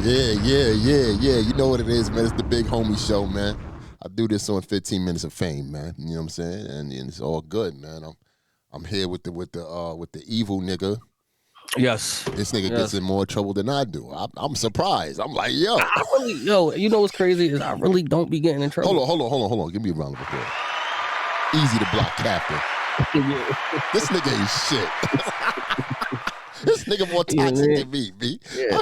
Yeah. You know what it is, man. It's the Big Homie Show, man. I do this on 15 Minutes of Fame, man. You know what I'm saying? And it's all good, man. I'm here with the evil nigga. Yes. This nigga gets Yes. in more trouble than I do. I'm surprised. I'm like, yo. I really, you know what's crazy is I really don't be getting in trouble. Hold on. Give me a round of applause. Eazy the block captain. Yeah. This nigga ain't shit. This nigga more toxic than me, B. Yeah.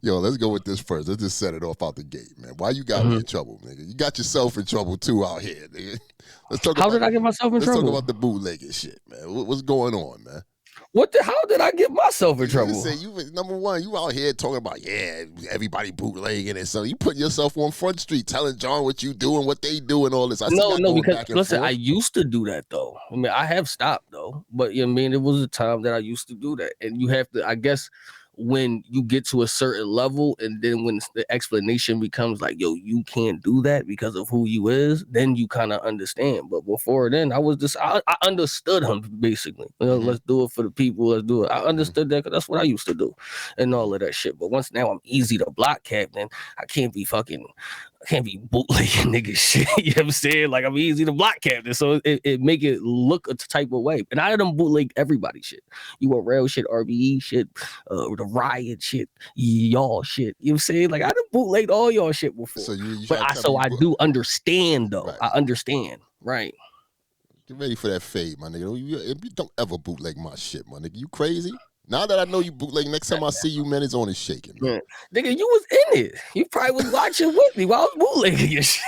Yo, let's go with this first. Let's just set it off out the gate, man. Why you got me in trouble, nigga? You got yourself in trouble too out here, nigga. How did I get myself in trouble? Let's talk about the bootlegging shit, man. What's going on, man? How did I get myself in trouble? Number one, you out here talking about, everybody bootlegging and so you put yourself on Front Street telling John what you do and what they do and all this. No, because listen, I used to do that though. I mean, I have stopped though, but you know what I mean, it was a time that I used to do that, and you have to, I guess, when you get to a certain level, and then when the explanation becomes like, yo, you can't do that because of who you is, then you kind of understand. But before then, I was just, I understood him basically. You know, let's do it for the people. Let's do it. I understood that because that's what I used to do and all of that shit. But once now I'm Eazy the block captain, I can't be bootlegging nigga shit. You know what I'm saying? Like, I'm Eazy the block captain. So it make it look a type of way. And I done bootleg everybody shit. You want rail shit, RBE shit, the riot shit, y'all shit. You know what I'm saying? Like, I done bootlegged all y'all shit before. So I do understand though. Right. I understand. Right. Get ready for that fade, my nigga. You don't ever bootleg my shit, my nigga. You crazy? Now that I know you bootleg, next time I see you, man, it's on and shaking, man. Nigga, you was in it. You probably was watching with me while I was bootlegging your shit.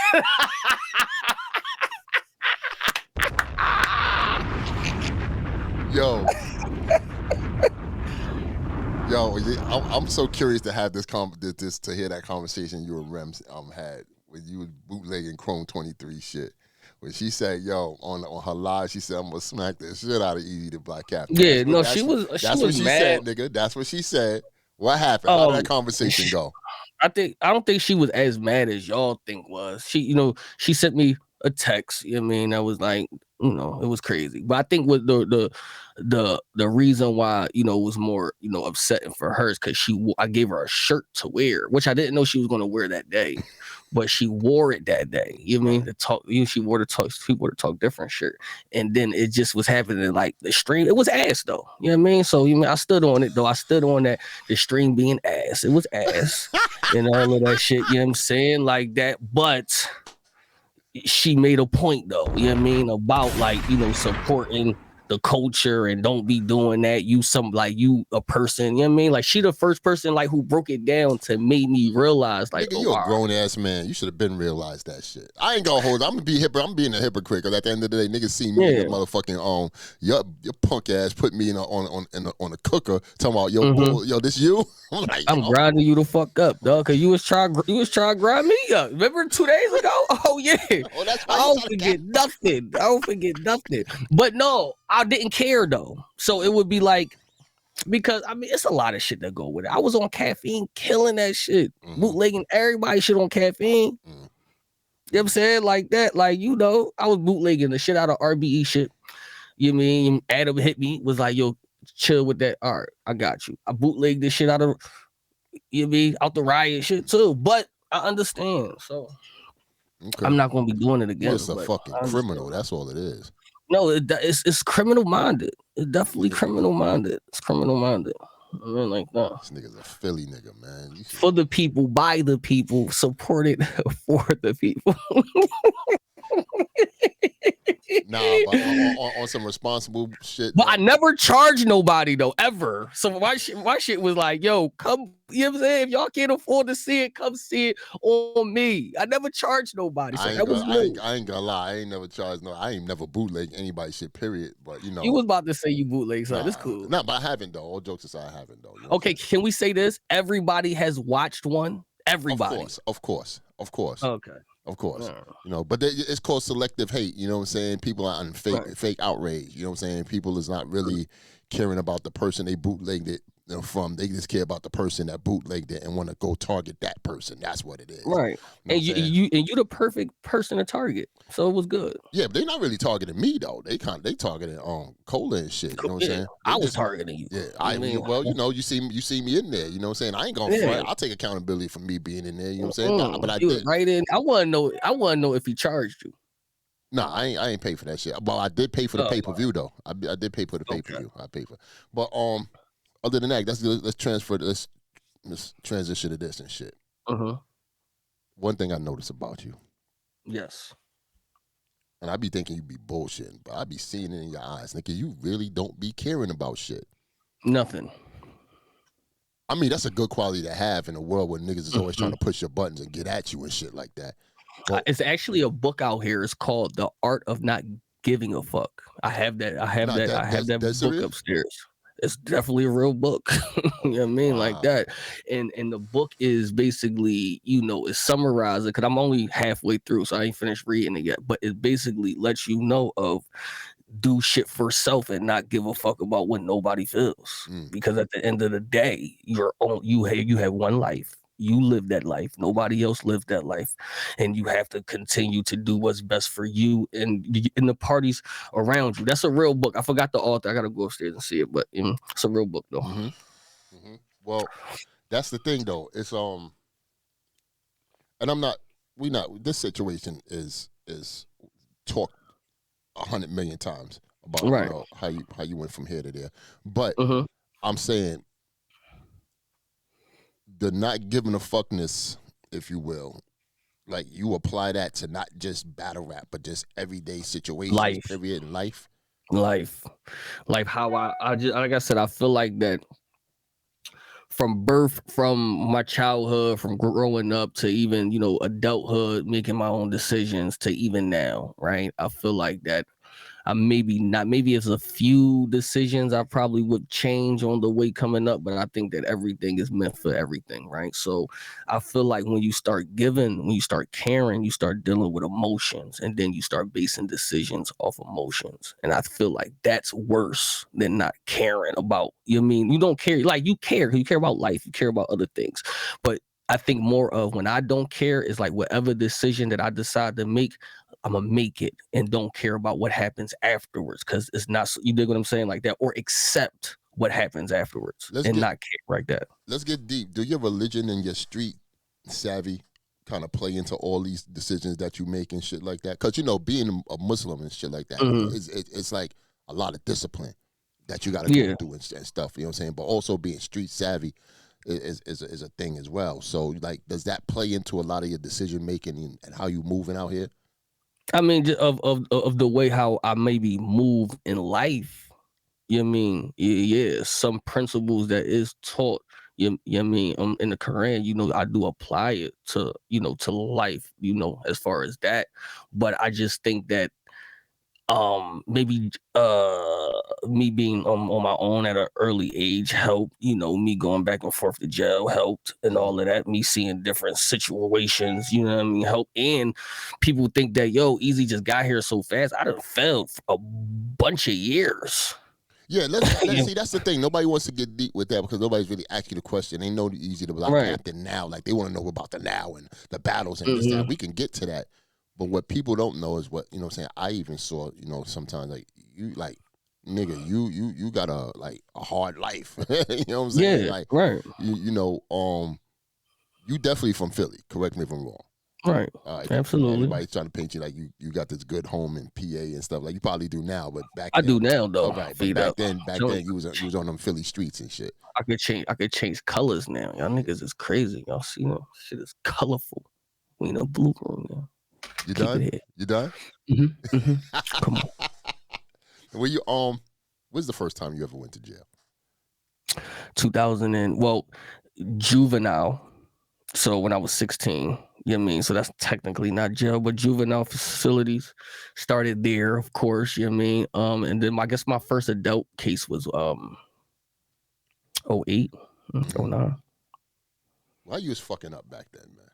I'm so curious to have this to hear that conversation you and Rem had when you was bootlegging Chrome 23 shit. When she said, yo, on her live, she said, I'm gonna smack the shit out of Eazy the Black Captain. Yeah, she was what she mad. said, nigga. That's what she said. What happened? How did that conversation go? I don't think she was as mad as y'all think was. She sent me a text. You know what I mean, that was like, it was crazy. But I think what the reason why it was more upsetting for her is because I gave her a shirt to wear, which I didn't know she was going to wear that day, but she wore it that day. You know what I mean? She wore the talk different shirt, and then it just was happening like the stream. It was ass though. You know what I mean? So I stood on it though. I stood on that the stream being ass. It was ass and all of that shit. You know what I'm saying? Like that, but she made a point though, you know what I mean, about supporting the culture and don't be doing that. You a person, you know what I mean? Like, she the first person who broke it down to make me realize nigga, you a grown ass man. You should have been realized that shit. I ain't gonna hold it. I'm being a hypocrite because at the end of the day, niggas see me in the motherfucking your punk ass put me on a cooker talking about yo this you. I'm grinding you the fuck up, dog, because you was trying to grind me up. Remember 2 days ago? Oh yeah. That's I don't forget nothing. But no, I didn't care though. So it would be like, because it's a lot of shit that go with it. I was on caffeine, killing that shit, bootlegging everybody shit on caffeine. You know what I'm saying? Like that, I was bootlegging the shit out of RBE shit. You know what I mean? Adam hit me, was like, yo, chill with that. All right, I got you. I bootlegged this shit out of, out the riot shit too. But I understand, so I'm not gonna be doing it again. Well, it's a fucking criminal. That's all it is. No, it's criminal minded. It's definitely criminal minded. It's criminal minded. I mean, like, no. This nigga's a Philly nigga, man. For the people, by the people, support it for the people. Nah, but on some responsible shit. But I never charged nobody though, ever. So my shit was like, yo, come, you know what I'm saying? If y'all can't afford to see it, come see it on me. I never charged nobody. So I ain't gonna lie. I ain't never charged I ain't never bootlegged anybody's shit, period. But you was about to say you bootleg something. That's cool. Nah, but I haven't though. All jokes aside, I haven't though. Okay, can we say this? Everybody has watched one. Everybody. Of course. Okay. Of course, but it's called selective hate. You know what I'm saying? People are on fake outrage. You know what I'm saying? People is not really caring about the person they bootlegged it from they just care about the person that bootlegged it and want to go target that person. That's what it is. Right. You know what I'm saying? You the perfect person to target. So it was good. Yeah, but they're not really targeting me though. They targeting Cola and shit. You know what I'm Yeah. saying? I They was just targeting you. yeah. You mean Well, you see me in there. You know what I'm saying? I ain't gonna yeah. front. I'll take accountability for me being in there. You know what I'm saying? But I He was did. right in. I wanna know if he charged you. No, I ain't pay for that shit. Well, I did pay for the Oh, pay-per-view though. I did pay for the okay. pay-per-view. I paid for. But other than that, let's transition to this and shit. One thing I noticed about you, Yes. and I be thinking you be bullshitting, but I be seeing it in your eyes, nigga. You really don't be caring about shit. Nothing. I mean, that's a good quality to have in a world where niggas is always trying to push your buttons and get at you and shit like that. But It's actually a book out here. It's called The Art of Not Giving a Fuck. I have that book serious? upstairs. It's definitely a real book. You know what I mean? Like Wow. that. And the book is basically, it's summarizing because I'm only halfway through, so I ain't finished reading it yet. But it basically lets you know of do shit for self and not give a fuck about what nobody feels. Because at the end of the day, you have one life. You live that life. Nobody else lived that life, and you have to continue to do what's best for you and in the parties around you. That's a real book. I forgot the author. I gotta go upstairs and see it, but it's a real book though. Well, that's the thing though. It's and this situation is talked 100 million times about Right. how you went from here to there. But I'm saying the not giving a fuckness, if you will, like you apply that to not just battle rap, but just everyday situations, Life. period, in life. Like how I just, like I said, I feel like that from birth, from my childhood, from growing up to even adulthood, making my own decisions to even now, right? I feel like that maybe it's a few decisions I probably would change on the way coming up, but I think that everything is meant for everything, right? So I feel like when you start giving, when you start caring, you start dealing with emotions, and then you start basing decisions off emotions. And I feel like that's worse than not caring about, you don't care, like you care about life, you care about other things. But I think more of when I don't care is like whatever decision that I decide to make, I'm gonna make it and don't care about what happens afterwards because it's not. You dig what I'm saying, like that, or accept what happens afterwards not care like that. Let's get deep. Do your religion and your street savvy kind of play into all these decisions that you make and shit like that? Because being a Muslim and shit like that, it's like a lot of discipline that you got to go through and stuff. You know what I'm saying? But also being street savvy is a thing as well. So like, does that play into a lot of your decision making and how you moving out here? I mean, just of the way how I maybe move in life. You know what I mean? Yeah, some principles that is taught. You know what I mean? In the Quran, I do apply it to to life. As far as that, but I just think that maybe me being on my own at an early age helped. Me going back and forth to jail helped, and all of that. Me seeing different situations, what I mean, help. And people think that Eazy just got here so fast. I done failed for a bunch of years. Yeah, let's see. That's the thing. Nobody wants to get deep with that because nobody's really asking the question. They know the Eazy the Black Captain now. Like they want to know about the now and the battles and this that. We can get to that, but what people don't know is what what I'm saying. I even saw sometimes like you like nigga you got a hard life. You know what I'm saying? Yeah, like right. You definitely from Philly. Correct me if I'm wrong. Right. Absolutely. Everybody's trying to paint you like you got this good home in PA and stuff. Like you probably do now, but back I then do now though. all right, but back then you was on them Philly streets and shit. I could change colors now. Y'all niggas is crazy. Y'all see shit is colorful. We in a blue room now. You Keep done? it here. You done? Come on. Were you when's the first time you ever went to jail? 2000 and juvenile. So when I was 16, you know what I mean? So that's technically not jail, but juvenile facilities started there, of course, you know what I mean? And then I guess my first adult case was 08, 09. Why you was fucking up back then, man?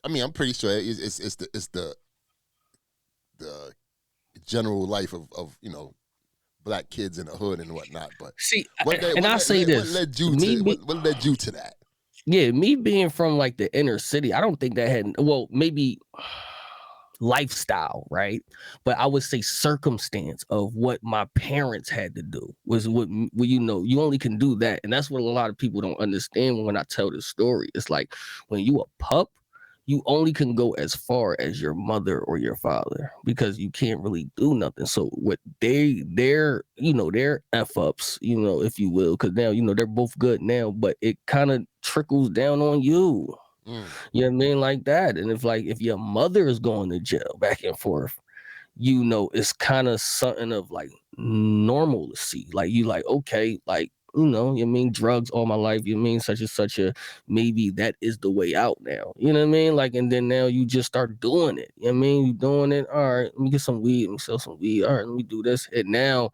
I mean, I'm pretty sure it's the general life of black kids in the hood and whatnot. But See, what led you to that? Yeah, me being from like the inner city, I don't think that had, well, maybe lifestyle, right? But I would say circumstance of what my parents had to do was what you only can do that. And that's what a lot of people don't understand when I tell this story. It's like when you a pup, you only can go as far as your mother or your father because you can't really do nothing. So what they're F ups, if you will, because now they're both good now, but it kind of trickles down on you. You know what I mean? Like that. And if your mother is going to jail back and forth, it's kind of something of like normal to see. Like you like, okay, like, you mean drugs all my life, you mean such and such maybe that is the way out now. You know what I mean? Like, and then now you just start doing it. You know what I mean? You doing it. All right, let me get some weed, let me sell some weed. All right, let me do this. And now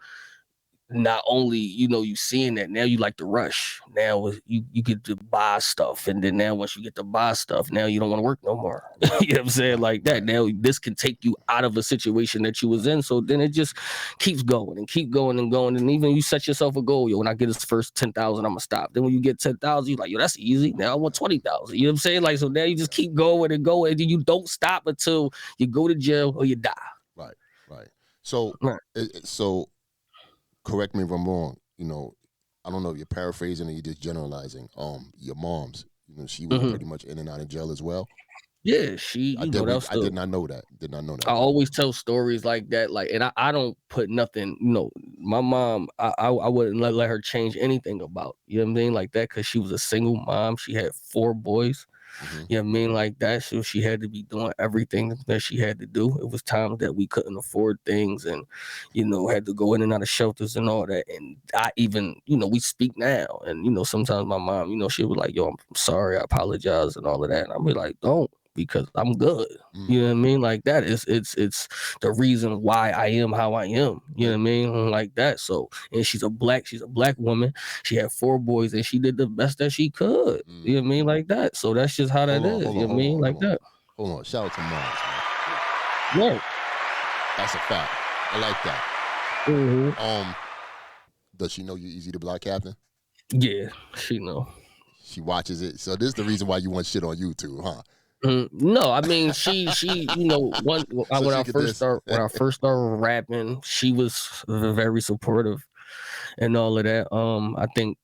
not only you seeing that, now you like to rush. Now you get to buy stuff, and then now once you get to buy stuff, now you don't want to work no more. You know what I'm saying? Like that. Now this can take you out of a situation that you was in. So then it just keeps going and keep going and going. And even you set yourself a goal, when I get this first 10,000, I'm gonna stop. Then when you get 10,000, you're like, that's easy. Now I want 20,000. You know what I'm saying? Like, so now you just keep going and going, and then you don't stop until you go to jail or you die. Right. So correct me if I'm wrong. I don't know if you're paraphrasing or you're just generalizing. Your mom's, she was pretty much in and out of jail as well. Yeah, she. I did not know that. I always tell stories like that, like, and I don't put nothing. My mom, I wouldn't let her change anything about. You know what I mean, like that, because she was a single mom. She had 4 boys. You know what I mean, like that. So she had to be doing everything that she had to do. It was times that we couldn't afford things, and had to go in and out of shelters and all that. And I even, we speak now, and sometimes my mom, she was like, "Yo, I'm sorry, I apologize," and all of that. And I'll be like, "Don't." Because I'm good. You know what I mean? Like that. It's the reason why I am how I am. You know what I mean? Like that. So, and she's a black woman. She had 4 boys and she did the best that she could. You know what I mean? Like that. So that's just how that is. You know what I mean? Like that. Hold on. Shout out to moms, man. Right. That's a fact. I like that. Does she know you Eazy the Black Captain? Yeah, she know. She watches it. So this is the reason why you want shit on YouTube, huh? No, I mean when I first started rapping, she was very supportive and all of that. I think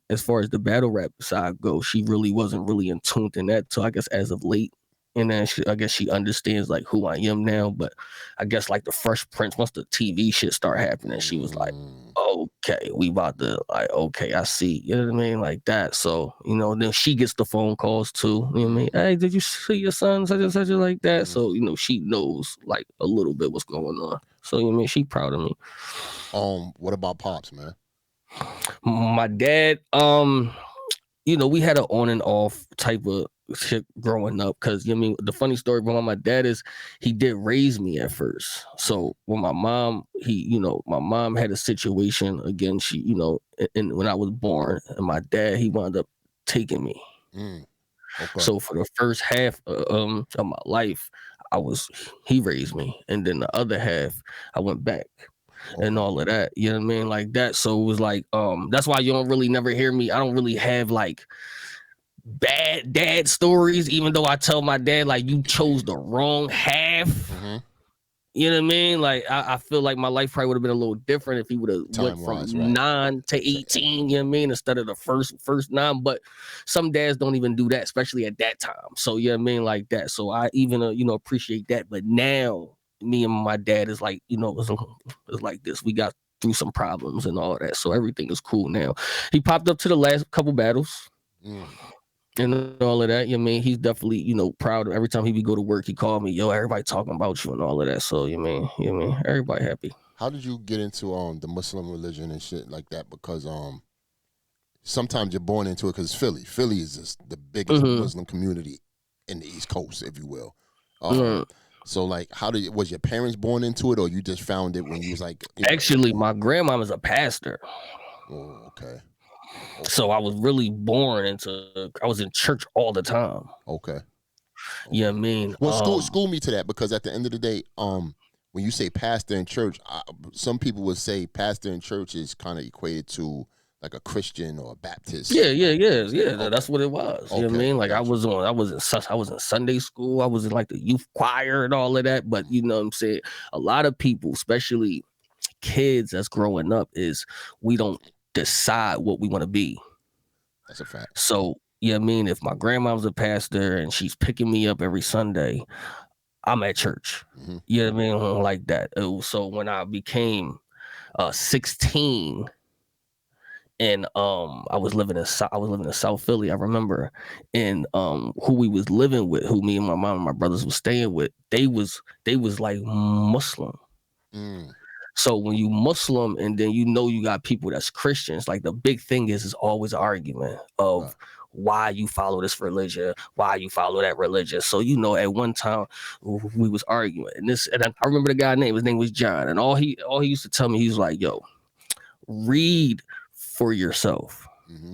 as far as the battle rap side goes, she really wasn't really in tune in that till I guess as of late. And then I guess she understands like who I am now. But I guess like the Fresh Prince, once the TV shit start happening, she was like, okay, we about to like, okay, I see. You know what I mean? Like that. So, then she gets the phone calls too. You know what I mean? Hey, did you see your son? Such and such like that. So, she knows like a little bit what's going on. So, I mean, she proud of me. What about Pops, man? My dad, we had an on and off type of shit growing up because the funny story behind my dad is he did raise me at first. So when my mom, my mom had a situation again, she, and when I was born, and my dad, he wound up taking me. Okay. So for the first half of my life, he raised me, and then the other half I went back. And all of that, you know what I mean, like that. So it was like, that's why you don't really never hear me. I don't really have like bad dad stories, even though I tell my dad like you chose the wrong half. You know what I mean? Like I feel like my life probably would have been a little different if he would have went from 9 to 18. You know what I mean? Instead of the first 9. But some dads don't even do that, especially at that time. So you know what I mean, like that. So I even appreciate that. But now me and my dad is like it's like this. We got through some problems and all that, so everything is cool now. He popped up to the last couple battles. And all of that, you know what I mean? He's definitely, proud of every time he would go to work, he called me, yo, everybody talking about you and all of that. So, you know what I mean? Everybody happy. How did you get into the Muslim religion and shit like that? Because sometimes you're born into it because Philly. Philly is just the biggest Muslim community in the East Coast, if you will. So like, was your parents born into it, or you just found it when you was like? Actually, my grandma was a pastor. Oh, okay. So I was really born into. I was in church all the time. Okay. You know what I mean? Well, school me to that, because at the end of the day, when you say pastor in church, some people would say pastor in church is kind of equated to like a Christian or a Baptist. Yeah. That's Okay. what it was. You know what I Okay. mean? Like I Got you. was in Sunday school. I was in like the youth choir and all of that. But you know what I'm saying? A lot of people, especially kids that's growing up, is we don't decide what we want to be. That's a fact. So, you know what I mean? If my grandma's a pastor and she's picking me up every Sunday, I'm at church. Mm-hmm. You know what I mean? Like that. So when I became 16 and I was living in South Philly, I remember, and who we was living with, who me and my mom and my brothers was staying with, they was like Muslim. Mm. So when you Muslim and then you know you got people that's Christians, like the big thing is always an argument of Right. why you follow this religion, why you follow that religion. So you know, at one time we was arguing, and I remember the guy's name. His name was John, and all he used to tell me, he was like, "Yo, read for yourself." Mm-hmm.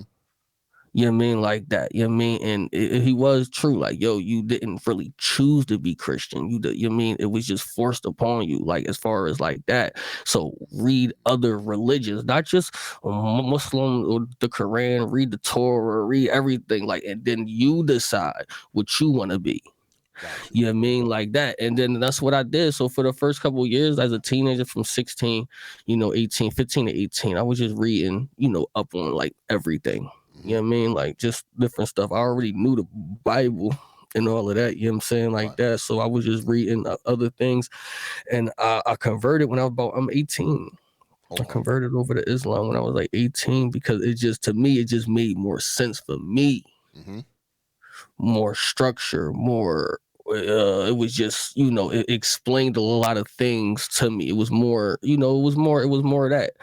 You know what I mean? Like that. You know what I mean? And he was true. Like, yo, you didn't really choose to be Christian. You know what I mean? It was just forced upon you, like, as far as like that. So read other religions, not just Muslim or the Quran, read the Torah, read everything. Like, and then you decide what you want to be. Got you. You know what I mean? Like that. And then that's what I did. So for the first couple of years as a teenager from 16, 15 to 18, I was just reading, up on like everything. Mm-hmm. You know what I mean? Like just different stuff. I already knew the Bible and all of that. You know what I'm saying? Like Right. that. So I was just reading other things. And I converted when I'm 18. I Okay. converted over to Islam when I was like 18 because to me, it just made more sense for me. Mm-hmm. More structure, more it was just, it explained a lot of things to me. It was more, it was more of that.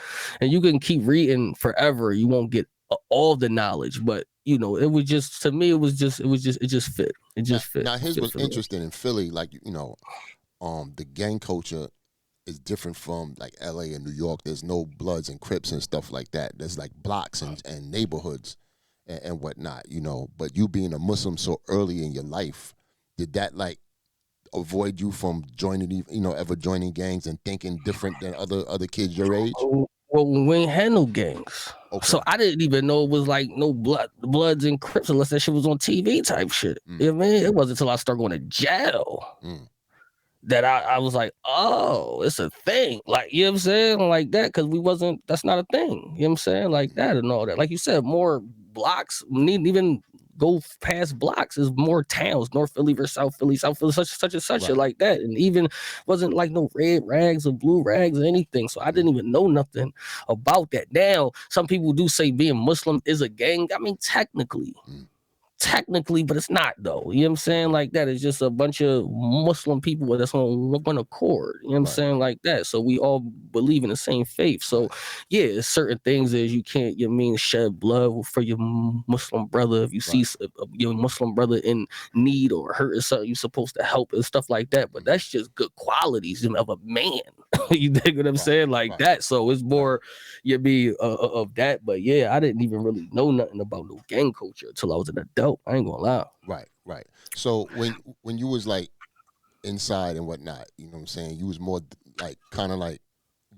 And you can keep reading forever, you won't get all the knowledge, but it was just, to me, it just fit. It Now, just fit. now his Fit was for me. interesting in Philly. Like the gang culture is different from like LA and New York. There's no Bloods and Crips and stuff like that. There's like blocks and neighborhoods and whatnot, But you being a Muslim so early in your life, did that like avoid you from joining, ever joining gangs and thinking different than other kids your age? Well, we ain't had no gangs. Okay. So I didn't even know it was like no Bloods and Crips unless that shit was on TV type shit. You know what I mean? It wasn't until I started going to jail that I was like, oh, it's a thing. Like, you know what I'm saying? Like that, because that's not a thing. You know what I'm saying? Like that and all that. Like you said, more blocks, need even go past blocks, is more towns, North Philly versus South Philly, such and such, Right. like that. And even wasn't like no red rags or blue rags or anything. So I didn't even know nothing about that. Now, some people do say being Muslim is a gang. I mean, technically, but it's not though. You know what I'm saying? Like that. It's just a bunch of Muslim people that's on one accord. You know what I'm Right. saying? Like that. So we all believe in the same faith. So yeah, it's certain things is you can't, shed blood for your Muslim brother. If you see your Muslim brother in need or hurt or something, you're supposed to help and stuff like that. But that's just good qualities of a man. You dig what I'm saying? Like that. So it's more of that. But yeah, I didn't even really know nothing about no gang culture until I was an adult. I ain't gonna lie. Right. So when you was like inside and whatnot, you know what I'm saying, you was more like kind of like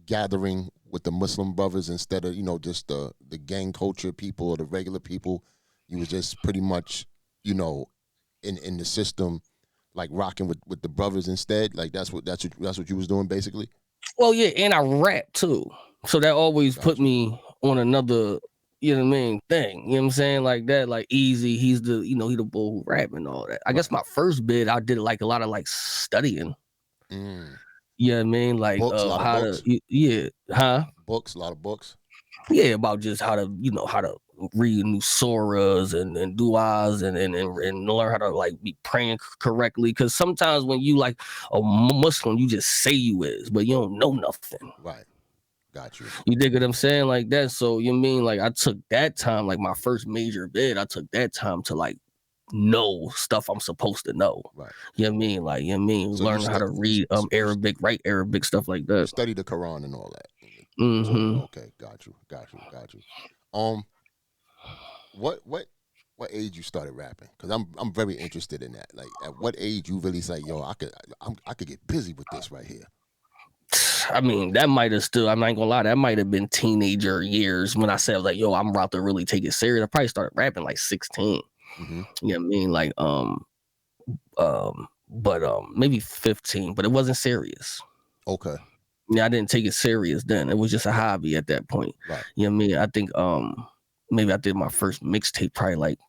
gathering with the Muslim brothers instead of just the gang culture people or the regular people. You was just pretty much in the system, like rocking with the brothers instead. Like that's what you was doing basically. Well, yeah, and I rap too. So that always put Gotcha. me on another, thing. You know what I'm saying? Like that, like Eazy, he's the, he the bull who rap and all that. I guess my first bid, I did like a lot of like studying. Mm. You know what I mean? Like Books, a lot of how books. to, yeah, huh? Books, a lot of books. Yeah, about just how to, how to read new surahs and du'as and learn how to like be praying correctly. Because sometimes when you like a Muslim, you just say you is, but you don't know nothing. Right. Got you. You dig what I'm saying? Like that. So you mean like I took that time, like my first major bid, I took that time to like know stuff I'm supposed to know. Right. You know what I mean? Like, you know what I mean? So Learn how to read Arabic, write Arabic, stuff like You that. study the Quran and all that. Mm-hmm. Okay, got you. Um, what age you started rapping? Because I'm very interested in that. Like, at what age you really say, yo, I could get busy with this right here. I mean, that might have still, I'm not gonna lie, that might have been teenager years when I said, like, yo, I'm about to really take it serious. I probably started rapping like 16. Mm-hmm. You know what I mean? Like, but maybe 15, but it wasn't serious. Okay. Yeah, I didn't take it serious then. It was just a hobby at that point. Right. You know what I mean? I think maybe I did my first mixtape probably like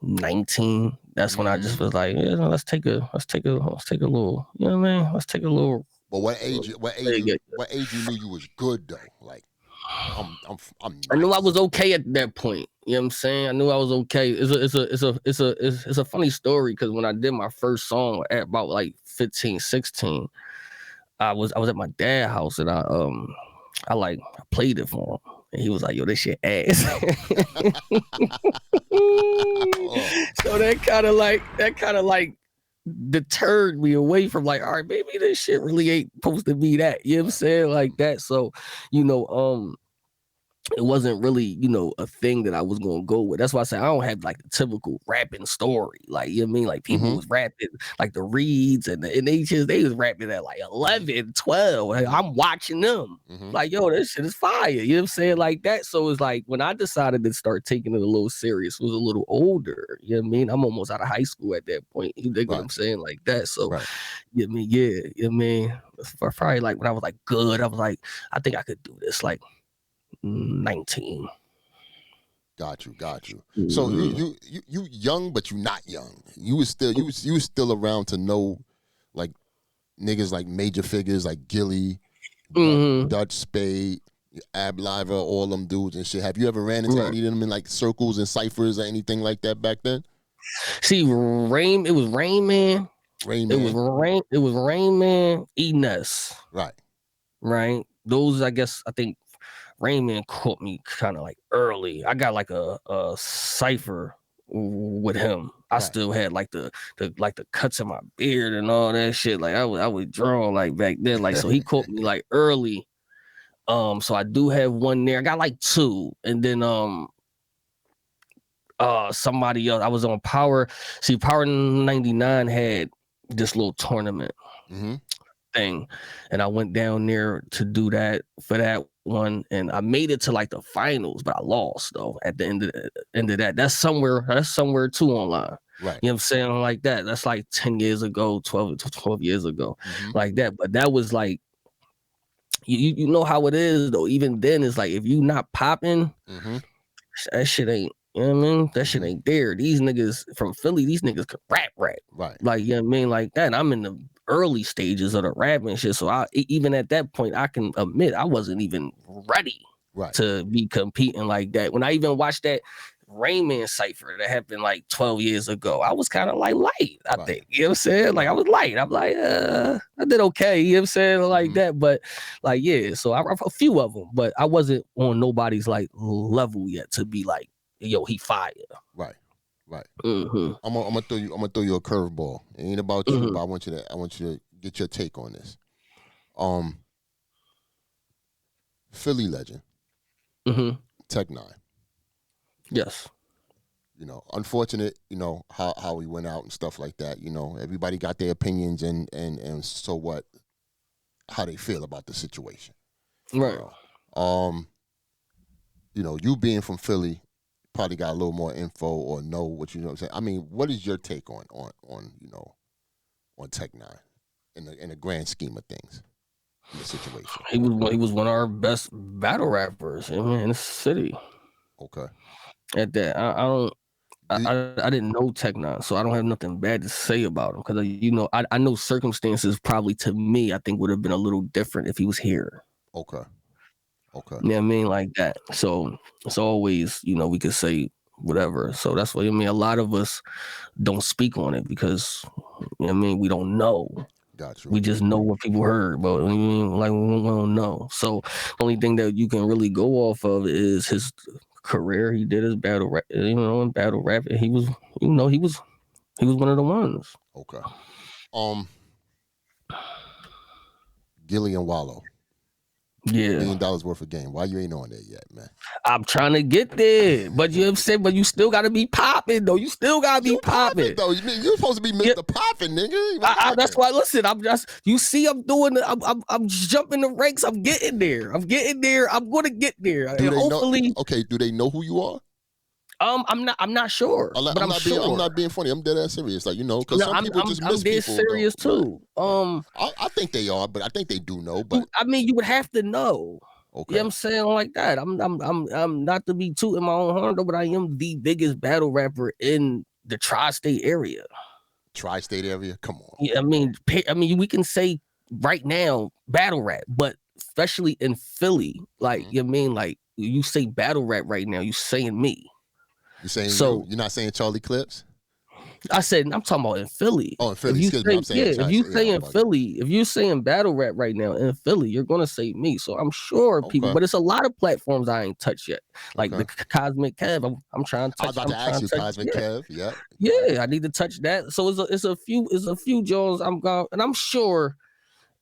19. That's when I just was like, yeah, let's take a little, you know what I mean? Let's take a little. But what age you knew you was good though? Like I'm nice. I knew I was okay at that point. You know what I'm saying? I knew I was okay. It's a funny story because when I did my first song at about like 15, 16, I was at my dad's house and I played it for him. And he was like, yo, this shit ass. So that kind of like deterred me away from like, all right, maybe this shit really ain't supposed to be that. You know what I'm saying? Like that. So, it wasn't really, a thing that I was gonna go with. That's why I say I don't have like the typical rapping story. Like, you know what I mean? Like people was rapping like the Reeds and they was rapping at like 11, 12. Like, I'm watching them. Like, yo, this shit is fire. You know what I'm saying? Like that. So it's like when I decided to start taking it a little serious, was a little older. You know what I mean? I'm almost out of high school at that point. You dig what I'm saying? Like that. So you know what I mean? Yeah, you know what I mean? For probably like when I was like good, I was like, I think I could do this. Like 19. Got you. So you young, but you not young. You was still around to know like niggas like major figures like Gilly, Dutch Spade, Ab Liver, all them dudes and shit. Have you ever ran into any of them in like circles and ciphers or anything like that back then? See, it was Rain Man. It was Rain Man, Enes. Right. Those, I think Rain Man caught me kind of like early. I got like a cipher with him. I still had like the cuts in my beard and all that shit. Like I would draw like back then. Like so he caught me like early. So I do have one there. I got like two, and then somebody else. I was on Power. See, Power 99 had this little tournament thing, and I went down there to do that for that one, and I made it to like the finals, but I lost though at the end of that. That's somewhere too online. You know what I'm saying? Like that. That's like 10 years ago, 12 years ago. Like that. But that was like you know how it is though. Even then, it's like if you not popping, that shit ain't. You know what I mean? That shit ain't there. These niggas from Philly, these niggas could rap. Like, you know what I mean? Like that. I'm in the early stages of the rapping shit. So even at that point, I can admit I wasn't even ready to be competing like that. When I even watched that Rain Man cipher that happened like 12 years ago, I was kind of like light, I think. You know what I'm saying? Like I was light. I'm like, I did okay. You know what I'm saying? Like that. But like, yeah, so I a few of them, but I wasn't on nobody's like level yet to be like, yo, he fire. Right. I'm gonna throw you a curveball. It ain't about you, but I want you to get your take on this. Philly legend. Tech 9. Yes. Unfortunate, how he went out and stuff like that. Everybody got their opinions and so what, how they feel about the situation. Right. You being from Philly, probably got a little more info or know what you know what I'm saying. I mean, what is your take on Tech 9 in the grand scheme of things in the situation? He was one of our best battle rappers in the city. Okay. At that, I didn't know Tech 9, so I don't have nothing bad to say about him because I know circumstances probably to me I think would have been a little different if he was here. Okay. You know what I mean? Like that. So it's always, we could say whatever. So that's what I mean. A lot of us don't speak on it because, we don't know. Gotcha. We just know what people heard, but we don't know. So the only thing that you can really go off of is his career. He did his battle rap, in battle rap. And he was, he was one of the ones. Okay. Gilly and Wallow. Yeah. $1 million worth of game. Why you ain't on there yet, man? I'm trying to get there. But you know what I'm saying? But you still gotta be popping, though. You still gotta be popping. Though. You're supposed to be Mr. Popping, nigga. That's why. Listen, I'm just. You see, I'm doing. I'm jumping the ranks. I'm getting there. I'm gonna get there. Do they hopefully, know? Okay. Do they know who you are? I'm not sure. I'm sure. I'm not being funny. I'm dead ass serious. Like, because some people just miss people. I'm dead serious too. I think they are, but I think they do know. But I mean, you would have to know. Okay. You know what I'm saying? Like that. I'm not to be tooting my own horn though, but I am the biggest battle rapper in the tri-state area. Tri-state area? Come on. Yeah, I mean, we can say right now battle rap, but especially in Philly, like you mean, like you say battle rap right now, you saying me. You saying so? You're not saying Charlie Clips? I said I'm talking about in Philly. Oh, in Philly. Excuse me. I'm saying if you say in Philly, if you're saying battle rap right now in Philly, you're gonna say me. So I'm sure people, but it's a lot of platforms I ain't touched yet. Like the Cosmic Kev, I'm trying to touch. I was about to ask you, Cosmic Kev. Yep. Yeah, I need to touch that. So it's a few Jones I'm going, and I'm sure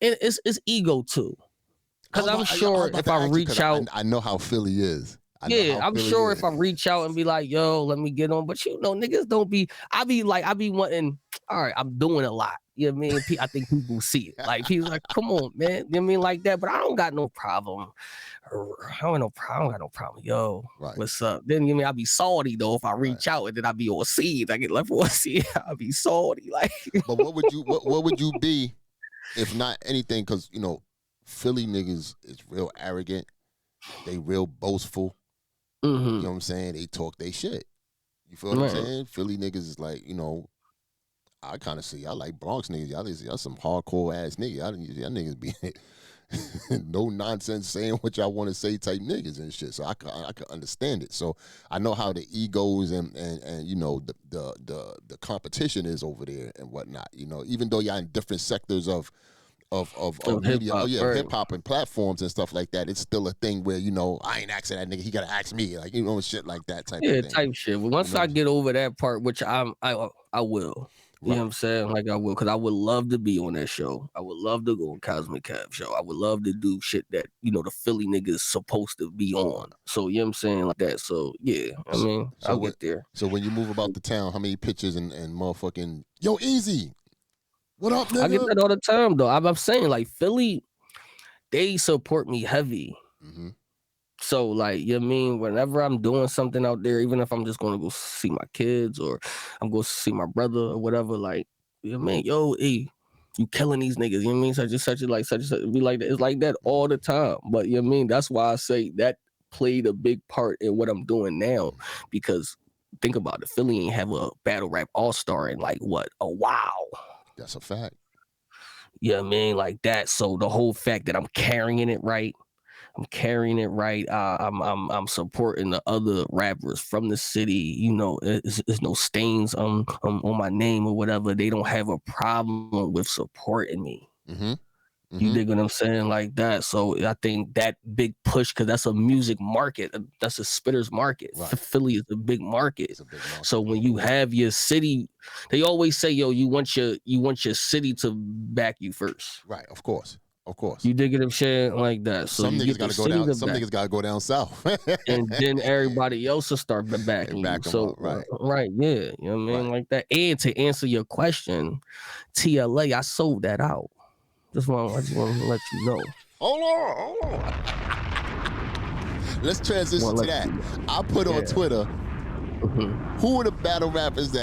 it's ego too. Because I'm sure if I reach out, I know how Philly is. I'm sure if I reach out and be like, yo, let me get on. But niggas don't be, I be wanting, all right, I'm doing a lot. You know what I mean? I think people see it. Like, people like, come on, man. You know what I mean? Like that. But I don't got no problem. I don't got no problem. Yo, what's up? Then, you know, I be salty, though, if I reach out and then I be on seed. I get left on seed. I be salty. Like, but what would you be if not anything? Because, Philly niggas is real arrogant. They real boastful. Mm-hmm. You know what I'm saying? They talk they shit. You feel what I'm saying? Philly niggas is like, I kind of see y'all like Bronx niggas. Y'all some hardcore ass niggas. Y'all niggas be no nonsense saying what y'all want to say type niggas and shit. So I can understand it. So I know how the egos and the competition is over there and whatnot. Even though y'all in different sectors of media, hip hop and platforms and stuff like that, it's still a thing where I ain't asking that nigga, he gotta ask me, like shit like that type of thing. Type shit. But once I get over that part, which I will. You know what I'm saying? Like I will, because I would love to be on that show. I would love to go on Cosmic Kev show. I would love to do shit that the Philly niggas supposed to be on. So you know what I'm saying, like that. So yeah, I mean, I'll get there. So when you move about the town, how many pictures and motherfucking yo Eazy? What up, nigga? I get that all the time, though. I'm saying, like, Philly, they support me heavy. Mm-hmm. So, like, you know what I mean? Whenever I'm doing something out there, even if I'm just going to go see my kids or I'm going to see my brother or whatever, like, you know what I mean? Yo, hey, you killing these niggas. You know what I mean? Such and such, like, such and such. Be like that. It's like that all the time. But, you know what I mean? That's why I say that played a big part in what I'm doing now. Because, think about it. Philly ain't have a battle rap all-star in, like, what? A while. That's a fact. You know what I mean? Like that. So the whole fact that I'm carrying it right. I'm supporting the other rappers from the city. There's no stains on my name or whatever. They don't have a problem with supporting me. Mm-hmm. You dig what I'm saying? Like that. So I think that big push, because that's a music market. That's a spitter's market. Right. Philly is a big market. It's a big market. So when you have your city, they always say, yo, you want your city to back you first. Right. Of course. You dig what I'm saying? Like that. So some niggas gotta go down. Some niggas gotta go down south. And then everybody else will start backing you. So right. Yeah. You know what I mean? Like that. And to answer your question, TLA, I sold that out. I just want to let you know. Hold on. Let's transition to that. I put on Twitter, who are the battle rappers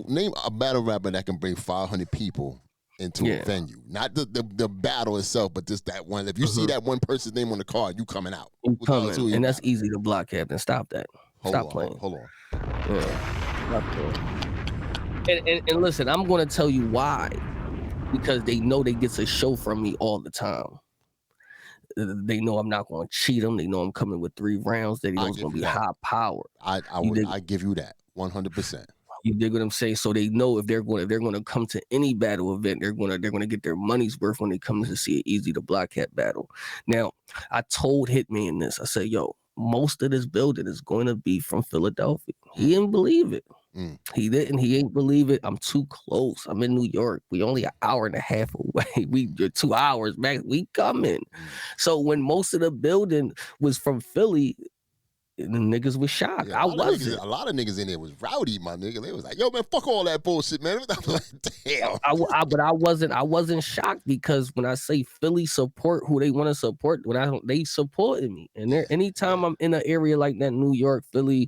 name a battle rapper that can bring 500 people into a venue? Not the battle itself, but just that one. If you see that one person's name on the card, you coming out. You coming, and that's easy to block, Captain. Stop that. Stop playing. Hold on. Yeah. Stop playing. And listen, I'm going to tell you why. Because they know they get a show from me all the time. They know I'm not going to cheat them. They know I'm coming with 3 rounds. They know it's going to be high power. I give you that 100%. You dig what I'm saying? So they know if they're going to come to any battle event, they're going to get their money's worth when they come to see an Eazy the Black Cat battle. Now, I told Hitman this. I said, yo, most of this building is going to be from Philadelphia. He didn't believe it. He didn't. He ain't believe it. I'm too close. I'm in New York. We only an hour and a half away. We 2 hours back. We coming. So when most of the building was from Philly, the niggas was shocked. Yeah, I wasn't. a lot of niggas in there was rowdy, my nigga. They was like, yo, man, fuck all that bullshit, man. I'm like, damn. But I wasn't. I wasn't shocked because when I say Philly support who they want to support, when I don't, they supported me. And there, anytime I'm in an area like that, New York, Philly,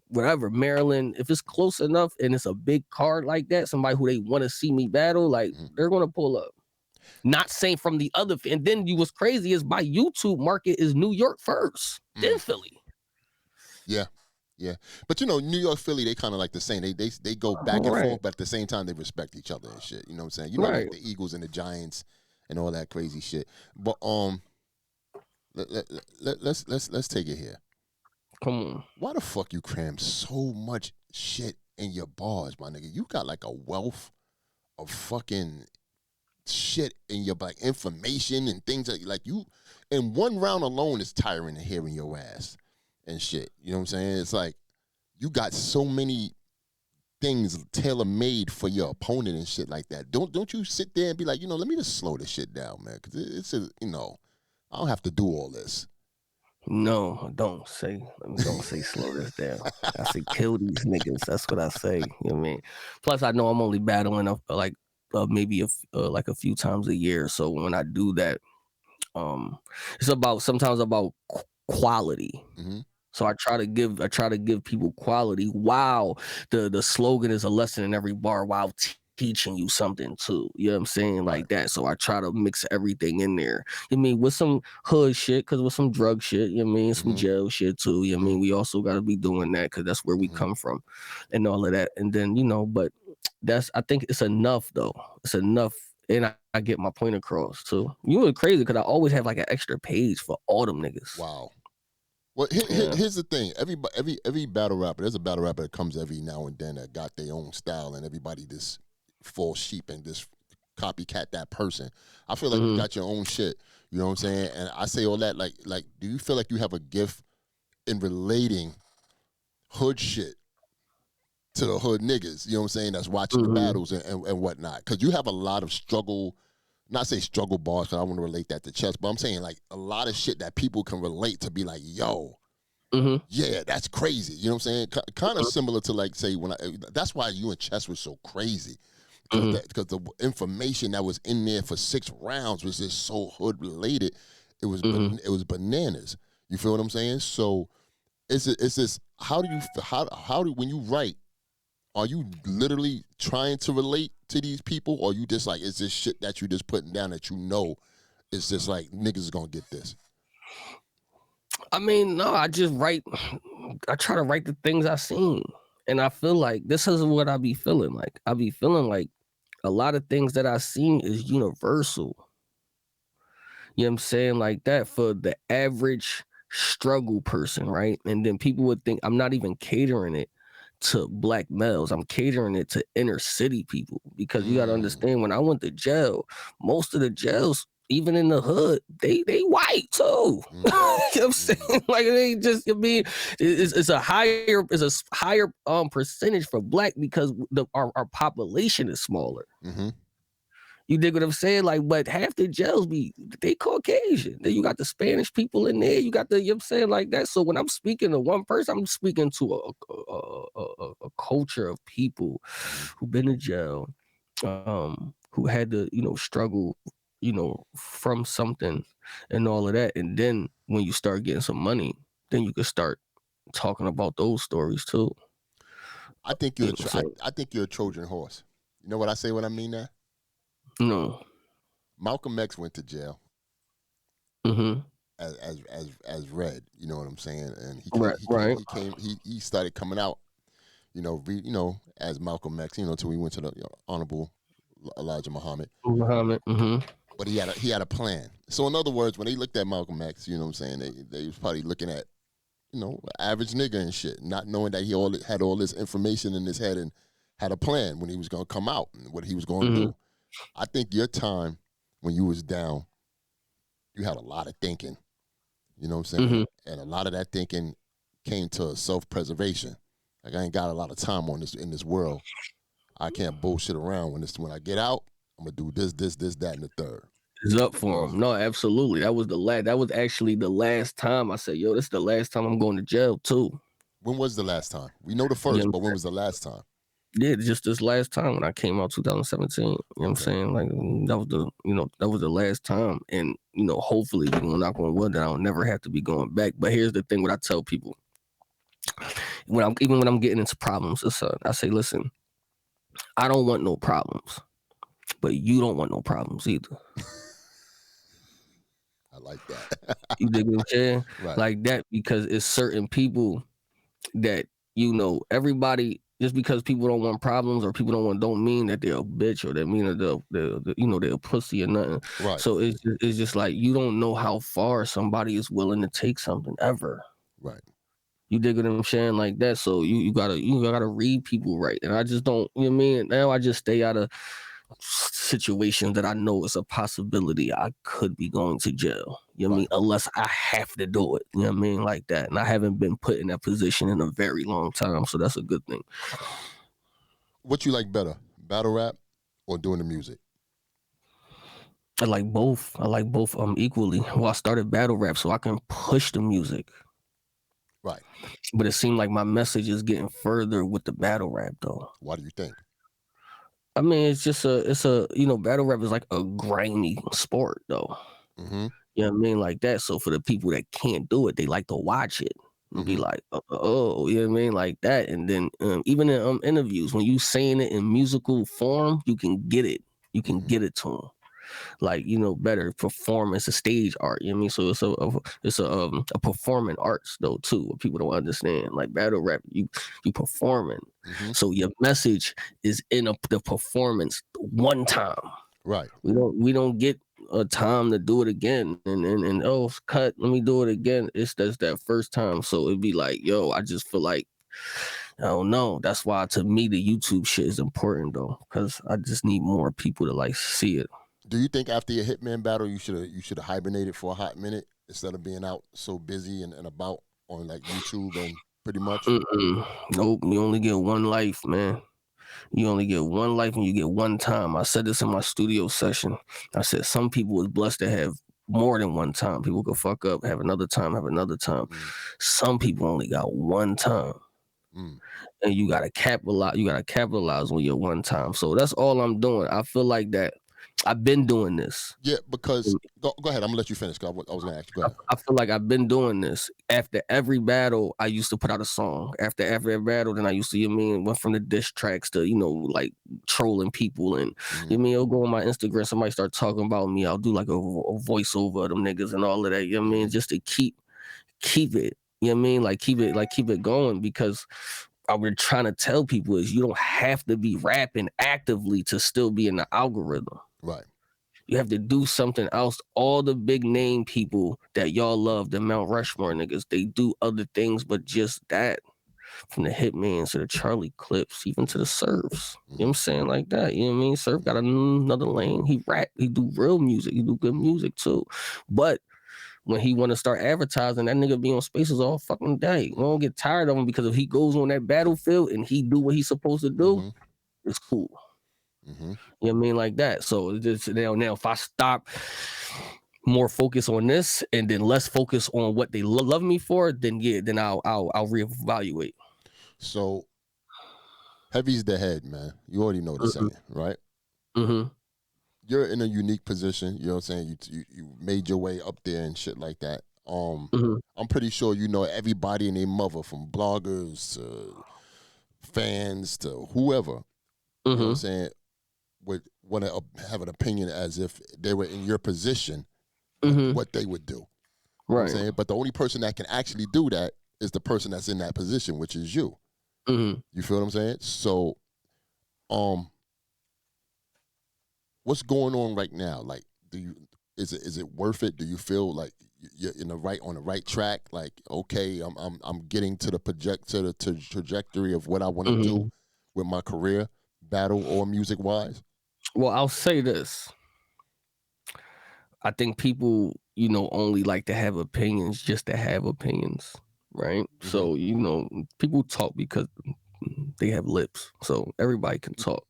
whatever, Maryland, if it's close enough and it's a big card like that, somebody who they want to see me battle, like they're gonna pull up. Not saying from the other, and then you was crazy is my YouTube market is New York first, then Philly. Yeah. Yeah. But you know, New York, Philly, they kind of like the same. They go back and forth, but at the same time they respect each other and shit. You know what I'm saying? You know, like the Eagles and the Giants and all that crazy shit. But let's take it here. Come on. Why the fuck you cram so much shit in your bars, my nigga? You got like a wealth of fucking shit in your like information and things that like you in one round alone is tiring of hearing your ass and shit. You know what I'm saying? It's like you got so many things tailor made for your opponent and shit like that. Don't you sit there and be like, you know, let me just slow this shit down, man, because it's a, you know, I don't have to do all this. No, don't say slow this down. I say kill these niggas. That's what I say. You know what I mean? Plus, I know I'm only battling maybe like a few times a year. So when I do that, it's sometimes about quality. So I try to give people quality while the slogan is a lesson in every bar while teaching you something too. You know what I'm saying? Like that. So I try to mix everything in there. You know what I mean? With some hood shit, because with some drug shit, you know what I mean? Some jail shit too. You know what I mean? We also got to be doing that because that's where we come from and all of that. And then, you know, but I think it's enough though. It's enough. And I get my point across too. You were crazy because I always have like an extra page for all them niggas. Wow. Well, here's the thing. Every battle rapper, there's a battle rapper that comes every now and then that got their own style, and everybody just falls sheep and just copycat that person. I feel like you got your own shit. You know what I'm saying? And I say all that like, do you feel like you have a gift in relating hood shit to the hood niggas? You know what I'm saying? That's watching the battles and whatnot. Because you have a lot of struggle. Not say struggle bars, because I want to relate that to chess, but I'm saying like a lot of shit that people can relate to be like, yo, yeah, that's crazy. You know what I'm saying? Kind of similar to like, say, that's why you and chess was so crazy. Because the information that was in there for 6 rounds was just so hood related. It was bananas. You feel what I'm saying? So it's this. How do when you write? Are you literally trying to relate to these people, or you just like, it's this shit that you just putting down that you know it's just like niggas is gonna get this? I mean, no, I just write. I try to write the things I've seen, and I feel like this is what I be feeling like. I be feeling like a lot of things that I've seen is universal. You know what I'm saying? Like that for the average struggle person, right? And then people would think I'm not even catering it to black males. I'm catering it to inner city people because you got to understand when I went to jail, most of the jails, even in the hood, they white too. You know what I'm saying? Like they just, I mean, it's a higher percentage for black because our population is smaller. You dig what I'm saying? Like, but half the jails they Caucasian. Then you got the Spanish people in there. You got the, you know what I'm saying, like that. So when I'm speaking to one person, I'm speaking to a culture of people who've been to jail, who had to, you know, struggle, you know, from something and all of that. And then when you start getting some money, then you can start talking about those stories too. I think you're I think you're a Trojan horse. You know what I say when I mean that? No. Malcolm X went to jail. As Red, you know what I'm saying? And he started coming out, you know, as Malcolm X, you know, till we went to the Honorable Elijah Muhammad. But he had a plan. So in other words, when they looked at Malcolm X, you know what I'm saying, they was probably looking at, you know, average nigga and shit, not knowing that he had all this information in his head and had a plan when he was gonna come out and what he was gonna do. I think your time when you was down, you had a lot of thinking. You know what I'm saying? And a lot of that thinking came to self-preservation. Like I ain't got a lot of time on this in this world. I can't bullshit around when I get out. I'm gonna do this, that, and the third. It's up for him. No, absolutely. That was actually the last time I said, yo, this is the last time I'm going to jail too. When was the last time? We know the You first, know but when was the last time? Yeah, just this last time when I came out 2017. You know what I'm saying? Like that was the last time. And hopefully we're gonna knock on wood that I'll never have to be going back. But here's the thing: what I tell people when I'm getting into problems, I say, listen, I don't want no problems, but you don't want no problems either. I like that. You dig what I'm saying? Right. Like that, because it's certain people that everybody, just because people don't want problems or people don't mean that they're a bitch or they mean that they're a pussy or nothing. Right. So it's just like you don't know how far somebody is willing to take something ever. Right. You dig what I'm saying? Like that. So you gotta read people right. And I just don't, you know what I mean? Now I just stay out of situations that I know is a possibility I could be going to jail. You know what I mean? Unless I have to do it. You know what I mean? Like that. And I haven't been put in that position in a very long time. So that's a good thing. What you like better? Battle rap or doing the music? I like both. Equally. Well, I started battle rap so I can push the music. Right. But it seemed like my message is getting further with the battle rap though. Why do you think? I mean, it's battle rap is like a grimy sport though. Mm-hmm. You know what I mean? Like that. So for the people that can't do it, they like to watch it and be like, oh, you know what I mean? Like that. And then even in interviews, when you saying it in musical form, you can get it. You can get it to them. Like, better performance, a stage art. You know what I mean? So it's a performing arts though too, what people don't understand. Like battle rap, you performing. Mm-hmm. So your message is in the performance one time. Right. We don't get a time to do it again and oh cut, let me do it again. It's just that first time. So it'd be like, yo, I just feel like I don't know. That's why to me the YouTube shit is important though, because I just need more people to like see it. Do you think after your Hitman battle you should have hibernated for a hot minute instead of being out so busy and about on like YouTube and pretty much? Nope. You only get one life, man. You only get one life and you get one time. I said this in my studio session. I said some people is blessed to have more than one time. People could fuck up, have another time, have another time. Some people only got one time. And you gotta capitalize on your one time. So that's all I'm doing. I feel like that I've been doing this. Yeah, because go ahead. I'm gonna let you finish. I was gonna ask you. Go ahead. I feel like I've been doing this. After every battle, I used to put out a song. After every battle, then I used to, went from the diss tracks to, like trolling people. And, I'll go on my Instagram, somebody start talking about me. I'll do like a voiceover of them niggas and all of that, just to keep it, like keep it going, because what we're trying to tell people is you don't have to be rapping actively to still be in the algorithm. Right. You have to do something else. All the big name people that y'all love, the Mount Rushmore niggas, they do other things, but just that. From the Hitmans to the Charlie Clips, even to the Surfs. You know what I'm saying? Like that. You know what I mean? Surf got another lane. He rap. He do real music. He do good music too. But when he want to start advertising, that nigga be on spaces all fucking day. We don't get tired of him, because if he goes on that battlefield and he do what he's supposed to do, it's cool. You know what I mean? Like that. So just now if I stop more focus on this and then less focus on what they love me for, then I'll reevaluate. So heavy's the head, man. You already know the saying, right? You're in a unique position. You know what I'm saying? You made your way up there and shit like that. I'm pretty sure you know everybody and their mother, from bloggers to fans to whoever. You know what I'm saying? Would want to have an opinion as if they were in your position, what they would do. You know what I'm saying? But the only person that can actually do that is the person that's in that position, which is you. You feel what I'm saying? So, what's going on right now? Like, is it worth it? Do you feel like you're on the right track? Like, okay, I'm getting to the trajectory of what I want to do with my career, battle or music wise? Well, I'll say this. I think people, only like to have opinions just to have opinions, right? So, you know, people talk because they have lips. So everybody can talk.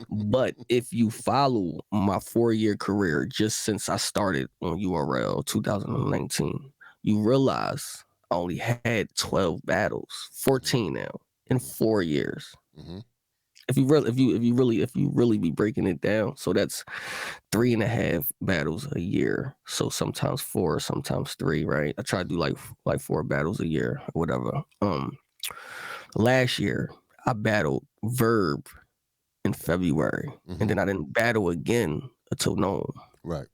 But if you follow my 4-year career just since I started on URL 2019, you realize I only had 12 battles, 14 now in 4 years. If you really be breaking it down, so that's 3.5 battles a year. So sometimes 4, sometimes 3, right? I try to do like 4 battles a year or whatever. Last year I battled Verb in February, and then I didn't battle again until Gnome. Right.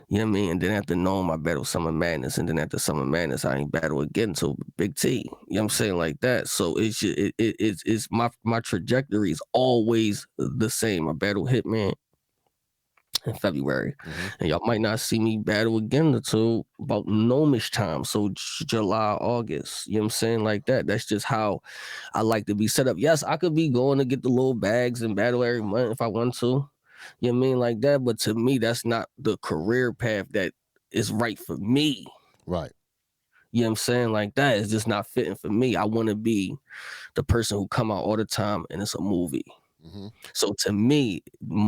You know what I mean? And then after Gnome, I battled Summer Madness, and then after Summer Madness, I ain't battle again until Big T. You know what I'm saying? Like that. So it's just, it's my trajectory is always the same. I battled Hitman in February, and y'all might not see me battle again until about Gnomish time. So July, August. You know what I'm saying? Like that. That's just how I like to be set up. Yes, I could be going to get the little bags and battle every month if I want to. You know what I mean? Like that. But to me, that's not the career path that is right for me. Right. You know what I'm saying? Like that is just not fitting for me. I want to be the person who come out all the time and it's a movie. So to me,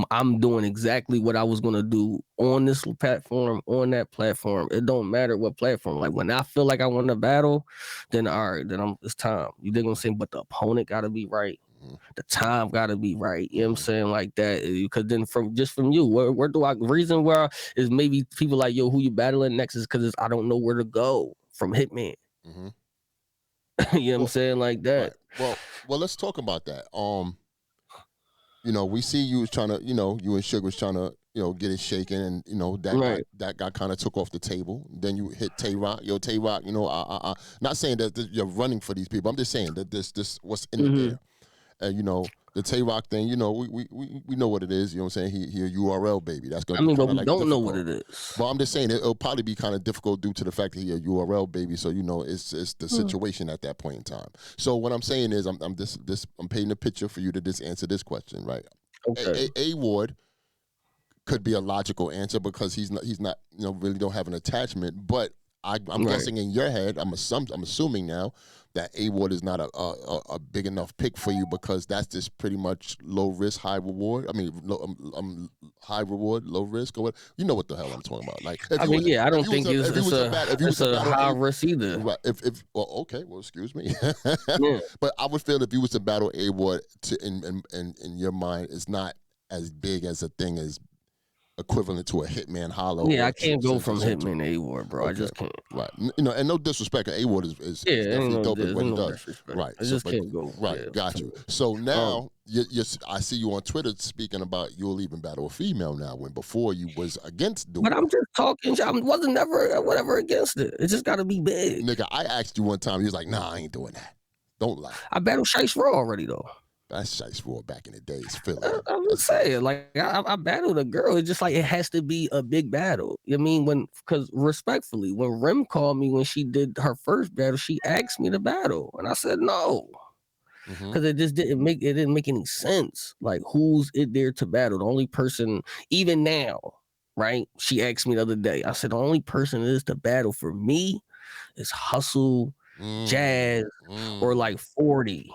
I'm doing exactly what I was gonna do on this platform, on that platform. It don't matter what platform. Like when I feel like I want to battle, then all right, then it's time. You dig what I'm saying? But the opponent gotta be right. The time gotta be right. You know what I'm saying? Like that. Because then from you, where do I reason where is maybe people like, yo, who you battling next is because I don't know where to go from Hitman. You know what I'm saying? Like that. Right. Well, let's talk about that. You know, we see you was trying to, you know, you and Suge was trying to, you know, get it shaken, and you know that got kind of took off the table. Then you hit Tay Rock, Tay Rock. You know, not saying that you're running for these people. I'm just saying that this what's in the air, and you know the Tay Rock thing. You know, we know what it is. You know what I'm saying? He a URL baby. That's gonna. But we don't know what it is. But I'm just saying it'll probably be kind of difficult due to the fact that he a URL baby. So you know, it's the situation at that point in time. So what I'm saying is, I'm painting a picture for you to just answer this question, right? Okay. A Ward could be a logical answer because he's not you know really don't have an attachment. But I'm guessing in your head, I'm assuming now that A Ward is not a big enough pick for you because that's just pretty much low risk, high reward. I mean, high reward, low risk, or what? You know what the hell I'm talking about? Like, I don't think it's a high risk either. Right? Okay, well, excuse me. But I would feel if you was to battle A Ward in your mind, it's not as big as a thing as equivalent to a Hitman Hollow. Yeah, I can't go from Hitman to A-Ward, bro. Okay. I just can't. Right. You know, and no disrespect, A-Ward is definitely dope at what he does. Disrespect. Right. I just can't go. Right, yeah, got you. So now, I see you on Twitter speaking about you'll even battle a female now, when before you was against doing it. But I'm just talking. I wasn't never whatever against it. It just got to be big. Nigga, I asked you one time, you was like, nah, I ain't doing that. Don't lie. I battled Shice Raw already, though. That's Shice Raw back in the days, Philly. I'm just saying, like, I battled a girl. It's just like, it has to be a big battle. I mean, because respectfully, when Rem called me when she did her first battle, she asked me to battle. And I said no. Because it just didn't make any sense. Like, who's it there to battle? The only person, even now, right? She asked me the other day. I said, the only person that is to battle for me is Hustle, Jazz, or like 40.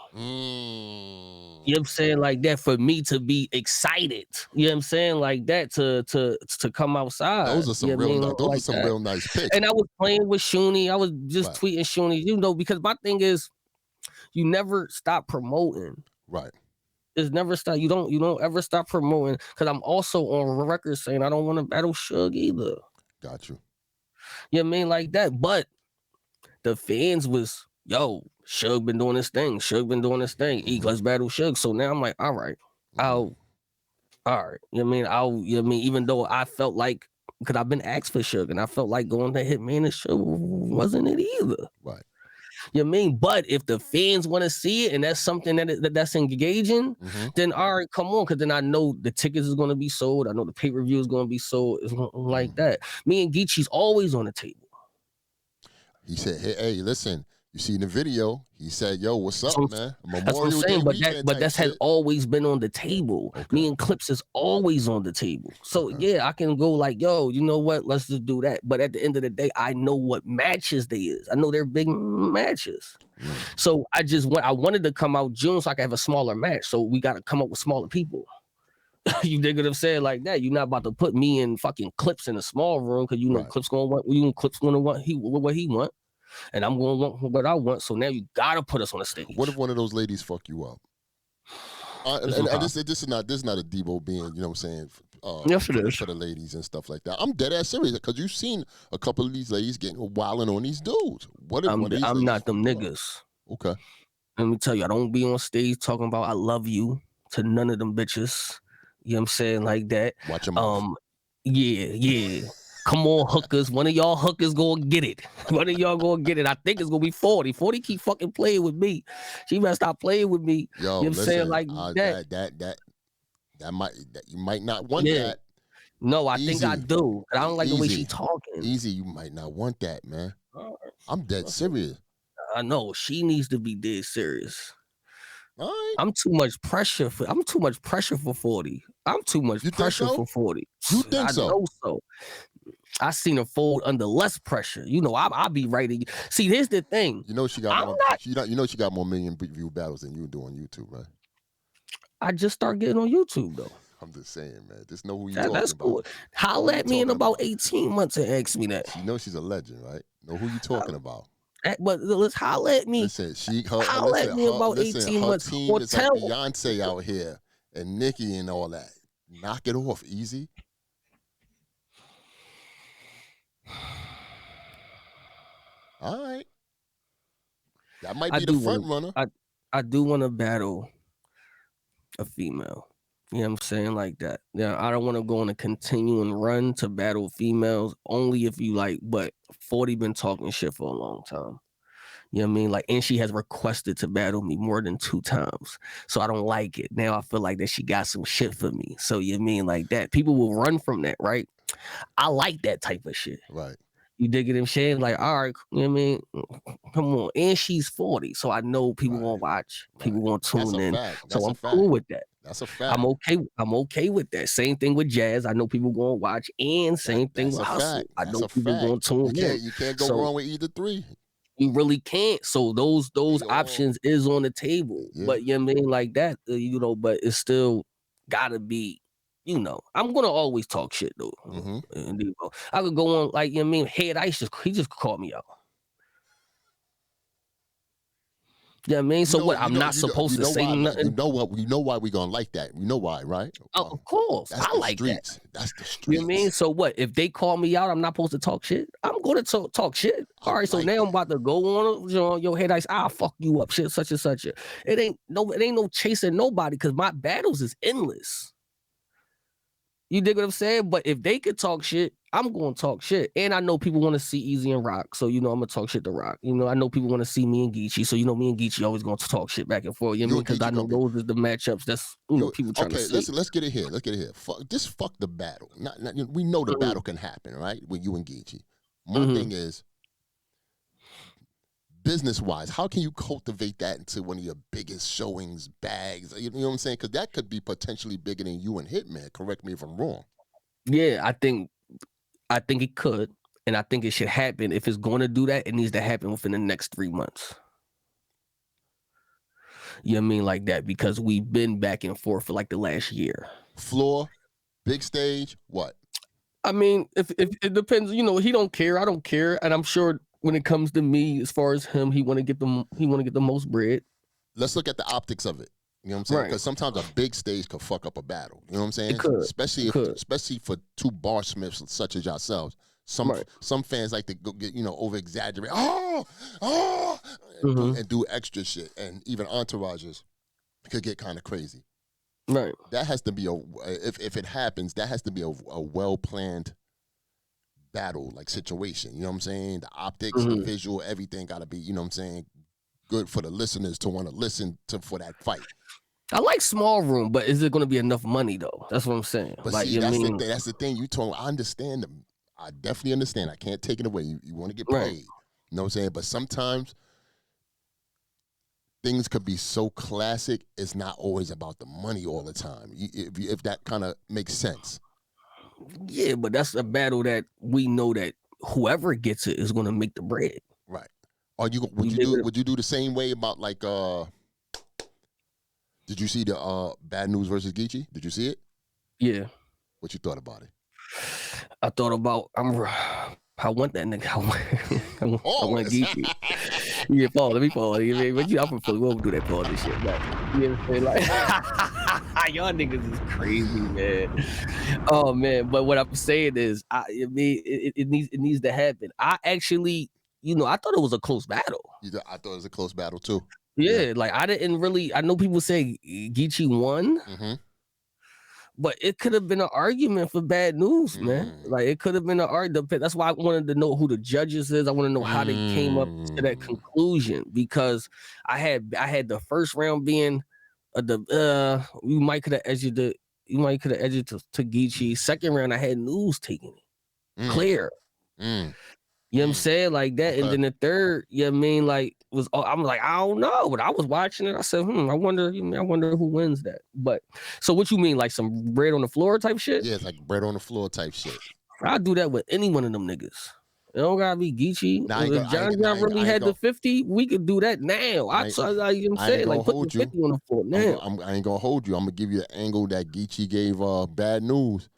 You know what I'm saying? Like that, for me to be excited. You know what I'm saying? Like that, to come outside. Those are some real nice picks. And I was playing with Shuni. I was just tweeting Shuni, you know, because my thing is, you never stop promoting. Right. It's never stop. You don't ever stop promoting. Because I'm also on record saying I don't want to battle Suge either. Got you. You know what I mean? Like that. But the fans was, yo, Suge been doing this thing. Suge been doing this thing. Let's battle Suge. So now I'm like, all right. All right. You know what I mean? Even though I felt like, because I've been asked for Suge, and I felt like going to Hitman and Suge wasn't it either. Right. You know what I mean? But if the fans want to see it and that's something that's engaging, then all right, come on. Because then I know the tickets is going to be sold. I know the pay-per-view is going to be sold. It's like that. Me and Geechee's always on the table. He said, hey, listen, You see in the video, he said, "Yo, what's up, man? That's what I'm Memorial Day saying. weekend But type that has shit." always been on the table. Okay. Me and Clips is always on the table. So yeah, I can go like, yo, you know what? Let's just do that. But at the end of the day, I know what matches they is. I know they're big matches. So I wanted to come out June so I could have a smaller match. So we got to come up with smaller people. You dig what I'm saying? Like that. You're not about to put me and fucking Clips in a small room because you know Clips gonna want Clips gonna want what he want. And I'm going to want what I want. So now you got to put us on the stage. What if one of those ladies fuck you up? This is not a Debo being, you know what I'm saying? Yes, it is. For the ladies and stuff like that. I'm dead ass serious because you've seen a couple of these ladies getting wilding on these dudes. What if one of these I'm ladies not them fuck niggas. Okay. Let me tell you, I don't be on stage talking about I love you to none of them bitches. You know what I'm saying? Like that. Watch your mouth. Yeah. Come on, hookers. One of y'all hookers gonna get it. One of y'all gonna get it. I think it's gonna be 40. 40 keep fucking playing with me. She better stop playing with me. Yo, you know what I'm saying? Like that you might not want that. No, I Eazy. think I do. I don't like the way she talking. Eazy, you might not want that, man. I'm dead serious. I know she needs to be dead serious. All right. I'm too much pressure for 40. I'm too much pressure for 40. You think I know so. I seen her fold under less pressure. You know, I'll be writing. See, here's the thing. You know she got she got more million view battles than you do on YouTube, right? I just start getting on YouTube though. I'm just saying, man. Just know who you talking that's about. Cool. Holla at me in about 18 months and ask me that. She knows she's a legend, right? Know who you talking about. But let's holla at me. Listen, holla at me about 18 months. Team is like Beyonce out here and Nicki and all that. Knock it off, Eazy. All right. That might be the front runner. I do want to battle a female. You know what I'm saying? Like that. Yeah, I don't want to go on a continuing run to battle females only if you like, but 40 been talking shit for a long time. You know what I mean? Like, and she has requested to battle me more than 2 times. So I don't like it. Now I feel like that she got some shit for me. So you know what I mean? Like that. People will run from that, right? I like that type of shit. Right. You dig it? I'm saying? Like, all right, you know what I mean? Come on. And she's 40. So I know people won't watch. People won't tune in. So I'm cool with that. That's a fact. I'm okay with that. Same thing with Jazz. I know people going to watch. And same thing with Hustle. I know people going to tune in. You can't go wrong with either three. You really can't. So those options is on the table. Yeah. But you know what I mean? Like that, you know, but it's still gotta be, you know, I'm gonna always talk shit though. And, you know, I could go on like, you know what I mean? Head Ice he just called me out. You know what I mean? So I'm not supposed to say nothing. You know what? You know why we gonna like that. You know why, right? Oh, of course. I like streets. That's the streets. You know what I mean? So what? If they call me out, I'm not supposed to talk shit. I'm going to talk shit. All right. So now I'm about to go on your Head Ice. I'll fuck you up. Shit, such and such. It ain't no chasing nobody because my battles is endless. You dig what I'm saying? But if they could talk shit, I'm going to talk shit. And I know people want to see Eazy and Rock. So, you know, I'm going to talk shit to Rock. You know, I know people want to see me and Geechee. So, you know, me and Geechee always going to talk shit back and forth. You know what I mean? Because I know those are the matchups that's, you know, people trying to see. Let's get it here. Fuck the battle. We know the battle can happen, right? With you and Geechee. My thing is, business-wise, how can you cultivate that into one of your biggest showings, bags? You know what I'm saying? Because that could be potentially bigger than you and Hitman. Correct me if I'm wrong. Yeah, I think it could, and I think it should happen. If it's going to do that, it needs to happen within the next 3 months. You know what I mean? Like that, because we've been back and forth for like the last year. Floor, big stage, what? I mean, if it depends, you know, he don't care, I don't care, and I'm sure when it comes to me, as far as him, he want to get the most bread. Let's look at the optics of it. You know what I'm saying? Because sometimes a big stage could fuck up a battle. You know what I'm saying? It could. Especially for 2 barsmiths such as yourselves. Some fans like to go get, you know, over exaggerate. And do extra shit, and even entourages could get kind of crazy. Right. That has to be if it happens, that has to be a well planned battle like situation. You know what I'm saying? The optics, the visual, everything got to be, you know what I'm saying, good for the listeners to want to listen to for that fight. I like small room, but is it going to be enough money though? That's what I'm saying. But like, see, that's the thing. You told me, I understand them. I definitely understand. I can't take it away. You want to get paid. You know what I'm saying? But sometimes things could be so classic. It's not always about the money all the time. If that kind of makes sense. Yeah, but that's a battle that we know that whoever gets it is going to make the bread. Right. Would you do the same way about like did you see the Bad News versus Geechee? Did you see it? Yeah. What you thought about it? I thought about I want that nigga. I want Geechee. Yeah, Paul. Let me pause. I'm from Philly. We won't do that pause and shit. But you know what I'm saying? Like, y'all niggas is crazy, man. Oh man. But what I'm saying is, it needs to happen. I actually, I thought it was a close battle. I thought it was a close battle too. Yeah, like I didn't really. I know people say Geechee won. Mm-hmm. But it could have been an argument for Bad News, man. Like it could have been an argument. That's why I wanted to know who the judges is. I want to know how they came up to that conclusion, because I had the first round being you might could have edged it to Geechee. Second round I had News taking it. Clear. You know what I'm saying? Like that. Okay. And then the third, like I'm like, I don't know. But I was watching it. I said, I wonder who wins that. But so what you mean, like some bread on the floor type shit? Yeah, it's like bread on the floor type shit. I'll do that with any one of them niggas. It don't gotta be Geechee. If John really had the 50, we could do that now. You know what I'm saying? Like put the 50 on the floor now. I ain't gonna hold you. I'm gonna give you the angle that Geechee gave Bad News.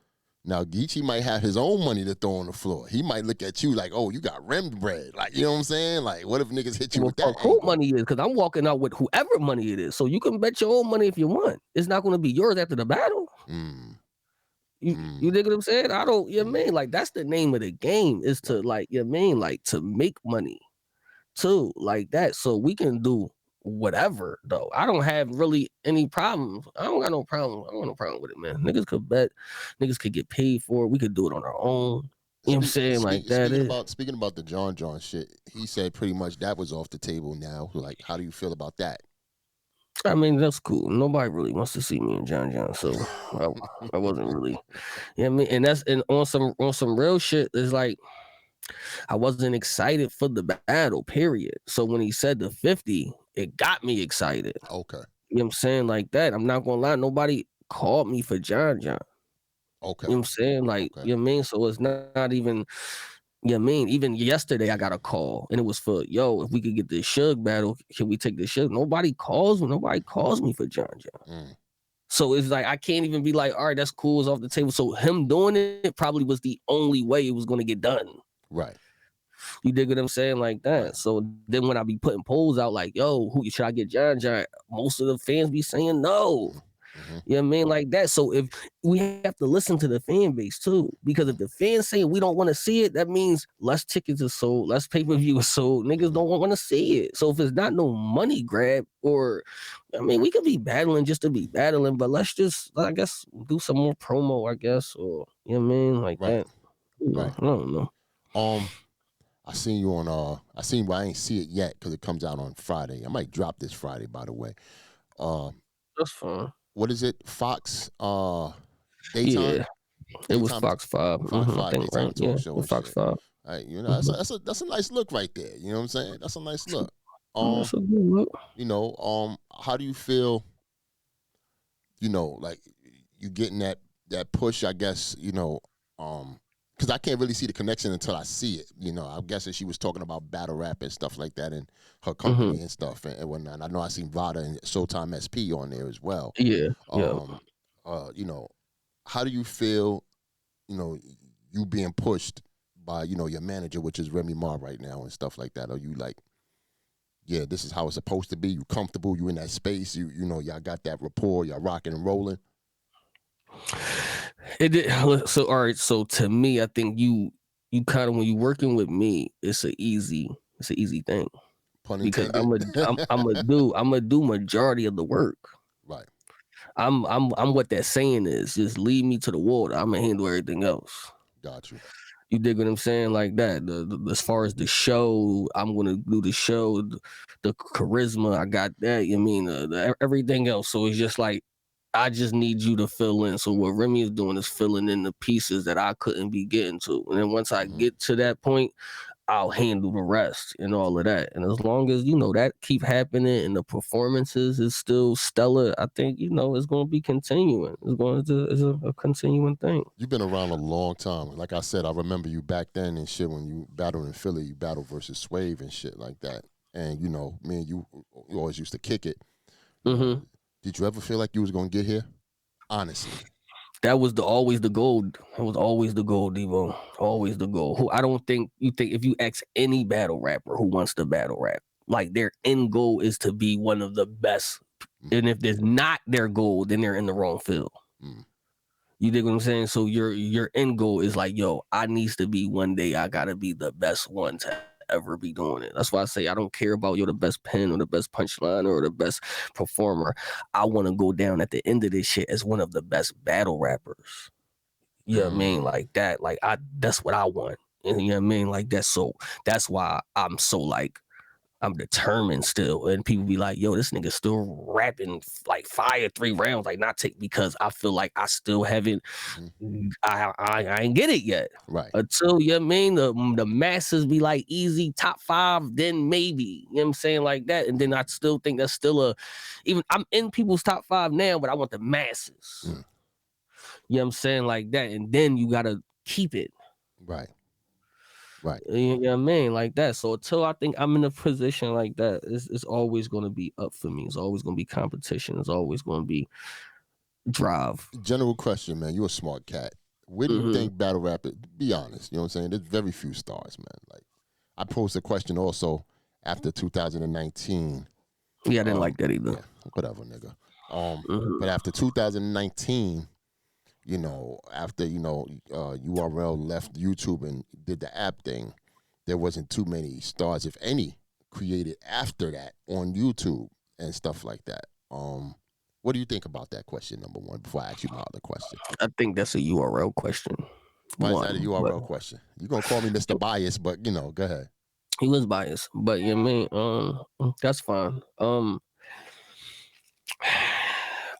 Now, Geechee might have his own money to throw on the floor. He might look at you like, oh, you got rimmed bread. Like, you know what I'm saying? Like, what if niggas hit you with that? Who money is? Because I'm walking out with whoever money it is. So you can bet your own money if you want. It's not going to be yours after the battle. You dig what I'm saying? I don't, like, that's the name of the game, is to, like, like, to make money, too, like that. So we can do whatever, though. I don't have really any problems. I don't got no problem. I don't want no problem with it, man. Niggas could bet. Niggas could get paid for it. We could do it on our own. You know what I'm saying? Like that. Speaking about the John shit, he said pretty much that was off the table now. Like, how do you feel about that? I mean, that's cool. Nobody really wants to see me and John, so I wasn't really. You know what I mean? And on some real shit, it's like I wasn't excited for the battle, period. So when he said the 50, it got me excited. Okay. You know what I'm saying? Like that. I'm not gonna lie, nobody called me for John. Okay. You know what I'm saying? Like, you know what I mean? So it's not even, you know what I mean? Even yesterday I got a call and it was for, if we could get this Suge battle, can we take this Suge? Nobody calls me for John. So it's like I can't even be like, all right, that's cool, it's off the table. So him doing it probably was the only way it was gonna get done. Right. You dig what I'm saying? Like that. Right. So then when I be putting polls out like, yo, who should I get John? Most of the fans be saying no. You know what I mean? Like that. So if we have to listen to the fan base too, because if the fans say we don't want to see it, that means less tickets are sold, less pay-per-view is sold. Niggas don't want to see it. So if it's not no money grab, or we could be battling just to be battling, but let's just, I guess, do some more promo, I guess, or you know what I mean? Like that. Right. I don't know. I seen you on but I ain't see it yet because it comes out on Friday. I might drop this Friday, by the way. That's fine. What is it? Fox daytime? Yeah. It was Fox 5. Fox 5 daytime talk show. Yeah, Fox 5. Right, that's a nice look right there. You know what I'm saying? That's a nice look. That's a good look. How do you feel, like you getting that push, I guess, because I can't really see the connection until I see it. I'm guessing she was talking about battle rap and stuff like that in her company and stuff and whatnot. I know I seen Vada and Showtime SP on there as well. Yeah. How do you feel, you being pushed by, your manager, which is Remy Ma right now and stuff like that? Are you like, yeah, this is how it's supposed to be? You comfortable? You in that space? Y'all got that rapport? Y'all rocking and rolling? It did. So all right. So to me, I think you kind of, when you working with me, it's an easy thing. Pun intended. Because I'm gonna do majority of the work. Right. I'm what that saying is. Just lead me to the water. I'm gonna handle everything else. Got you. You dig what I'm saying? Like that. As far as the show, I'm gonna do the show. The charisma, I got that. You mean everything else? So it's just like, I just need you to fill in. So what Remy is doing is filling in the pieces that I couldn't be getting to. And then once I get to that point, I'll handle the rest and all of that. And as long as, you know, that keep happening and the performances is still stellar, I think, you know, it's going to be continuing. It's a continuing thing. You've been around a long time. Like I said, I remember you back then and shit when you battled in Philly, you battled versus Swave and shit like that. And, you know, me and you always used to kick it. You know, did you ever feel like you was going to get here? Honestly. That was always the goal. That was always the goal, Devo. Always the goal. I don't think if you ask any battle rapper who wants to battle rap, like their end goal is to be one of the best. And if there's not their goal, then they're in the wrong field. You dig what I'm saying? So your end goal is like, yo, I needs to be one day. I gotta be the best one to ever be doing it. That's why I say I don't care about you're the best pen or the best punchline or the best performer. I want to go down at the end of this shit as one of the best battle rappers. You know what I mean? Like that. Like that's what I want. And you know what I mean? Like that. So that's why I'm so like I'm determined still. And people be like, yo, this nigga still rapping like fire 3 rounds, like not take, because I feel like I still haven't, I ain't get it yet. Right. Until, you know what I mean, the masses be like Eazy top 5, then maybe, you know what I'm saying, like that. And then I still think that's still even I'm in people's top 5 now, but I want the masses. You know what I'm saying, like that. And then you got to keep it. Right. Right. You know what I mean? Like that. So until I think I'm in a position like that, it's always going to be up for me. It's always going to be competition. It's always going to be drive. General question, man. You're a smart cat. Where do you think battle rap, be honest, you know what I'm saying? There's very few stars, man. Like, I posed a question also after 2019. Yeah, I didn't like that either. Yeah, whatever, nigga. But after 2019, you know, after, you know, URL left YouTube and did the app thing, there wasn't too many stars, if any, created after that on YouTube and stuff like that. What do you think about that question, number one, before I ask you my other question? I think that's a URL question. Why is that a URL question? You're going to call me Mr. Bias, but, you know, go ahead. He was biased, but you know what I mean? That's fine.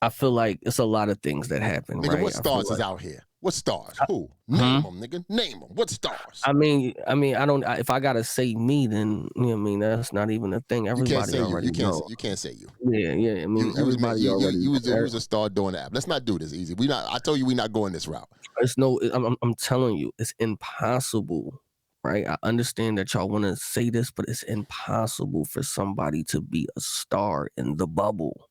I feel like it's a lot of things that happen, nigga, right? what stars is out here? What stars? Who? Name them, nigga. Name them. What stars? I mean, I don't. If I gotta say me, then you know what I mean. That's not even a thing. Everybody already know. You can't say you. Yeah. I mean, everybody already. You was a star doing the app. Let's not do this, Easy. I told you we not going this route. It's no. I'm telling you, it's impossible. Right? I understand that y'all want to say this, but it's impossible for somebody to be a star in the bubble.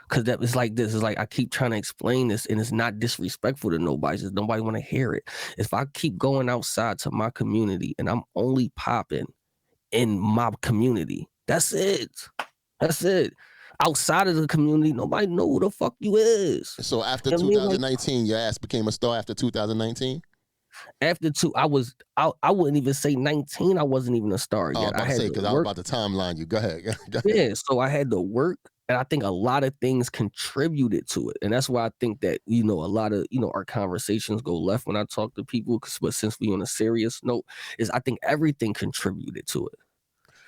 Cause that is like this. Is like I keep trying to explain this, and it's not disrespectful to nobody. Just nobody want to hear it. If I keep going outside to my community and I'm only popping in my community, that's it. That's it. Outside of the community, nobody know who the fuck you is. So after 2019, your ass became a star after 2019? After I wouldn't even say 19. I wasn't even a star yet. I was about to timeline you. Go ahead. Yeah, so I had to work. And I think a lot of things contributed to it. And that's why I think that, you know, a lot of, you know, our conversations go left when I talk to people. But since we on a serious note, I think everything contributed to it.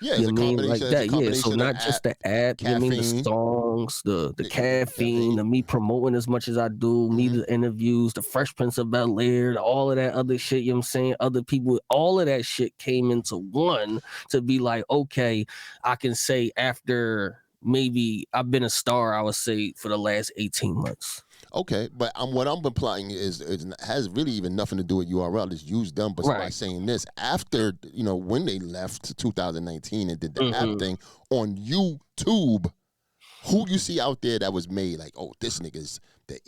Yeah, it's a combination. Like that. Yeah, so not just the app, you know what I mean, the songs, the caffeine, the me promoting as much as I do, me the interviews, the Fresh Prince of Bel-Air, all of that other shit, you know what I'm saying? Other people, all of that shit came into one to be like, okay, I can say after maybe I've been a star, I would say, for the last 18 months. Okay, but what I'm implying is has really even nothing to do with URL. Just use them, but by saying this, after, you know, when they left 2019 and did the app thing on YouTube, who you see out there that was made like, oh, this nigga's the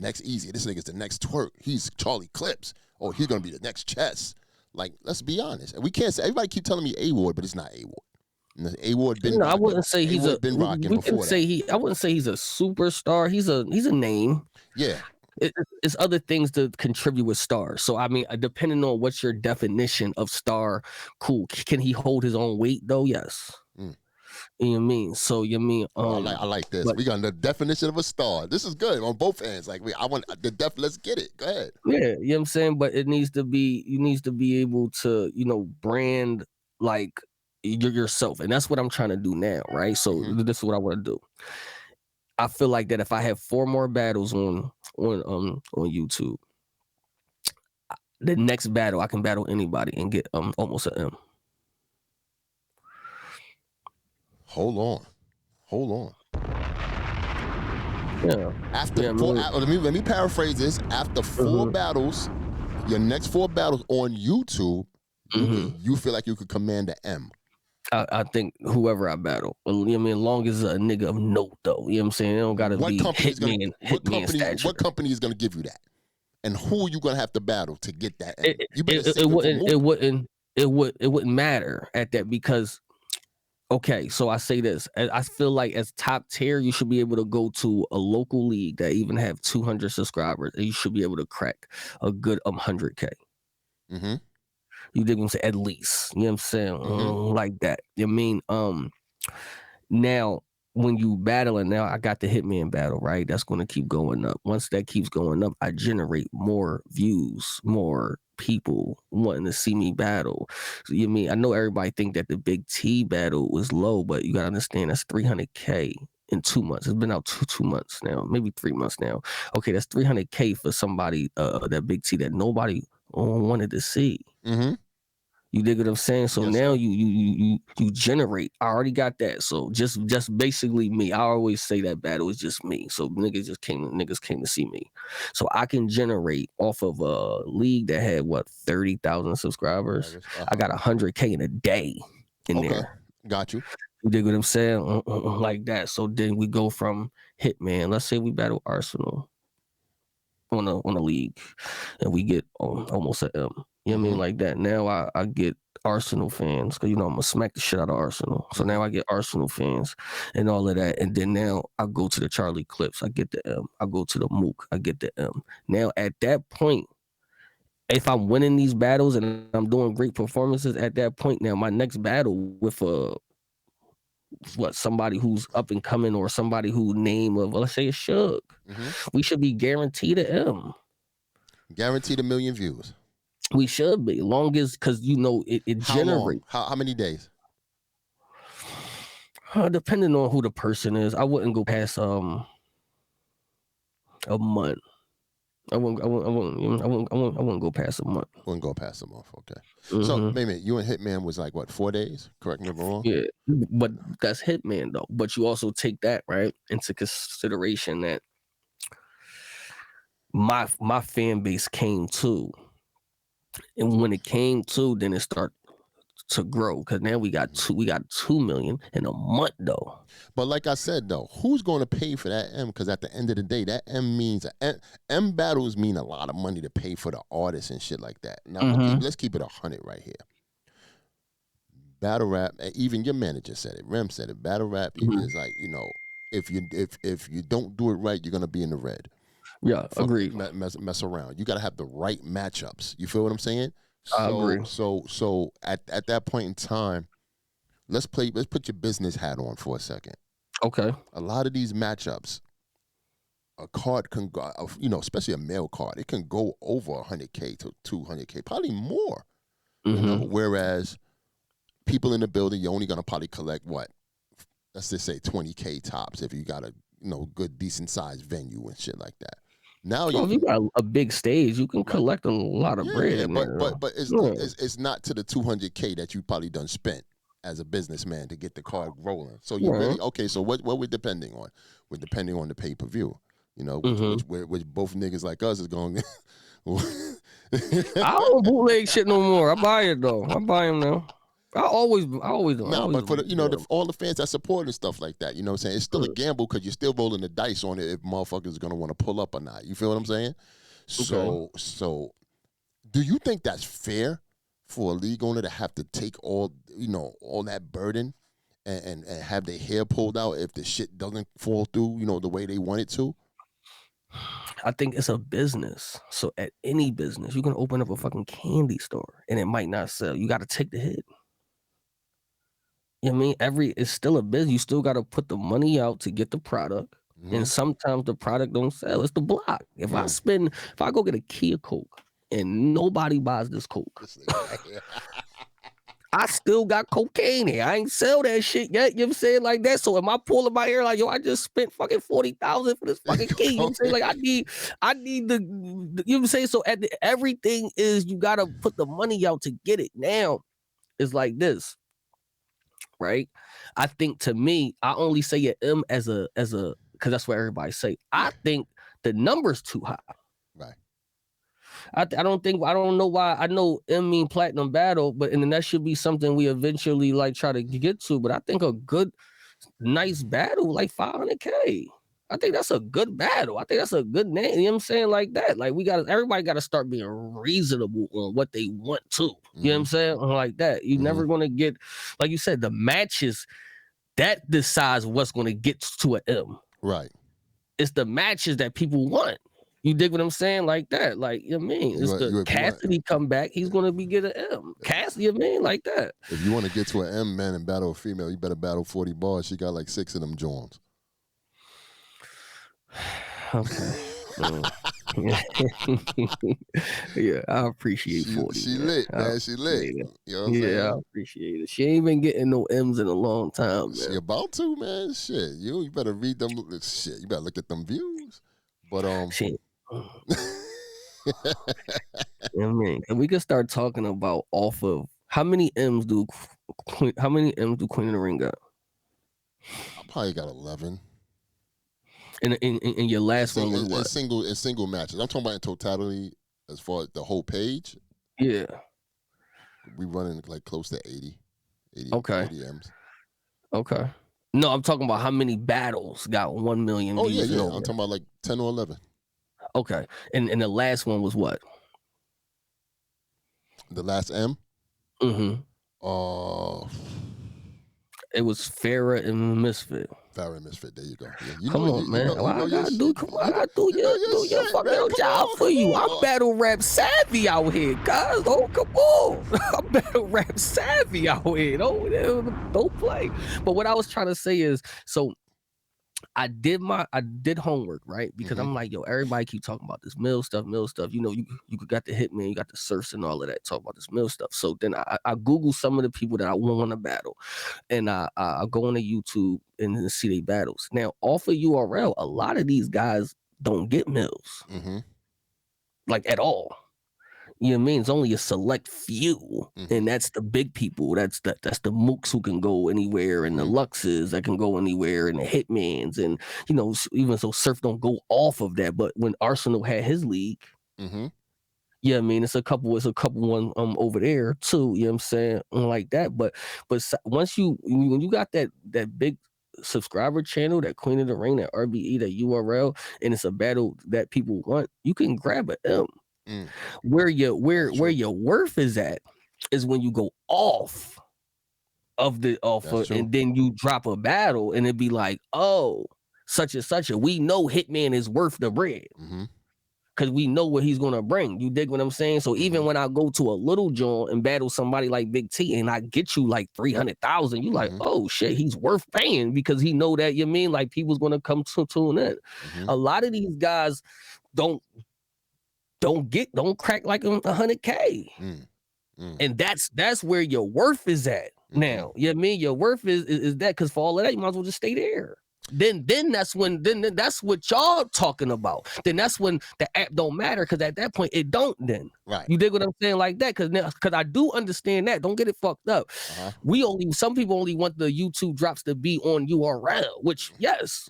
next Eazy. This nigga's the next Twerk. He's Charlie Clips. Oh, he's gonna be the next Chess. Like, let's be honest. We can't say, everybody keep telling me A-Ward, but it's not A-Ward. A-Ward been rocking. I wouldn't say he's a. Been rocking we before can say I wouldn't say he's a superstar. He's a name. Yeah. It's other things to contribute with stars. So I mean, depending on what's your definition of star, cool. Can he hold his own weight though? Yes. You know what I mean? So you mean I like this. We got the definition of a star. This is good on both ends. Like I want let's get it. Go ahead. Yeah, you know what I'm saying? But you needs to be able to, you know, brand like you're yourself. And that's what I'm trying to do now, right? So this is what I want to do. I feel like that if I have 4 more battles on YouTube, the next battle, I can battle anybody and get almost an M. Hold on. Yeah. After Yeah, four, let me paraphrase this. After 4 battles, your next 4 battles on YouTube, you feel like you could command an M. I think whoever I battle, you know what I mean, as long as a nigga of note, though, you know what I'm saying? It don't gotta be Hitman stature. What company is gonna give you that? And who are you gonna have to battle to get that M? You better It wouldn't matter at that because okay, so I say this. I feel like as top tier, you should be able to go to a local league that even have 200 subscribers, and you should be able to crack a good 100K. Mm-hmm. You dig what I'm saying? At least, you know what I'm saying? Like that. You mean now when you battling, now I got the Hitman battle, right? That's going to keep going up. Once that keeps going up, I generate more views, more people wanting to see me battle. So you mean I know everybody think that the Big T battle was low, but you gotta understand that's 300K in 2 months. It's been out 2 months now, maybe 3 months now. Okay, that's 300K for somebody that Big T that nobody wanted to see. Mm-hmm. You dig what I'm saying? So Yes, now sir. you generate. I already got that. So just basically me. I always say that battle is just me. So niggas came to see me. So I can generate off of a league that had what 30,000 subscribers. I got 100K in a day in there. Got you. You dig what I'm saying? Like that. So then we go from Hitman. Let's say we battle Arsenal on a league, and we get almost an M. You know what I mean? Like that. Now I get Arsenal fans because you know I'm gonna smack the shit out of Arsenal. So now I get Arsenal fans and all of that. And then now I go to the Charlie Clips, I get the M. I go to the Mook, I get the M. Now at that point, if I'm winning these battles and I'm doing great performances at that point, now my next battle with somebody who's up and coming or somebody who name of let's say a Suge, we should be guaranteed an M. Guaranteed 1 million views. We should be, long as because you know it generates. How many days? Depending on who the person is, I wouldn't go past a month. I wouldn't go past a month. Wouldn't go past a month. Okay. So wait a minute, you and Hitman was like what 4 days? Correct me if I'm wrong. Yeah, but that's Hitman though. But you also take that right into consideration that my fan base came too, and when it came to, then it started to grow because now we got 2 million in a month though. But like I said though, who's going to pay for that M? Because at the end of the day, that M means M battles mean a lot of money to pay for the artists and shit like that. Now let's keep it 100 right here. Battle rap, even your manager said it. Rem said it. Battle rap even is like, you know, if you don't do it right, you're gonna be in the red. Yeah, agreed. Mess around. You got to have the right matchups. You feel what I'm saying? I agree. So at that point in time, let's put your business hat on for a second. Okay. A lot of these matchups, a card can go, you know, especially a male card, it can go over 100K to 200K, probably more. You know, whereas people in the building, you're only gonna probably collect what? Let's just say 20K tops if you got a good decent sized venue and shit like that. Now if you got a big stage, you can collect a lot of bread. Yeah, but it's not to the 200K that you probably done spent as a businessman to get the card rolling. So you really okay? So what we're depending on? We're depending on the pay-per-view. You know, which both niggas like us is going. I don't bootleg shit no more. I buy it though. I buy them now. I always do. But for all the fans that support and stuff like that, you know what I'm saying? It's still a gamble because you're still rolling the dice on it if motherfuckers are gonna want to pull up or not. You feel what I'm saying? Okay. So do you think that's fair for a league owner to have to take all that burden and have their hair pulled out if the shit doesn't fall through, the way they want it to? I think it's a business. So at any business, you can open up a fucking candy store and it might not sell. You got to take the hit. You know what I mean? It's still a business. You still got to put the money out to get the product. And sometimes the product don't sell. It's the block. If I go get a Kia Coke and nobody buys this Coke, I still got cocaine here. I ain't sell that shit yet. You know what I'm saying? Like that. So am I pulling my hair like, yo, I just spent fucking 40,000 for this fucking key. You know what I'm saying? Like I need the, you know what I'm saying? So everything is, you gotta put the money out to get it. Now it's like this, right? I think, to me, I only say an M as a, because that's what everybody say. I think the number's too high. Right. I don't know why. I know M mean platinum battle, but and then that should be something we eventually like try to get to. But I think a good, nice battle, like 500K. I think that's a good battle. I think that's a good name. You know what I'm saying? Like that. Like everybody got to start being reasonable on what they want to. You know what I'm saying? Like that. You're never gonna get, like you said, the matches that decides what's gonna get to an M. Right. It's the matches that people want. You dig what I'm saying? Like that. Like, you know what I mean? It's the Cassidy come back, he's going to be get an M. Cassidy, you know what I mean? Like that. If you want to get to an M, man, and battle a female, you better battle 40 bars. She got like 6 of them joints. Okay. Yeah, I appreciate 40. She lit, man. She lit. You know what I'm saying? I appreciate it. She ain't been getting no M's in a long time, man. She about to, man. Shit. You better read them. Shit. You better look at them views. But shit. I mean, and we can start talking about off of how many M's do Queen of the Ring got? I probably got 11. In your last one was what? In single matches. I'm talking about in totality as far as the whole page. Yeah. We running like close to 80 okay. 80 M's. Okay. No, I'm talking about how many battles got 1 million views. Yeah. I'm talking about like 10 or 11. Okay. And the last one was what? The last M? It was Farrah and Misfit. Farrah and Misfit, there you go. Yeah, come on, man. I gotta do your fucking job for you. I'm battle rap savvy out here, guys. Oh, come on. I'm battle rap savvy out here. Don't play. But what I was trying to say is, so I did homework, right? Because I'm like, yo, everybody keep talking about this mill stuff. You know, you got the Hitman, you got the Surfs and all of that, talk about this mill stuff. So then I Google some of the people that I want to battle, and I go on to YouTube and see their battles. Now, off of URL, a lot of these guys don't get mills, like at all. You know what I mean? It's only a select few, and that's the big people. That's the Mooks who can go anywhere, and the Luxes that can go anywhere, and the Hitmans, and you know, even so, Surf don't go off of that. But when Arsenal had his league, yeah, I mean, it's a couple one over there too. You know what I'm saying? Like that. But once when you got that big subscriber channel, that Queen of the Ring, that RBE, that URL, and it's a battle that people want, you can grab an M. Where your worth is at is when you go off of and then you drop a battle and it'd be like, oh, such and such we know Hitman is worth the bread because we know what he's gonna bring. You dig what I'm saying? So even when I go to a little joint and battle somebody like Big T and I get you like 300,000, you like, oh shit, he's worth paying because he know that, you mean, like people's gonna come to tune in. A lot of these guys don't crack like 100K. And that's where your worth is at now. You know what I mean? Your worth is that, because for all of that, you might as well just stay there. Then that's what y'all talking about. Then that's when the app don't matter, because at that point it don't then. Right. You dig what I'm saying? Like that, because I do understand that. Don't get it fucked up. Some people only want the YouTube drops to be on URL, which yes,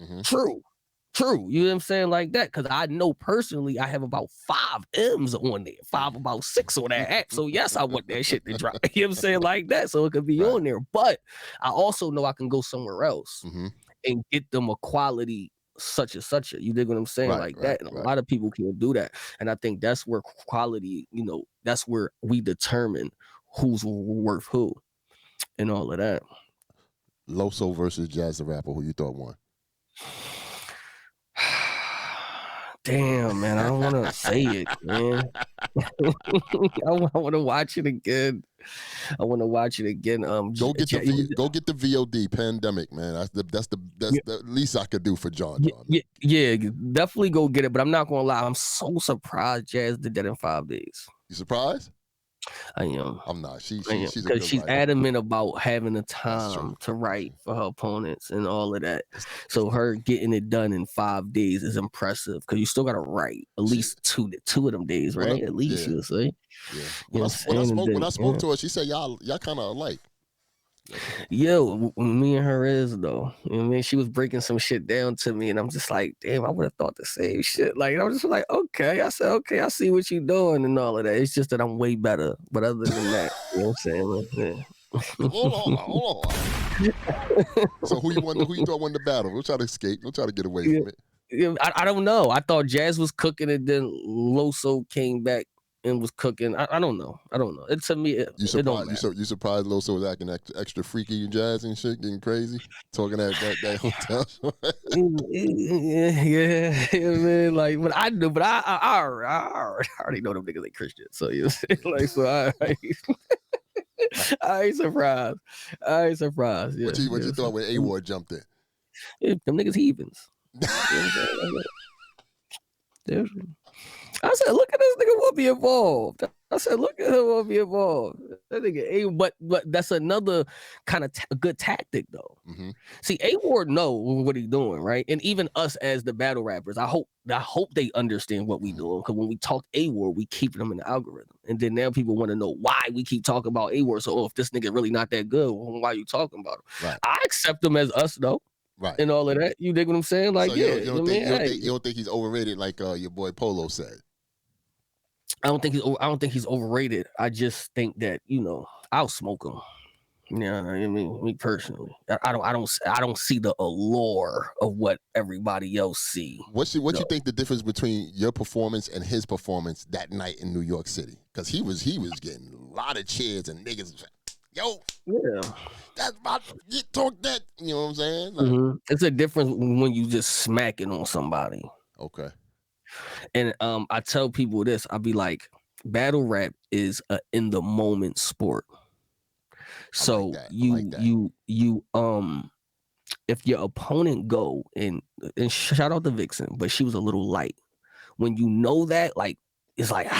True, you know what I'm saying, like that, because I know personally I have about 5 M's on there, about 6 on that app. So yes, I want that shit to drop. You know what I'm saying, like that, so it could be on there. But I also know I can go somewhere else and get them a quality such and such. You dig what I'm saying, that. And a lot of people can't do that, and I think that's where quality, you know, that's where we determine who's worth who, and all of that. Loso versus Jazz the Rapper, who you thought won? Damn, man, I don't want to say it, man. I want to watch it again. Go get the VOD Pandemic, man. That's the least I could do for John. Yeah, definitely go get it. But I'm not gonna lie, I'm so surprised Jazz did that in 5 days. You surprised? I am. I'm not. She's a Because good she's writer. adamant about having the That's time true. to write for her opponents and all of that. It's So her getting it done in 5 days is impressive because you still got to write at least two of them days, right? At least you would say. Yeah. You know what I'm saying? When I spoke to her, she said y'all kind of alike. Yo, me and her is though. You know what I mean? She was breaking some shit down to me, and I'm just like, damn, I would have thought the same shit. Like, I was just like, okay. I said, okay, I see what you're doing and all of that. It's just that I'm way better. But other than that, you know what I'm saying? Like, yeah. Hold on. So who you thought won the battle? We'll try to escape. We'll try to get away from it. Yeah, I don't know. I thought Jazz was cooking, and then Loso came back and was cooking. I don't know. It to me, it don't matter. You surprised Loso was acting extra freaky and jazz and shit, getting crazy, talking that hotel. Yeah, man. Like, but I knew, but I already know them niggas ain't Christian. So you know, like, so I ain't surprised. Yeah, What you thought when A-Ward jumped in? Yeah, them niggas heathens. I said, look at this nigga will be involved. I said, look at him will be involved. That nigga, but that's another kind of good tactic though. Mm-hmm. See, A-Ward know what he's doing, right? And even us as the battle rappers, I hope they understand what we doing. Because when we talk A-Ward, we keep them in the algorithm. And then now people want to know why we keep talking about A-Ward. So if this nigga really not that good, well, why are you talking about him? Right. I accept him as us though. Right. And all of that. You dig what I'm saying? Like, so yeah. You don't think he's overrated like your boy Polo said? I don't think he's overrated. I just think that, I'll smoke him. Yeah, I mean, me personally, I don't see the allure of what everybody else see. What you think the difference between your performance and his performance that night in New York City? Because he was getting a lot of cheers and niggas. Yo, yeah, that's about you talk that. You know what I'm saying? Like, It's a difference when you just smacking on somebody. Okay. And I tell people this. I'll be like, battle rap is a in the moment sport. So if your opponent go and shout out to Vixen, but she was a little light. When you know that, like, it's like,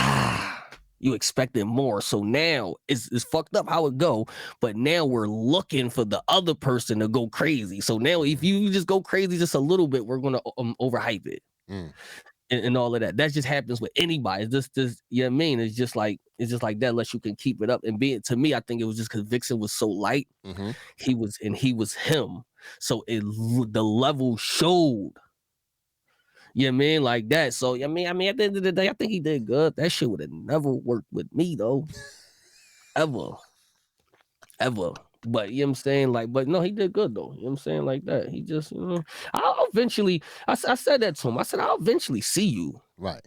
you expected more. So now it's fucked up how it go, but now we're looking for the other person to go crazy. So now if you just go crazy just a little bit, we're gonna overhype it. And all of that. That just happens with anybody. It's just you know what I mean? It's just like that unless you can keep it up. And to me, I think it was just because Vixen was so light. Mm-hmm. He was him. So the level showed. You know what I mean? Like that. So I mean, at the end of the day, I think he did good. That shit would have never worked with me though. Ever. But you know what I'm saying? Like, but no, he did good though. You know what I'm saying? Like that. He just, I'll eventually, I said that to him. I said, I'll eventually see you. Right.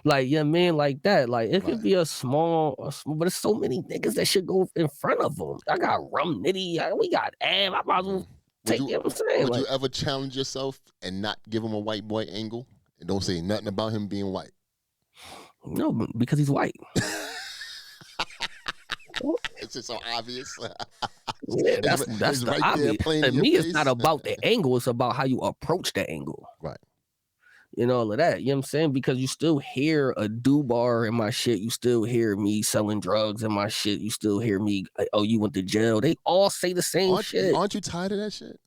Like, yeah, man, like that. Like, it could be a small, but there's so many niggas that should go in front of him. I got Rum Nitty. We got Am. I might as well take, you know what I'm saying? Would you ever challenge yourself and not give him a white boy angle? And don't say nothing about him being white? No, because he's white. It's just so obvious. Yeah, that's the right obvious. To me, it's not about the angle. It's about how you approach the angle. Right. And all of that. You know what I'm saying? Because you still hear a do-bar in my shit. You still hear me selling drugs in my shit. You still hear me, oh, you went to jail. They all say the same shit. Aren't you tired of that shit?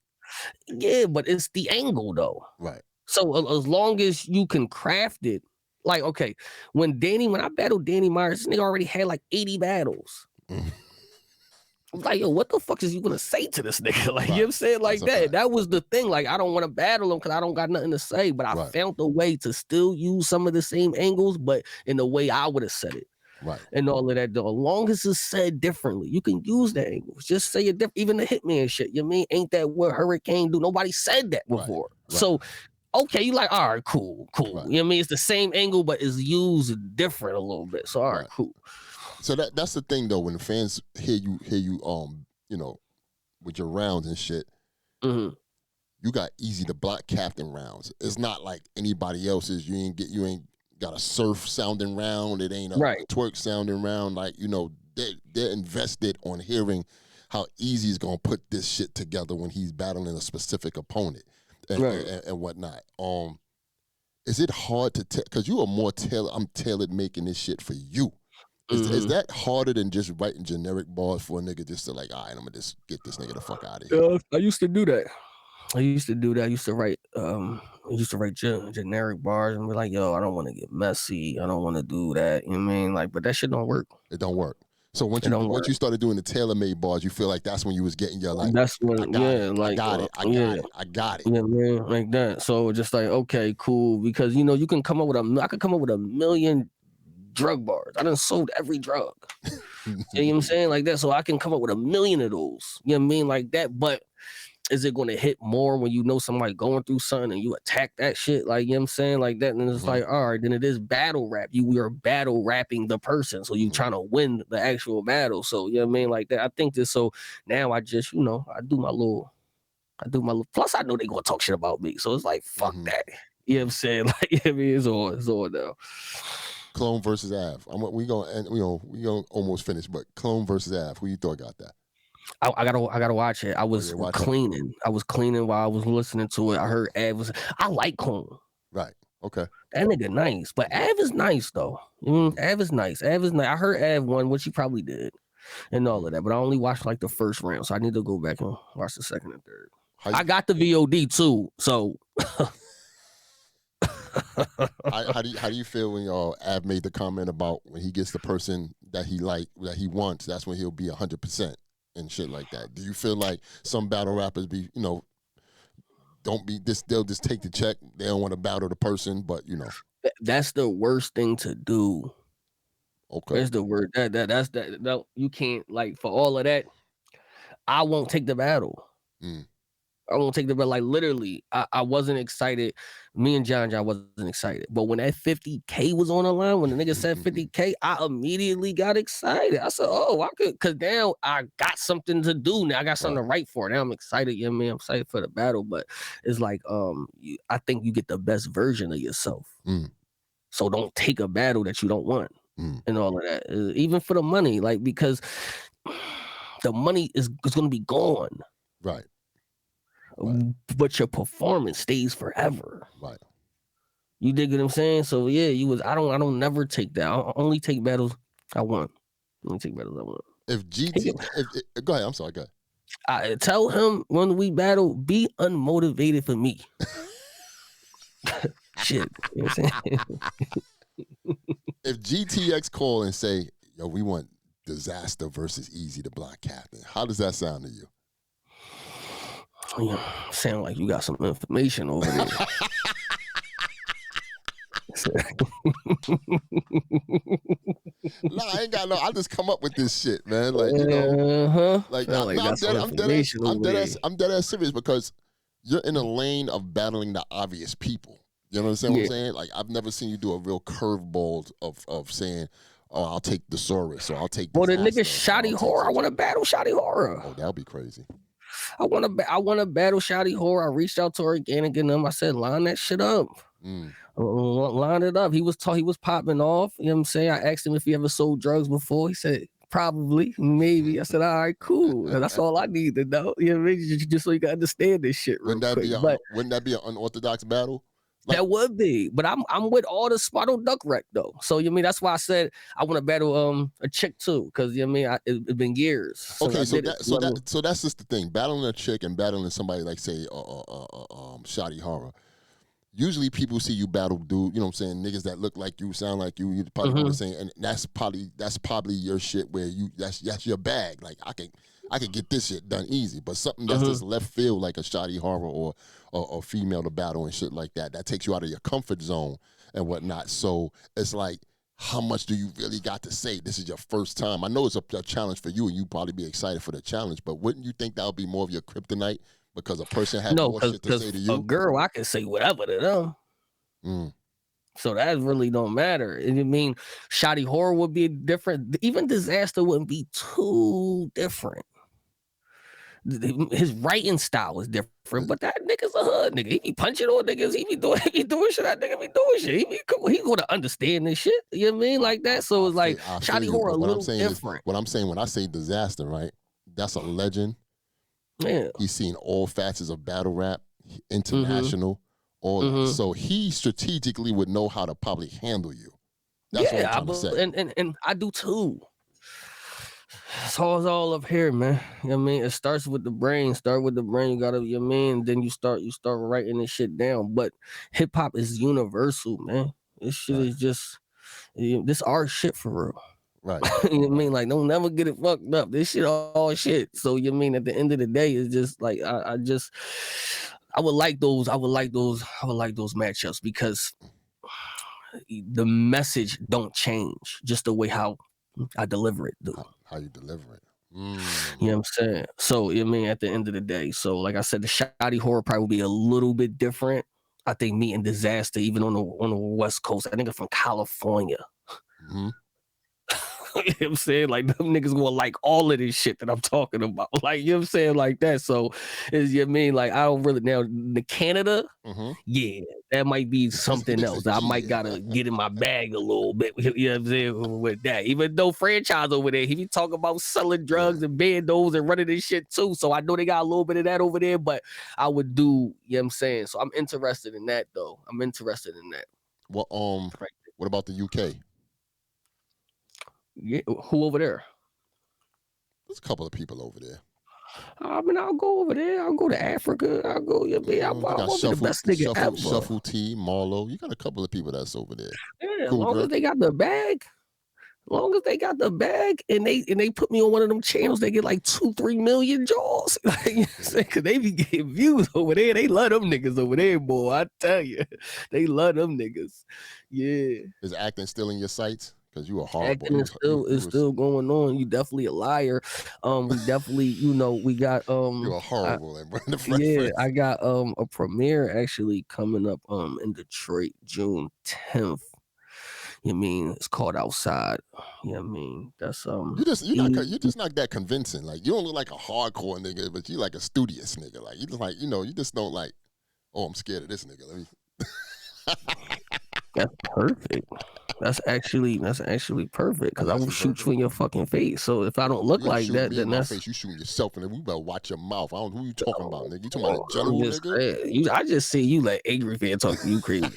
Yeah, but it's the angle, though. Right. So as long as you can craft it, like, okay, when I battled Danny Myers, this nigga already had like 80 battles. I'm like, yo, what the fuck is you gonna say to this nigga? Like, you know what I'm saying? Like that. That was the thing. Like, I don't want to battle him because I don't got nothing to say. But I found a way to still use some of the same angles, but in the way I would have said it. Right. And all of that, though. As long as it's said differently, you can use the angles. Just say it different. Even the Hitman shit. You know what I mean? Ain't that what Hurricane do? Nobody said that before. Right. So okay, you like, all right, cool. Right. You know what I mean? It's the same angle, but it's used different a little bit. So all right, cool. So that's the thing though, when the fans hear you, with your rounds and shit, you got Eazy to block captain rounds. It's not like anybody else's. You ain't got a surf sounding round. It ain't a twerk sounding round. Like, they're invested on hearing how Eazy's gonna put this shit together when he's battling a specific opponent and whatnot. Is it hard to tell? Because you are more tailored. I'm tailored making this shit for you. Is that harder than just writing generic bars for a nigga just to like, all right, I'm gonna just get this nigga the fuck out of here? I used to do that. I used to do that. I used to write generic bars and be like, yo, I don't want to get messy. I don't want to do that. You know what I mean? Like, but that shit don't work. It don't work. So once you started doing the tailor-made bars, you feel like that's when you was getting your like, that's when, I got it. Yeah, man, like that. So just like, okay, cool, because you know you can come up with I could come up with a million drug bars. I done sold every drug. You know what I'm saying? Like that. So I can come up with a million of those. You know what I mean? Like that. But is it going to hit more when you know somebody going through something and you attack that shit? Like, you know what I'm saying? Like that. And it's like, all right, then it is battle rap. We are battle rapping the person. So you trying to win the actual battle. So, you know what I mean? Like that. I think this. So now I just, I do my little, plus I know they going to talk shit about me. So it's like, fuck that. You know what I'm saying? Like, I mean, it's on now. Clone versus Av. We gonna almost finish, but Clone versus Av. Who you thought got that? I gotta watch it. I was cleaning. I was cleaning while I was listening to it. I heard Av I like Clone. Right. Okay. That nigga nice, but Av is nice though. Av is nice. Av is nice. I heard Av won, which he probably did, and all of that. But I only watched like the first round, so I need to go back and watch the second and third. I got the VOD too, so. How do you feel when Av made the comment about when he gets the person that he wants, that's when he'll be 100% and shit like that? Do you feel like some battle rappers they'll just take the check, they don't want to battle the person, but that's the worst thing to do. Okay, that's the word that's that. No, you can't, like, for all of that. I won't take the battle. I won't take the battle. Like, literally, I wasn't excited. Me and John wasn't excited. But when that 50K was on the line, when the nigga said 50K, I immediately got excited. I said, oh, I could, because now I got something to do. Now I got something to write for. Now I'm excited. You know what I mean? I'm excited for the battle. But it's like, I think you get the best version of yourself. So don't take a battle that you don't want and all of that. Even for the money, like, because the money is going to be gone. Right. But your performance stays forever. Right. You dig what I'm saying? So yeah, I don't never take that. I only take battles I want. Only take battles I want. If go ahead, I'm sorry, go ahead. I tell him when we battle, be unmotivated for me. Shit. You know what I'm saying? If GTX call and say, yo, we want Disaster versus Eazy the Black Captain, how does that sound to you? Sound like you got some information over there. Nah, I ain't got no. I just come up with this shit, man. Like, like I'm dead ass serious, because you're in a lane of battling the obvious people. You know what I'm saying? Like, I've never seen you do a real curveball of saying, oh, I'll take the Saurus, or I'll take. Well, the nigga Shotty Horror. I want to battle Shotty Horror. Oh, that'll be crazy. I want to battle Shotty Horror. I reached out to Organic and them. I said, line that shit up. Line it up. He was popping off. You know what I'm saying? I asked him if he ever sold drugs before. He said, probably, maybe. I said, all right, cool. And that's all I need to know. You know what I mean? Just so you can understand this shit. Wouldn't that be an unorthodox battle? Like, that would be, but I'm with all the Sparto Duck Wreck though. So you know what I mean, that's why I said I want to battle a chick too, because you know what I mean, it's been years. Okay, so that's just the thing. Battling a chick and battling somebody like, say, Shotty Horror. Usually people see you battle dude, you know what I'm saying, niggas that look like you, sound like you probably what I'm saying, and that's probably your shit where that's your bag. Like, I can get this shit done easy, but something that's just left field, like a Shotty Horror or female to battle and shit like that takes you out of your comfort zone and whatnot. So it's like, how much do you really got to say? This is your first time. I know it's a challenge for you, and you probably be excited for the challenge, but wouldn't you think that would be more of your kryptonite? Because a person had more shit to say to you. A girl, I can say whatever to them. So that really don't matter. And I mean, Shotty Horror would be different. Even Disaster wouldn't be too different. His writing style is different, but that nigga's a hood nigga. He be punching on niggas. He be doing shit. That nigga be doing shit. He gonna understand this shit. You know what I mean? Like that. So it's like Shotty Horror a little different. What I'm saying when I say Disaster, right? That's a legend. Yeah. He's seen all facets of battle rap, international, all that. So he strategically would know how to probably handle you. That's what I'm trying to say. And I do too. It's all up here, man. You know what I mean? It starts with the brain. Start with the brain. You gotta, you know what I mean? Then you start writing this shit down. But hip hop is universal, man. This shit is just this art shit for real. Right. You know what I mean? Like, don't never get it fucked up. This shit all shit. So you know what I mean, at the end of the day, it's just like I would like those matchups because the message don't change, just the way how I deliver it, dude. How you deliver it. You know what I'm saying? So, you know what I mean, at the end of the day. So, like I said, the Shotty horror probably will be a little bit different. I think me and Disaster, even on the West Coast, I think it's from California. Mm-hmm. You know what I'm saying? Like, them niggas gonna like all of this shit that I'm talking about. Like, you know what I'm saying? Like that. So, is you know what I mean? Like, I don't really now the Canada, yeah, that might be something else. I might gotta get in my bag a little bit. You know what I'm saying? With that. Even though franchise over there, he be talking about selling drugs and bandos and running this shit too. So I know they got a little bit of that over there, but I would do, you know what I'm saying? So I'm interested in that though. I'm interested in that. Well, what about the UK? Yeah, who over there? There's a couple of people over there. I mean, I'll go over there. I'll go to Africa. I'll go. You know, I'll be the best nigga ever. Shuffle T, Marlo. You got a couple of people that's over there. Yeah, cool, as long as they got the bag. Long as they got the bag and they put me on one of them channels, they get like 2-3 million jaws. Cause they be getting views over there. They love them niggas over there, boy. I tell you, they love them niggas. Yeah. Is acting still in your sights? Because you are horrible. Acting is still going on. You definitely a liar. We definitely, we got you are horrible. I got a premiere actually coming up in Detroit, June 10th. You know what I mean? It's called Outside. You know what I mean? That's you're just not that convincing. Like, you don't look like a hardcore nigga, but you like a studious nigga. Like, you just like, you just don't like, oh, I'm scared of this nigga. Let me That's perfect. That's actually perfect because I will shoot you in your fucking face. So if I don't look like that, then that's face. You shooting yourself, and then we better watch your mouth. I don't know who you talking about, nigga. You talking about a general nigga? I just see you like angry fan talking. You crazy.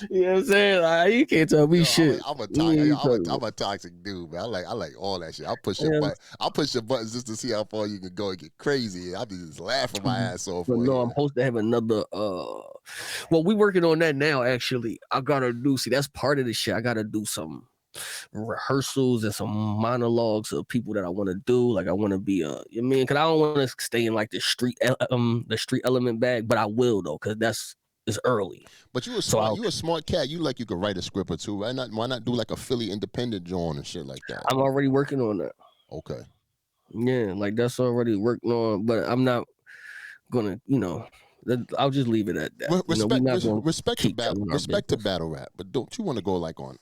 You know what I'm saying? Like, you can't tell me shit. I'm a toxic dude, man. I like all that shit. I'll push your buttons just to see how far you can go and get crazy. I'll be just laughing my ass off. But no, I'm supposed to have another well, we working on that now, actually. I gotta do that's part of the shit. I gotta do some rehearsals and some monologues of people that I want to do. Like, I want to be because I don't want to stay in like the street element bag, but I will though, because it's early. But you a smart cat. You could write a script or two. Why not do like a Philly independent joint and shit like that? I'm already working on that. Okay. Yeah, like that's already working on, but I'm not gonna, I'll just leave it at that. Respect to battle rap, but don't you want to go like on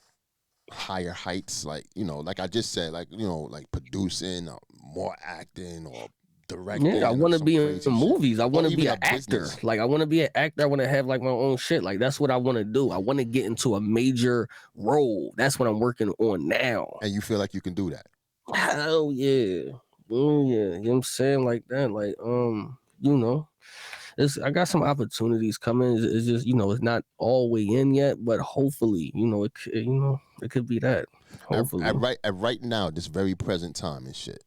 higher heights, like like I just said, like like producing or more acting or directing? Yeah, I want to be in movies. I want to be an actor. Like, I want to be an actor. I want to have like my own shit. Like, that's what I want to do. I want to get into a major role. That's what I'm working on now. And you feel like you can do that? Hell yeah. Oh yeah. You know what I'm saying? Like that. Like, I got some opportunities coming. It's just, it's not all way in yet, but hopefully, it could be that. Hopefully. At right now, this very present time and shit,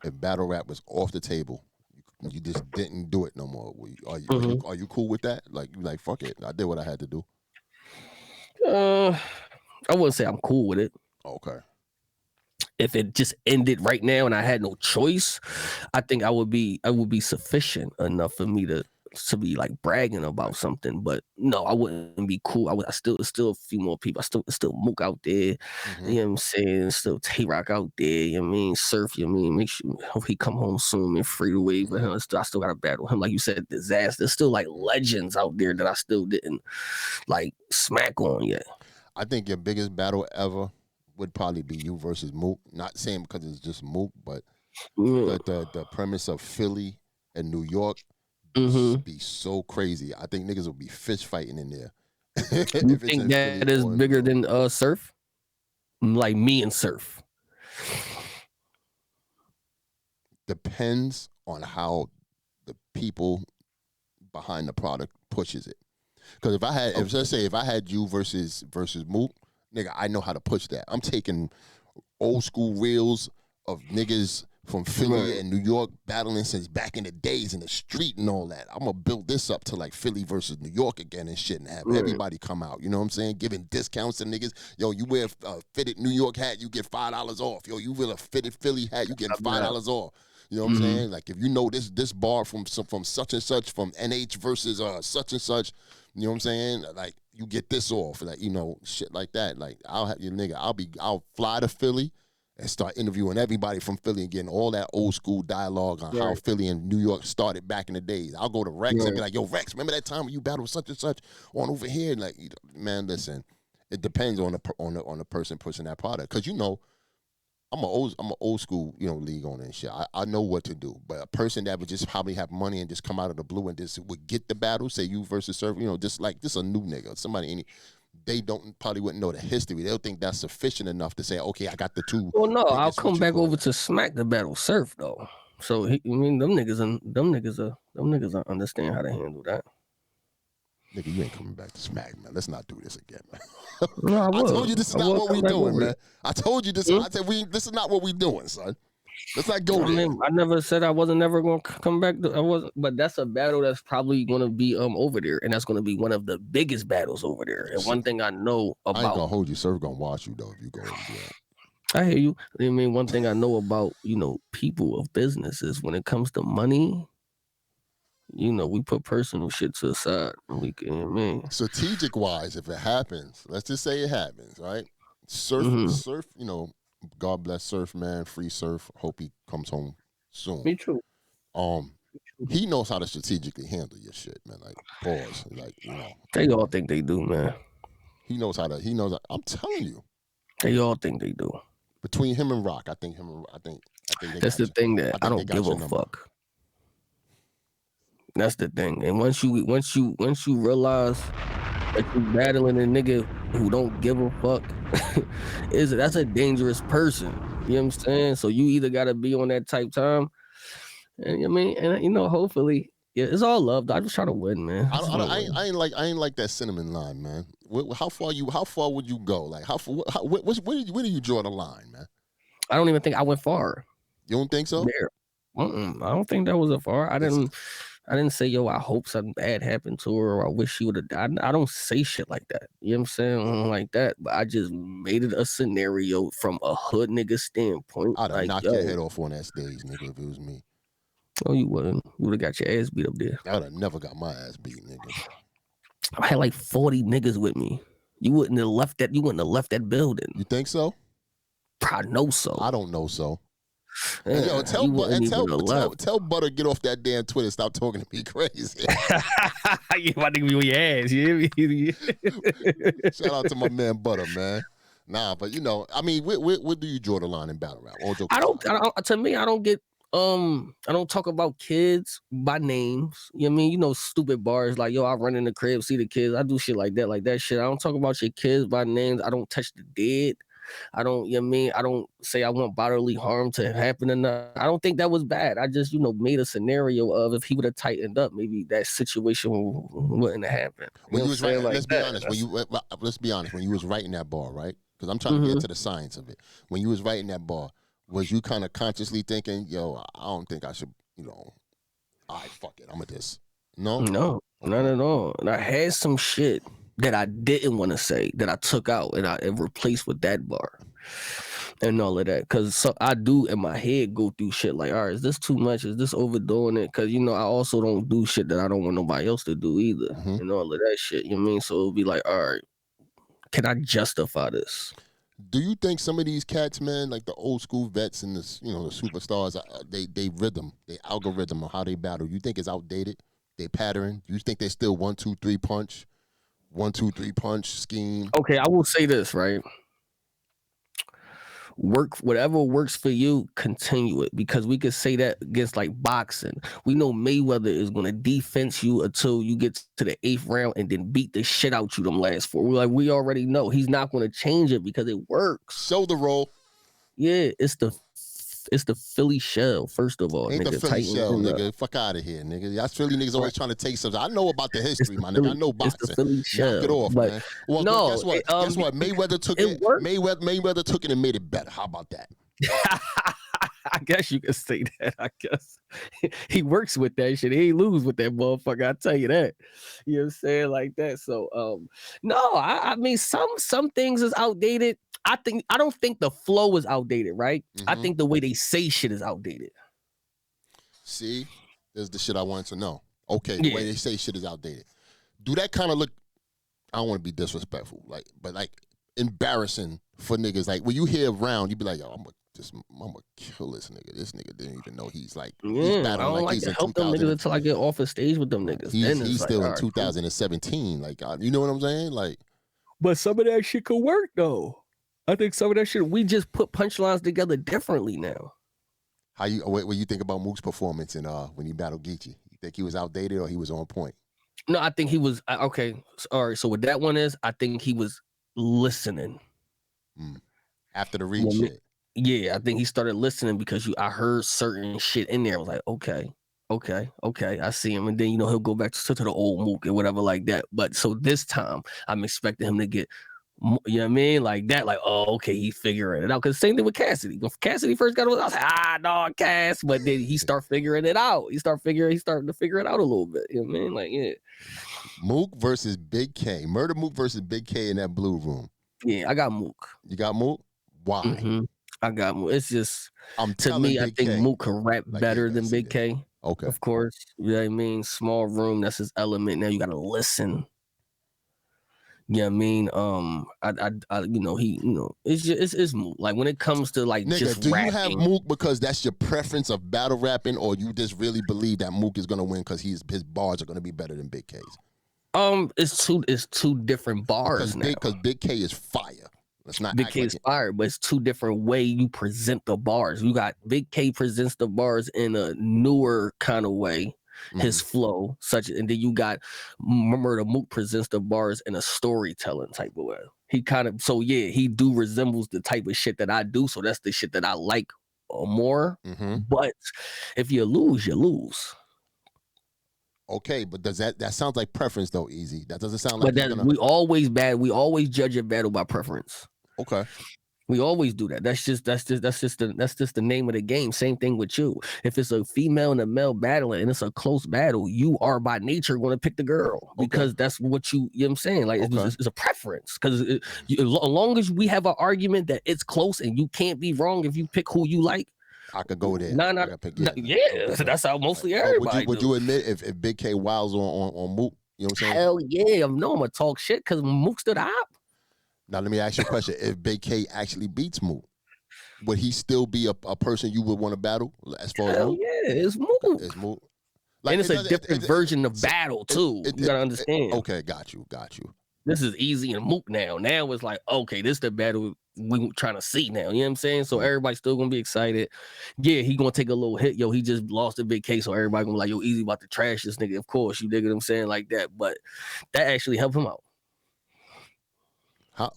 if battle rap was off the table, you just didn't do it no more. Are you cool with that? Like, you like, fuck it, I did what I had to do. I wouldn't say I'm cool with it. Okay. If it just ended right now and I had no choice, I think I would be sufficient enough for me to be like bragging about something. But no, I wouldn't be cool. I still a few more people. I still Mook out there. You know what I'm saying? Still Tay Rock out there. You know what I mean? Surf, you know what I mean? Make sure he come home soon and free the way. But I still gotta battle him. Like you said, Disaster. There's still like legends out there that I still didn't like smack on yet. I think your biggest battle ever would probably be you versus Mook. Not saying because it's just Mook, but the premise of Philly and New York be so crazy. I think niggas will be fist fighting in there. You think that is bigger than Surf? Like me and Surf? Depends on how the people behind the product pushes it. Because if I had you versus Mook, nigga, I know how to push that. I'm taking old school reels of niggas from Philly and New York battling since back in the days in the street and all that. I'm gonna build this up to like Philly versus New York again and shit, and have everybody come out. You know what I'm saying? Giving discounts to niggas. Yo, you wear a fitted New York hat, you get $5 off. Yo, you wear a fitted Philly hat, you get $5 off. You know what I'm saying? Like if you know this bar from such and such, from NH versus such and such, you know what I'm saying? Like you get this off, like shit like that. Like I'll have your nigga. I'll fly to Philly and start interviewing everybody from Philly and getting all that old school dialogue on how Philly and New York started back in the days. I'll go to Rex and be like, yo, Rex, remember that time when you battled such and such on over here? Like, man, listen, it depends on the person pushing that product. Cause I'm an old school, league owner and shit. I know what to do. But a person that would just probably have money and just come out of the blue and just would get the battle, say you versus Surf, just like this a new nigga. Somebody they probably wouldn't know the history. They'll think that's sufficient enough to say, okay, I got the two. Well, no, I'll come back over to Smack the battle Surf though. So them niggas understand how to handle that. Nigga, you ain't coming back to Smack, man. Let's not do this again, man. No, I told you this is not what we doing, man. I told you this. Hmm? I said this is not what we doing, son. Let's not go there. I never said I wasn't never going to come back. I wasn't, but that's a battle that's probably going to be over there, and that's going to be one of the biggest battles over there. And one thing I know about, I ain't gonna hold you. Surf gonna watch you though if you go and do that. I hear you. I mean, one thing I know about people of business is when it comes to money, we put personal shit to the side. Strategic wise, if it happens, let's just say it happens, right? Surf, God bless Surf, man. Free Surf. Hope he comes home soon. Me too. He knows how to strategically handle your shit, man. Like pause, like They all think they do, man. He knows how to. I'm telling you. They all think they do. Between him and Rock, I think that's the thing that I don't give a fuck. That's the thing. And once you realize that you're battling a nigga who don't give a fuck, that's a dangerous person. You know what I'm saying? So you either gotta be on that type time, and hopefully, it's all love. I just try to win, man. I ain't like that cinnamon line, man. How far would you go? Like where do you draw the line, man? I don't even think I went far. You don't think so? There. I don't think that was a far. I didn't say, yo, I hope something bad happened to her, or I wish she would have died. I don't say shit like that. You know what I'm saying? Like that. But I just made it a scenario from a hood nigga standpoint. I'd have knocked your head off on that stage, nigga, if it was me. Oh, you wouldn't. You would have got your ass beat up there. I would have never got my ass beat, nigga. I had like 40 niggas with me. You wouldn't have left that building. You think so? I know so. I don't know so. Yeah, yo, tell Butter get off that damn Twitter. Stop talking to me crazy. You want to give me your ass? Shout out to my man Butter, man. Nah, but where do you draw the line in battle rap? I don't. To me, I don't get. I don't talk about kids by names. You know what I mean? Stupid bars like, yo, I run in the crib, see the kids. I do shit like that shit. I don't talk about your kids by names. I don't touch the dead. I don't, I don't say I want bodily harm to happen or not. I don't think that was bad. I just, made a scenario of if he would have tightened up, maybe that situation wouldn't have happened. When you was writing, let's be honest. When you was writing that bar, right? Because I'm trying to get to the science of it. When you was writing that bar, was you kind of consciously thinking, yo, I don't think I should, all right, fuck it, I'm a this. No, not at all. And I had some shit that I didn't want to say that I took out and replaced with that bar and all of that. Because I do in my head go through shit like, all right, is this too much? Is this overdoing it? Because, I also don't do shit that I don't want nobody else to do either and all of that shit. You know what I mean? So it'll be like, all right, can I justify this? Do you think some of these cats, man, like the old school vets and the superstars, they rhythm, they algorithm of how they battle, you think it's outdated? They pattern? You think they still 1, 2, 3 punch? 1, 2, 3 punch scheme. Okay, I will say this, right? Whatever works for you, continue it, because we could say that against like boxing. We know Mayweather is gonna defense you until you get to the 8th round and then beat the shit out you them last 4. We already know he's not gonna change it because it works. Shoulder roll. Yeah, it's the the Philly shell. First of all, Ain't nigga, the Philly Titans shell, and nigga. Fuck out of here, nigga. Y'all Philly niggas always trying to take something. I know about the history, my nigga. I know It's the boxing. Philly Knock it shell, off, but man. Well, no, guess what? Guess what? Mayweather took it. Worked. Mayweather took it and made it better. How about that? I guess you can say that. I guess he works with that shit. He ain't lose with that motherfucker. I tell you that. You know what I'm saying? Like that. So no, I mean some things is outdated. I don't think the flow is outdated, right? Mm-hmm. I think the way they say shit is outdated. See, there's the shit I wanted to know. Okay, the way they say shit is outdated. Do that kind of look? I don't want to be disrespectful, but embarrassing for niggas. Like when you hear around, you be like, yo, I'm gonna kill this nigga. This nigga didn't even know he's like he's battling I don't like he's to in help them niggas until I get off the stage with them niggas. He's still in 2017. Like you know what I'm saying? Like, but some of that shit could work though. I think some of that shit we just put punchlines together differently now. What you think about Mook's performance in when he battled Geechee? You think he was outdated or he was on point? No, I think he was okay. All right, so what that one is, I think he was listening after the read shit. Yeah, I think he started listening because I heard certain shit in there. I was like, okay, I see him, and then he'll go back to the old Mook and whatever like that. But so this time, I'm expecting him to get. You know what I mean? Like that, like, oh, okay, he figuring it out. Because same thing with Cassidy. When Cassidy first got on, I was like, no, Cass. But then he start figuring it out. He starting to figure it out a little bit. You know what I mean? Like, yeah. Mook versus Big K. Murder Mook versus Big K in that blue room. Yeah, I got Mook. You got Mook? Why? Mm-hmm. I got Mook. It's just, to me, I think Mook can rap better than Big K. Okay. Of course. You know what I mean? Small room, that's his element. Now you got to listen. Yeah, I mean, it's Mook. Like when it comes to like nigga, just do rapping, you have Mook because that's your preference of battle rapping, or you just really believe that Mook is gonna win because his bars are gonna be better than Big K's? It's two different bars because Big K is fire. Let's not Big K is fire, but it's two different way you present the bars. You got Big K presents the bars in a newer kind of way. His flow, and then you got Murder Mook presents the bars in a storytelling type of way. He kind of, he do resembles the type of shit that I do. So that's the shit that I like more. But if you lose, you lose. Okay, but does that sounds like preference though, Eazy? That doesn't sound like we always judge a battle by preference. Okay. We always do that. That's just the name of the game. Same thing with you. If it's a female and a male battling and it's a close battle, you are by nature going to pick the girl because that's what you know what I'm saying? Like it's a preference. Because as long as we have an argument that it's close and you can't be wrong if you pick who you like, I could go there. That's how mostly everybody. Would you admit if Big K wiles on Mook? You know what I'm saying? Hell yeah, I'm gonna talk shit because Mook's to the op. Now let me ask you a question: if Big K actually beats Mook, would he still be a person you would want to battle? As far as Mook? Yeah, it's Mook. It's Mook. Like, and it's a different version of battle too. You gotta understand. Okay, got you. This is Eazy and Mook now. Now it's like, okay, this is the battle we trying to see now. You know what I'm saying? So everybody's still gonna be excited. Yeah, he gonna take a little hit. Yo, he just lost a Big K, so everybody gonna be like, yo, Eazy about to trash this nigga. Of course, you dig what I'm saying, like that. But that actually helped him out. How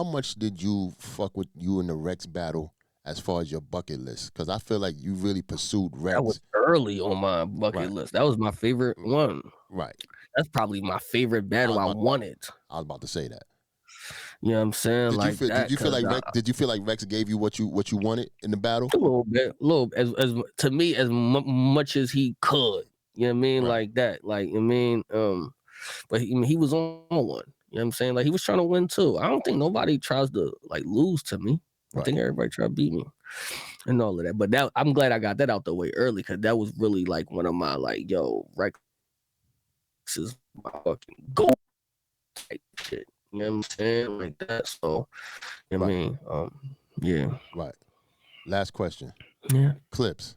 much did you fuck with you in the Rex battle as far as your bucket list? Because I feel like you really pursued Rex. That was early on my bucket list. That was my favorite one. Right. That's probably my favorite battle I wanted. I was about to say that. You know what I'm saying? Did you feel like Rex gave you what you wanted in the battle? A little bit, as to me as much as he could. You know what I mean? Right. Like that. Like I mean, but he was on one. You know what I'm saying? Like he was trying to win too. I don't think nobody tries to like lose to me. I think everybody try to beat me and all of that. But that I'm glad I got that out the way early because that was really like one of my like, yo, Rex is my fucking goal type shit. You know what I'm saying? Like that. So you know what I mean? Yeah. Right. Last question. Yeah. Clips.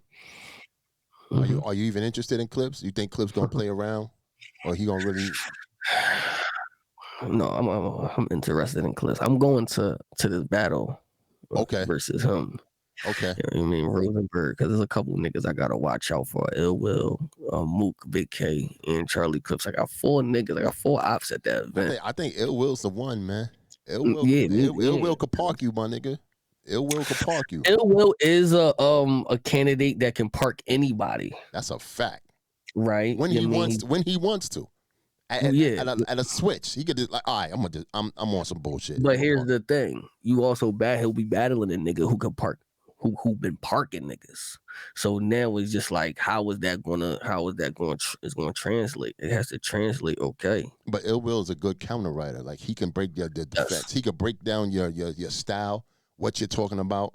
Are you even interested in Clips? You think Clips gonna play around? Or he gonna really? No, I'm interested in Clips. I'm going to this battle. Versus him. Okay. You know what I mean? Rosenberg, because there's a couple of niggas I gotta watch out for. Ill Will, Mook, Big K, and Charlie Clips. I got 4 niggas. I got 4 ops at that event. I think Ill Will's the one, man. Ill Will, Yeah, Ill Will could park you, my nigga. Ill Will could park you. Ill Will is a candidate that can park anybody. That's a fact. Right? When he wants to. At a switch, he could just like, all right, I'm on some bullshit. But here's the thing: you also he'll be battling a nigga who could park, who been parking niggas. So now it's just like, how is that going to translate? It has to translate, okay. But Ill Will is a good counter writer. Like he can break the defense. Yes. He could break down your style, what you're talking about.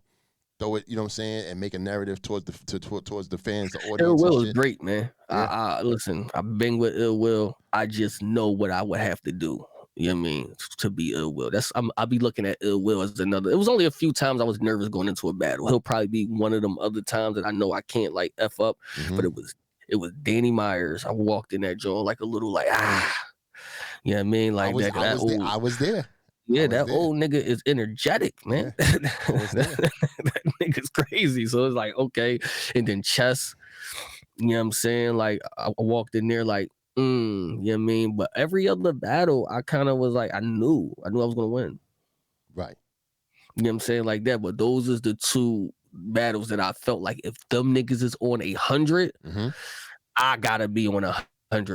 Throw it, you know what I'm saying, and make a narrative towards the fans, the audience. Ill Will is great, man. Yeah. Listen, I've been with Ill Will. I just know what I would have to do. You know what I mean? To be Ill Will. I'll be looking at Ill Will as another. It was only a few times I was nervous going into a battle. He'll probably be one of them other times that I know I can't like F up. Mm-hmm. But it was Danny Myers. I walked in that joint like a little like you know what I mean? Like I was there. Yeah, that old nigga is energetic, man. Yeah, that nigga's crazy. So it's like, okay. And then Chess, you know what I'm saying? Like, I walked in there like, you know what I mean? But every other battle, I kind of was like, I knew I was going to win. Right. You know what I'm saying? Like that. But those is the two battles that I felt like if them niggas is on 100, mm-hmm. I got to be on 100.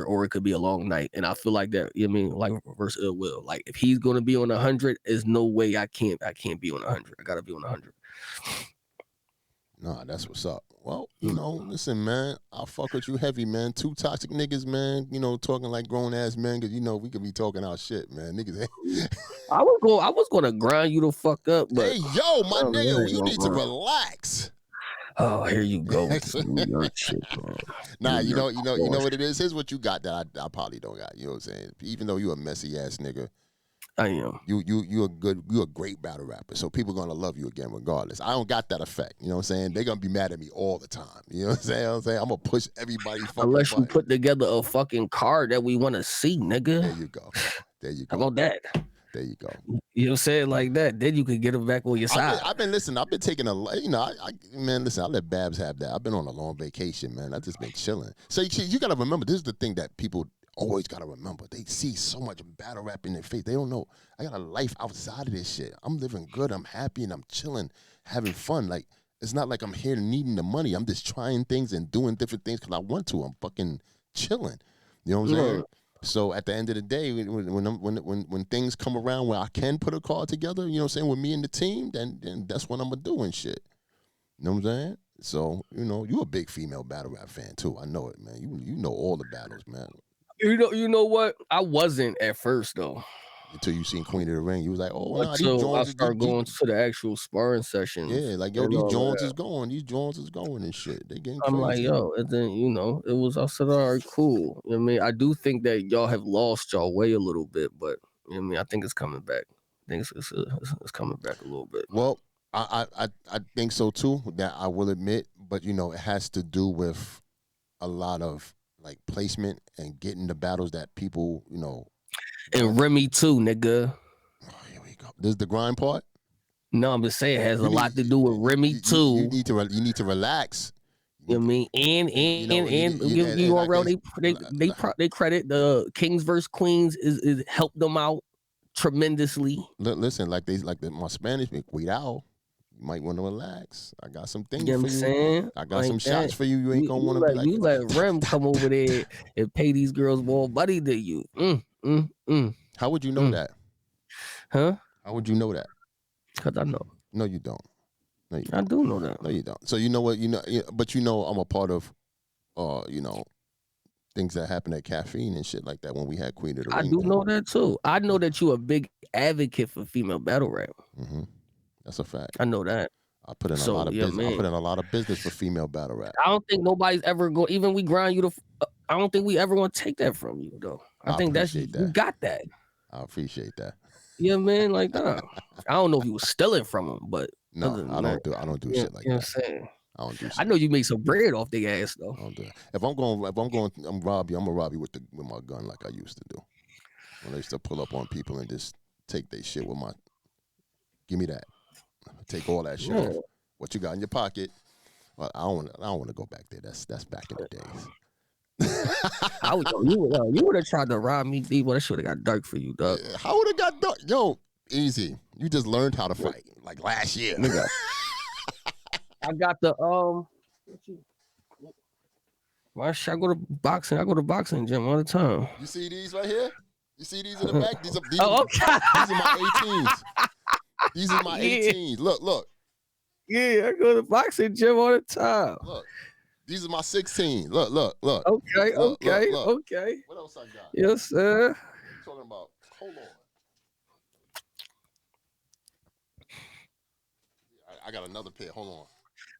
Or it could be a long night, and I feel like that. You know what I mean, like versus Ill Will. Like if he's gonna be on 100, there's no way I can't be on 100. I gotta be on 100. Nah, that's what's up. Well, you know, listen, man, I'll fuck with you heavy, man. Two toxic niggas, man. You know, talking like grown ass men, because you know we could be talking our shit, man. Niggas. I was gonna grind you the fuck up, but hey, yo, my nigga, you need to relax. Oh, here you go with this New York shit, bro. Nah, you know what it is? Here's what you got that I probably don't got. You know what I'm saying? Even though you a messy ass nigga, I am. You a great battle rapper. So people gonna love you again regardless. I don't got that effect. You know what I'm saying? They're gonna be mad at me all the time. You know what I'm saying? I'm gonna push everybody. Unless you put together a fucking card that we want to see, nigga. There you go. How about that? There you go. You know what I'm saying? Like that. Then you can get them back on your side. I've been taking man, listen, I let Babs have that. I've been on a long vacation, man. I just been chilling. So you got to remember, this is the thing that people always got to remember. They see so much battle rap in their face. They don't know. I got a life outside of this shit. I'm living good. I'm happy and I'm chilling, having fun. Like, it's not like I'm here needing the money. I'm just trying things and doing different things because I want to. I'm fucking chilling. You know what I'm saying? So at the end of the day, when things come around where I can put a card together, you know what I'm saying, with me and the team, then that's what I'm gonna do and shit. You know what I'm saying? So, you know, you a big female battle rap fan too. I know it, man. You know all the battles, man. You know what? I wasn't at first though. Until you seen Queen of the Ring, you was like, oh, nah, these Jones I started going to the actual sparring sessions. Yeah, like, yo, these Jones is going. These Jones is going and shit. They getting crazy. I'm like, yo, and then, you know, I said, all right, cool. You know what I mean? I do think that y'all have lost y'all way a little bit, but, you know what I mean? I think it's coming back. I think it's coming back a little bit. Well, I think so too, that I will admit, but, you know, it has to do with a lot of, like, placement and getting the battles that people, you know. And Remy too, nigga. Oh, here we go. This is the grind part? No, I'm just saying it has a lot to do with Remy too. You need to relax. You know what I mean? And they credit the Kings vs. Queens is helped them out tremendously. Listen, my Spanish me, cuidado. You might want to relax. I got some things for you. Saying? I got some shots for you. You ain't gonna want to be like, you let Rem come over there and pay these girls more money than you. How would you know that? Huh? How would you know that? Because I know. No, you don't. No, you don't. I do know that. No, you don't. So you know what? But you know I'm a part of, you know, things that happen at Caffeine and shit like that when we had Queen of the Ring. I do know that too. I know that you a big advocate for female battle rap. Mm-hmm. That's a fact. I know that. I put in a lot of business. Man. I put in a lot of business for female battle rap. I don't think nobody's ever going. Even we grind you I don't think we ever want to take that from you though. I think you got that. I appreciate that. Yeah, man. Like that. I don't know if you was stealing from them, but no, I don't do shit like that. You know what I'm saying? I don't do shit. I know you make some bread off their ass though. I don't do it. If I'm going, I'm rob you. I'm gonna rob you with my gun like I used to do. When I used to pull up on people and just take their shit with my. Give me that. Take all that shit off. What you got in your pocket? Well, I don't want to go back there. That's back in the days. You would have tried to rob me, D. Well, that should have got dark for you, dog. How would it got dark? Yo, Easy. You just learned how to fight like last year. Nigga. I got the why should I go to boxing? I go to boxing gym all the time. You see these right here? You see these in the back? These are Okay. these are my 18s. These are my 18s. Look. Yeah, I go to boxing gym all the time. Look. These are my 16s. Look. Okay. Look. Okay. What else I got? Yes, sir. What are you talking about? Hold on. I got another pair. Hold on.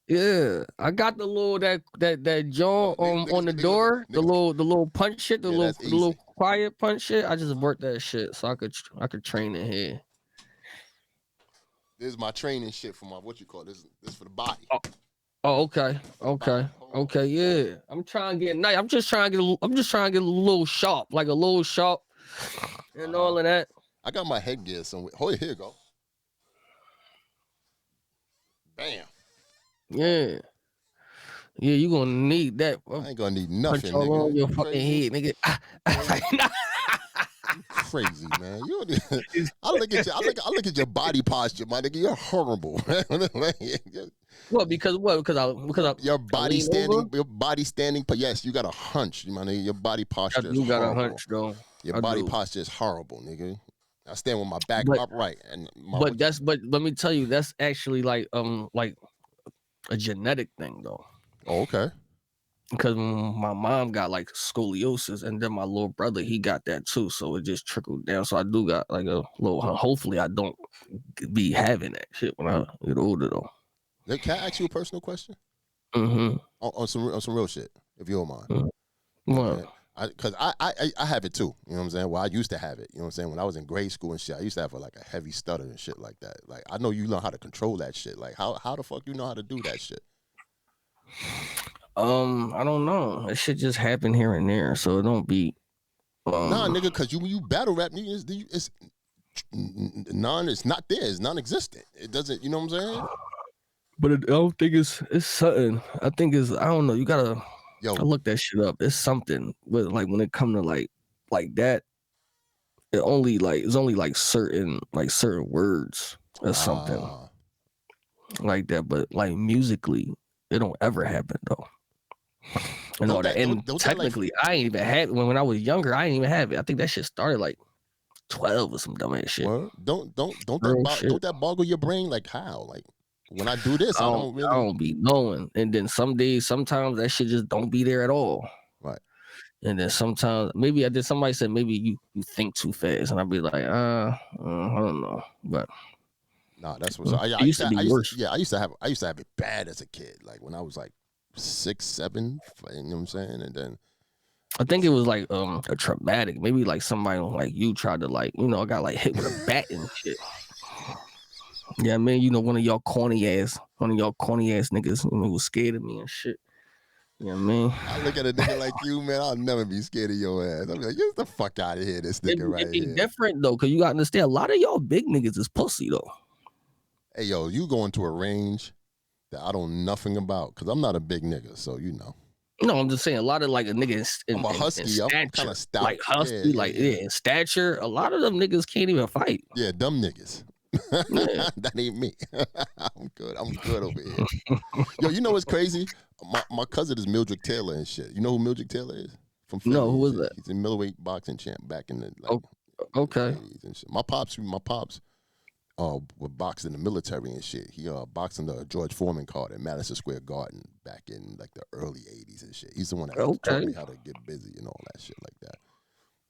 Yeah, I got the little that jaw on the door, the little punch shit, the little quiet punch shit. I just worked that shit so I could train in here. This is my training shit for my what you call this for the body. Oh, okay, yeah. I'm trying to get nice. I'm just trying to get a little sharp, like a little sharp, and all of that. I got my headgear somewhere. Oh, here you go. Bam. Yeah, you gonna need that. I ain't gonna need nothing, punch all nigga. on your fucking head, nigga. Crazy, man. I look at your body posture, my nigga. You're horrible. What? Because your body standing. But yes, you got a hunch, my nigga. Your body posture is horrible. You got a hunch, though. Your body posture is horrible, nigga. I stand with my back upright, but let me tell you, that's actually like a genetic thing, though. Oh, okay. Because my mom got like scoliosis, and then my little brother, he got that too, so it just trickled down. So I do got like a little. Hopefully, I don't be having that shit when I get older, though. Can I ask you a personal question? Mm-hmm. On some real shit, if you don't mind. Mm-hmm. Well, because I have it too. You know what I'm saying? Well, I used to have it. You know what I'm saying? When I was in grade school and shit, I used to have like a heavy stutter and shit like that. Like I know you know how to control that shit. Like how the fuck you know how to do that shit? I don't know. It shit just happen here and there, so it don't be. Nah, nigga, because you battle rap, it's not there. It's non-existent. It doesn't. You know what I'm saying? But I don't think it's something. I think it's I don't know. You gotta I look that shit up. It's something. But like when it come to like that, it's only like certain words or something like that. But like musically, it don't ever happen though. And all that. And technically, I ain't even had when I was younger. I ain't even have it. I think that shit started like 12 or some dumb ass shit. Well, don't that boggle your brain? Like how? Like when I do this, I don't be knowing. And then sometimes that shit just don't be there at all. Right. And then sometimes maybe somebody said maybe you think too fast, and I'd be like, I don't know. But nah, that's what I used to be worse. I used to have it bad as a kid. Like when I was like 6, 7, you know what I'm saying? And then I think it was like a traumatic. Maybe like somebody like you tried to like, I got like hit with a bat and shit. Yeah, man, one of y'all corny ass niggas was scared of me and shit. You know what I mean? I look at a nigga like you, man, I'll never be scared of your ass. I'm like, get the fuck out of here, this nigga right here. It's different though, because you gotta understand, a lot of y'all big niggas is pussy though. Hey, yo, you going to a range that I don't know nothing about, because I'm not a big nigga, so you know. No, I'm just saying a lot of like a nigga I'm a husky. I'm kind of stout. Like husky, in stature. A lot of them niggas can't even fight. Yeah, dumb niggas. Yeah. That ain't me. I'm good over here. Yo, you know what's crazy? My cousin is Mildred Taylor and shit. You know who Mildred Taylor is? From Philly. No, who is that? He's a middleweight boxing champ back in the okay. And shit. My pops were boxed in the military and shit. He boxed in the George Foreman card at Madison Square Garden back in like the early 80s and shit. He's the one that taught me how to get busy and all that shit like that.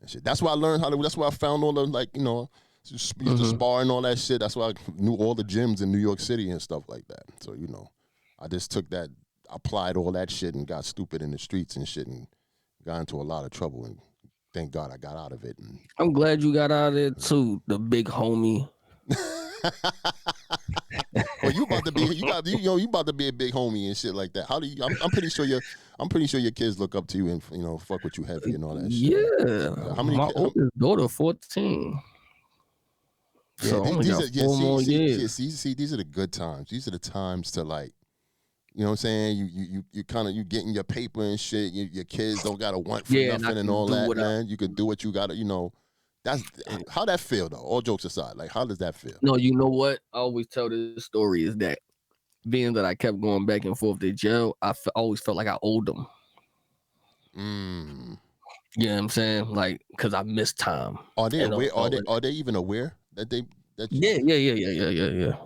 And shit. That's why I learned that's why I found all the used to spar and all that shit. That's why I knew all the gyms in New York City and stuff like that. So, I just took that, applied all that shit and got stupid in the streets and shit and got into a lot of trouble. And thank God I got out of it. And I'm glad you got out of it too, the big homie. Well, you about to be a big homie and shit like that. How do you? I'm pretty sure your kids look up to you and fuck with you heavy and all that shit. Yeah, how many? My oldest daughter 14. Yeah, so these are the good times. These are the times to like, you know what I'm saying? You kind of getting your paper and shit. Your kids don't gotta want for nothing and all that, man. You can do what you gotta, That's how that feel though. All jokes aside, like how does that feel? No, you know what? I always tell this story is that being that I kept going back and forth to jail, I always felt like I owed them. You know what I'm saying? Like, because I missed time. Are they aware? Are they even aware that they that you?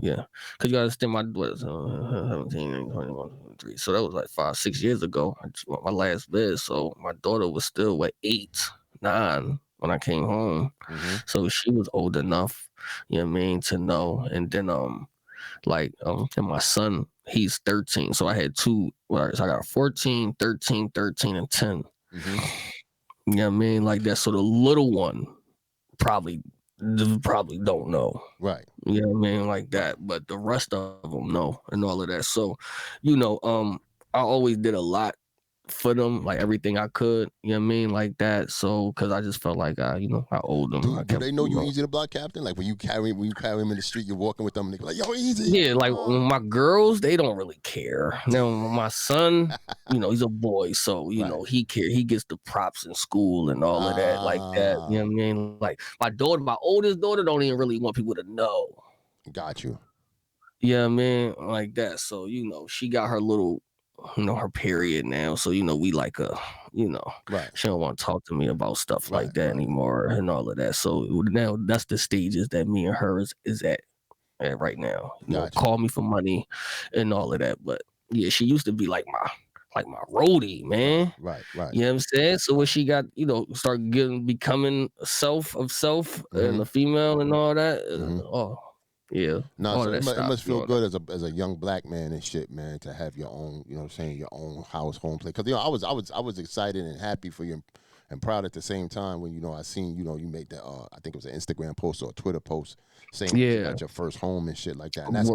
Yeah. Because you gotta understand my what, 17, 21, 23. So that was like 5-6 years ago. My last bid. So my daughter was still 8, 9 when I came home. So she was old enough, you know what I mean, to know. And then and my son, he's 13. So I had two. So I got 14, 13, 13, and 10. You know what I mean? Like that. So the little one probably don't know. Right. You know what I mean? Like that. But the rest of them know and all of that. So, I always did a lot for them, like everything I could, you know what I mean, like that. So, because I just felt like I owed them. Do they know you Eazy the Block Captain? Like when you carry him in the street, you're walking with them, and they're like, "Yo, Eazy." Yeah, like my girls, they don't really care. Now my son, he's a boy, so he care. He gets the props in school and all of that, like that. You know what I mean? Like my oldest daughter, don't even really want people to know. Got you. Yeah, man, like that. So she got her little, her period now. So we like right. She don't want to talk to me about stuff like that anymore and all of that. So now that's the stages that me and her is at right now. Call me for money and all of that. But yeah, she used to be like my roadie, man. Right. You know what I'm saying? So when she got, start becoming a self of self and a female and all that, yeah. No, so it must feel good as a young black man and shit, man, to have your own, your own house, home place. Because I was excited and happy for you and proud at the same time when I seen you made that I think it was an Instagram post or a Twitter post saying you got your first home and shit like that. And that's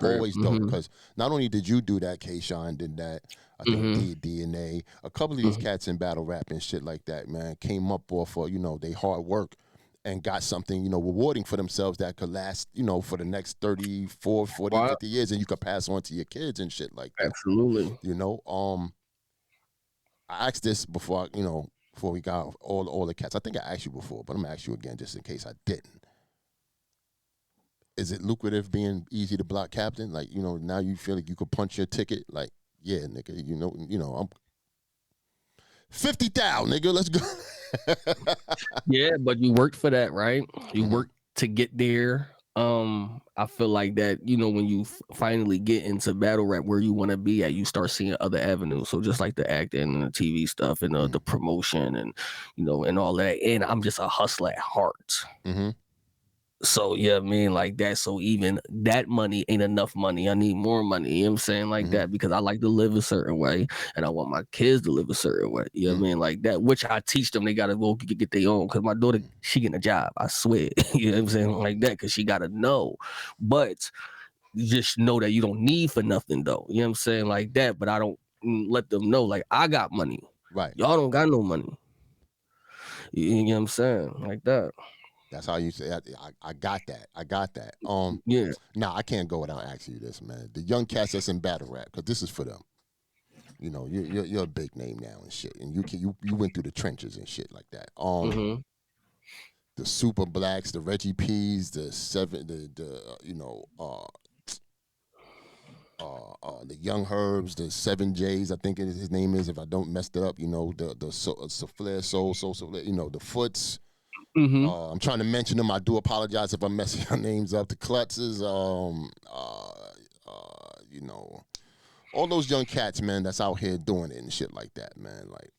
always dope because not only did you do that, K-Shine did that. I think DNA, a couple of these cats in battle rap and shit like that, man, came up off of they hard work. And got something, rewarding for themselves that could last, for the next 34, 40, 50 years, and you could pass on to your kids and shit like that. Absolutely. I asked this before, before we got all the cats. I think I asked you before, but I'm gonna ask you again just in case I didn't. Is it lucrative being Eazy the Block Captain? Like, now you feel like you could punch your ticket? Like, yeah, nigga, I'm 50,000, nigga, let's go. Yeah, but you worked for that, right? You worked to get there. I feel like that, when you finally get into battle rap where you want to be at, you start seeing other avenues. So just like the acting and the TV stuff and the promotion and and all that. And I'm just a hustler at heart. So yeah, I mean, like that. So even that money ain't enough money. I need more money. You know what I'm saying? Like that, because I like to live a certain way and I want my kids to live a certain way. You know what I mean? Like that, which I teach them. They gotta go get their own. Cause my daughter, she getting a job. I swear. You know what I'm saying? Like that, cause she gotta know. But you just know that you don't need for nothing though. You know what I'm saying? Like that. But I don't let them know, like, I got money. Right. Y'all don't got no money. You know what I'm saying? Like that. That's how you say. I got that. I got that. Yeah. Nah, I can't go without asking you this, man. The young cats that's in battle rap, because this is for them. You're a big name now and shit, and you went through the trenches and shit like that. The Super Blacks, the Reggie P's, the Young Herbs, the 7Js, I think his name is. If I don't mess it up, the Souffle Soul, the Foots. I'm trying to mention them. I do apologize if I'm messing your names up. The Klutzes, all those young cats, man, that's out here doing it and shit like that, man. Like,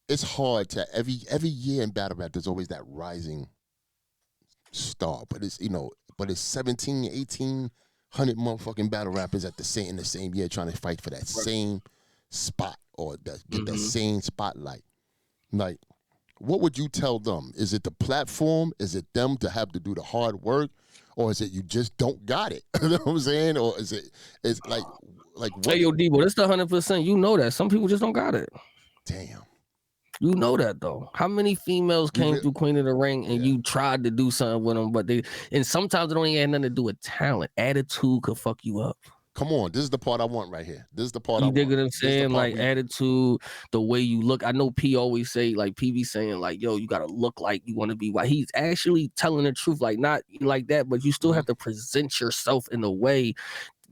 it's hard to every year in battle rap. There's always that rising star, but it's 17, 1,800 motherfucking battle rappers in the same year trying to fight for that same spot or get that same spotlight. Like, what would you tell them? Is it the platform? Is it them to have to do the hard work? Or is it you just don't got it? You know what I'm saying? Or is it's like what? Hey, yo, Debo, that's the 100%. You know that. Some people just don't got it. Damn. You know that, though. How many females came through Queen of the Ring and you tried to do something with them, and sometimes it don't even have nothing to do with talent. Attitude could fuck you up. Come on, this is the part I want right here. This is the part I You dig want. what I'm This is the saying? part Like attitude, the way you look. I know P always say, like P be saying, like, yo, you gotta look like you want to be white. He's actually telling the truth, like not like that, but you still have to present yourself in a way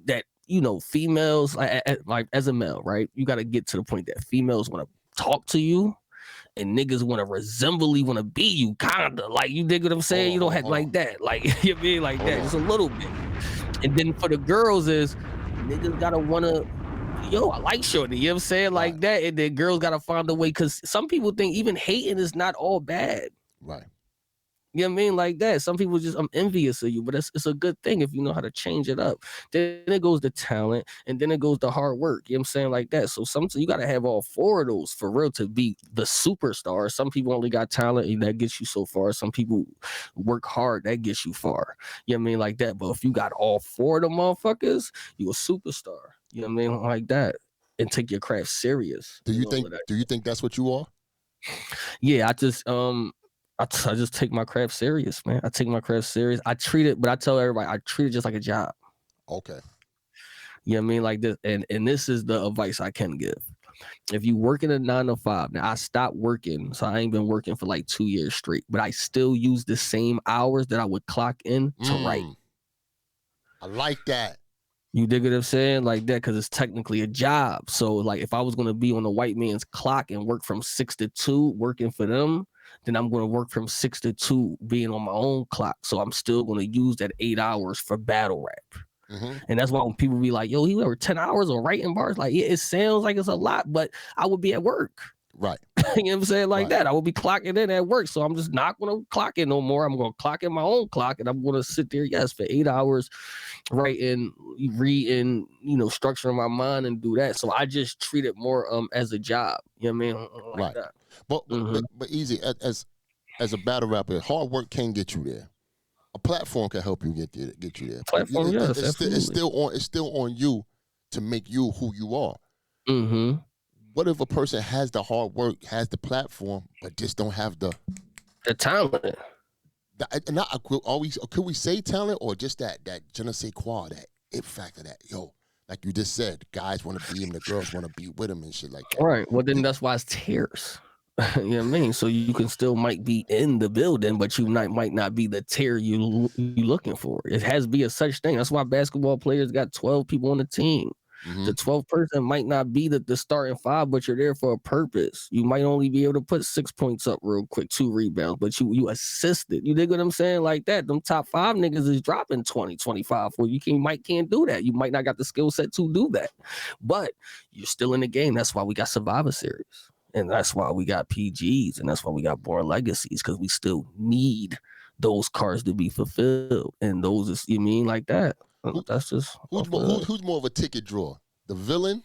that, you know, females like as a male, right? You gotta get to the point that females want to talk to you and niggas want to want to be you, kinda. Like, you dig what I'm saying? You don't have like that. Like, you mean like that, just a little bit. And then for the girls is niggas gotta wanna, yo, I like shorty, you know what I'm saying? Like that. And then girls gotta find a way, because some people think even hating is not all bad. Right. You know what I mean? Like that. Some people just, I'm envious of you, but it's a good thing if you know how to change it up. Then it goes to talent, and then it goes to hard work. You know what I'm saying? Like that. So sometimes you gotta have all four of those for real to be the superstar. Some people only got talent and that gets you so far. Some people work hard, that gets you far. You know what I mean? Like that. But if you got all four of them motherfuckers, you a superstar. You know what I mean? Like that. And take your craft serious. Do you think that's what you are? Yeah, I just take my craft serious, man. I take my craft serious. I treat it, but I tell everybody, I treat it just like a job. Okay. You know what I mean? Like this, and this is the advice I can give. If you working a 9 to 5, now I stopped working, so I ain't been working for like 2 years straight, but I still use the same hours that I would clock in to write. I like that. You dig what I'm saying? Like that, because it's technically a job. So like if I was gonna be on the white man's clock and work from 6 to 2 working for them, then I'm gonna work from 6 to 2 being on my own clock. So I'm still gonna use that 8 hours for battle rap. And that's why when people be like, yo, he worked 10 hours on writing bars, like it sounds like it's a lot, but I would be at work. Right. You know what I'm saying? Like that. I would be clocking in at work. So I'm just not gonna clock in no more. I'm gonna clock in my own clock, and I'm gonna sit there, yes, for 8 hours writing, reading, you know, structuring my mind and do that. So I just treat it more as a job. You know what I mean? Like that. But Eazy, as a battle rapper, hard work can get you there. A platform can help you get you there. Platform, yes, it's still on you to make you who you are. What if a person has the hard work, has the platform, but just don't have the talent? Could we say talent, or just that je ne sais quoi, that it factor, that yo, like you just said, guys want to be him, the girls want to be with him and shit like that. Right. Well, then that's why it's tiers. You know what I mean? So you can still might be in the building, but you might not be the tier you looking for. It has to be a such thing. That's why basketball players got 12 people on the team. The 12th person might not be the starting 5, but you're there for a purpose. You might only be able to put 6 points up real quick, 2 rebounds, but you assisted. You dig what I'm saying? Like that. Them top 5 niggas is dropping 20, 25 for you. Can't do that. You might not got the skill set to do that, but you're still in the game. That's why we got Survivor Series. And that's why we got PGs, and that's why we got Born Legacies, because we still need those cards to be fulfilled. And those is, you mean like that? That's just who's more of a ticket drawer, the villain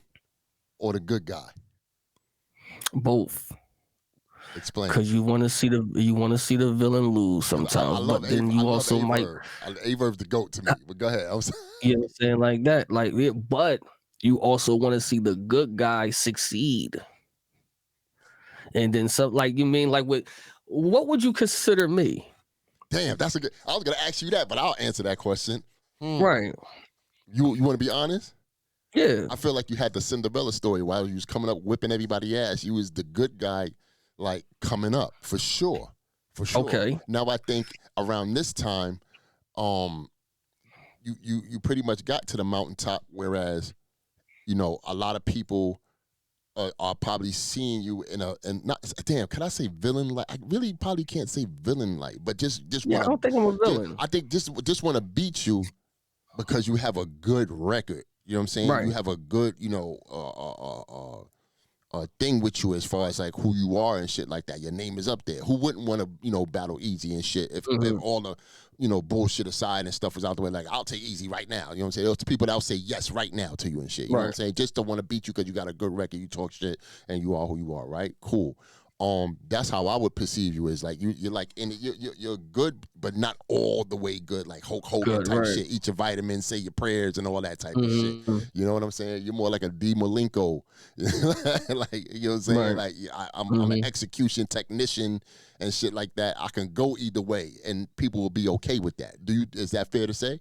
or the good guy? Both. Explain. Because you want to see the villain lose sometimes, but then you also might. Aver's the GOAT to me, but go ahead. You know what I'm saying? Like that, like, but you also want to see the good guy succeed. And then some, like, you mean like what would you consider me? Damn, that's a good. I was gonna ask you that, but I'll answer that question. Right. You want to be honest? Yeah. I feel like you had the Cinderella story while you was coming up whipping everybody's ass. You was the good guy, like coming up for sure. Okay. Now I think around this time, you pretty much got to the mountaintop, whereas, you know, a lot of people are probably seeing you and not, damn, can I say villain like? I really probably can't say villain like, but just yeah, I don't think I'm a villain. I think just want to beat you because you have a good record. You know what I'm saying? Right. You have a good, you know, thing with you as far as like who you are and shit like that. Your name is up there. Who wouldn't want to, you know, battle Eazy and shit if all the, you know, bullshit aside and stuff was out the way? Like, I'll take Eazy right now. You know what I'm saying? There's people that'll say yes right now to you and shit. You know what I'm saying? Just to want to beat you because you got a good record, you talk shit, and you are who you are, right? Cool. That's how I would perceive you, is like you're like you're good, but not all the way good, like Hulk Hogan type shit. Eat your vitamins, say your prayers, and all that type of shit. You know what I'm saying? You're more like a D Malenko, like, you know what I'm saying? Like I'm an execution technician and shit like that. I can go either way, and people will be okay with that. Is that fair to say?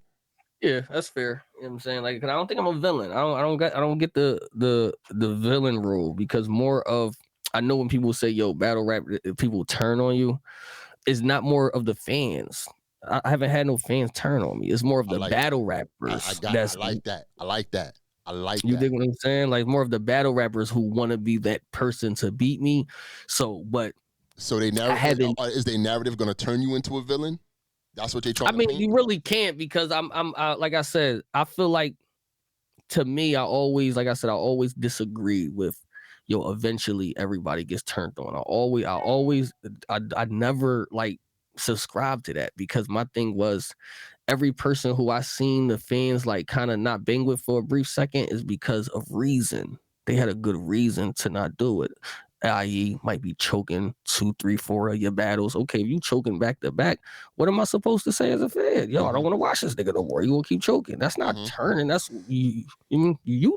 Yeah, that's fair. You know what I'm saying? Like, 'cause I don't think I'm a villain. I don't get the villain role, because more of, I know when people say, yo, battle rap, people turn on you, it's not more of the fans. I haven't had no fans turn on me. It's more of I the like battle I rappers. got I That's, like that. I like that. I like you that. dig what I'm saying? Like, more of the battle rappers who want to be that person to beat me. So, but So they I haven't. is their narrative going to turn you into a villain? That's what they're I trying to mean, paint. you really can't, because like I said, I feel like, to me, I always disagree with, yo, eventually everybody gets turned on. I never like subscribe to that, because my thing was, every person who I seen the fans like kind of not bang with for a brief second is because of reason. They had a good reason to not do it. I.e., might be choking 2, 3, 4 of your battles. Okay, if you choking back to back, what am I supposed to say as a fan? Yo, I don't want to watch this nigga no more. You gonna keep choking? That's not turning. That's you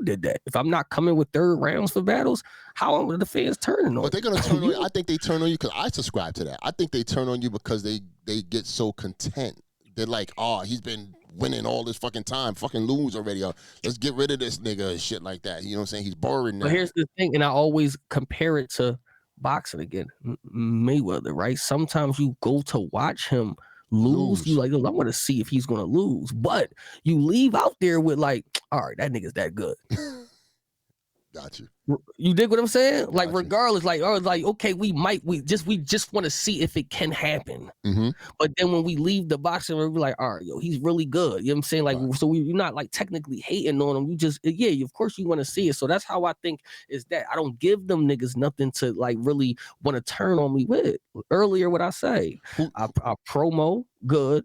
did that. If I'm not coming with third rounds for battles, how are the fans turning on? But they're gonna turn on you. I think they turn on you because I subscribe to that. I think they turn on you because they get so content. They're like, oh, he's been winning all this fucking time. Fucking lose already. Let's get rid of this nigga and shit like that. You know what I'm saying? He's boring now. But here's the thing, and I always compare it to boxing again. Mayweather, right? Sometimes you go to watch him lose. You like, I want to see if he's gonna lose, but you leave out there with like, all right, that nigga's that good. Got you. You dig what I'm saying? Like, regardless, like, or like, okay, we just want to see if it can happen. But then when we leave the boxing, we're like, all right, yo, he's really good. You know what I'm saying? Like, so you're not like technically hating on him. You just, yeah, of course you want to see it. So that's how I think is that I don't give them niggas nothing to like really want to turn on me with. Earlier, what I say, I promo good.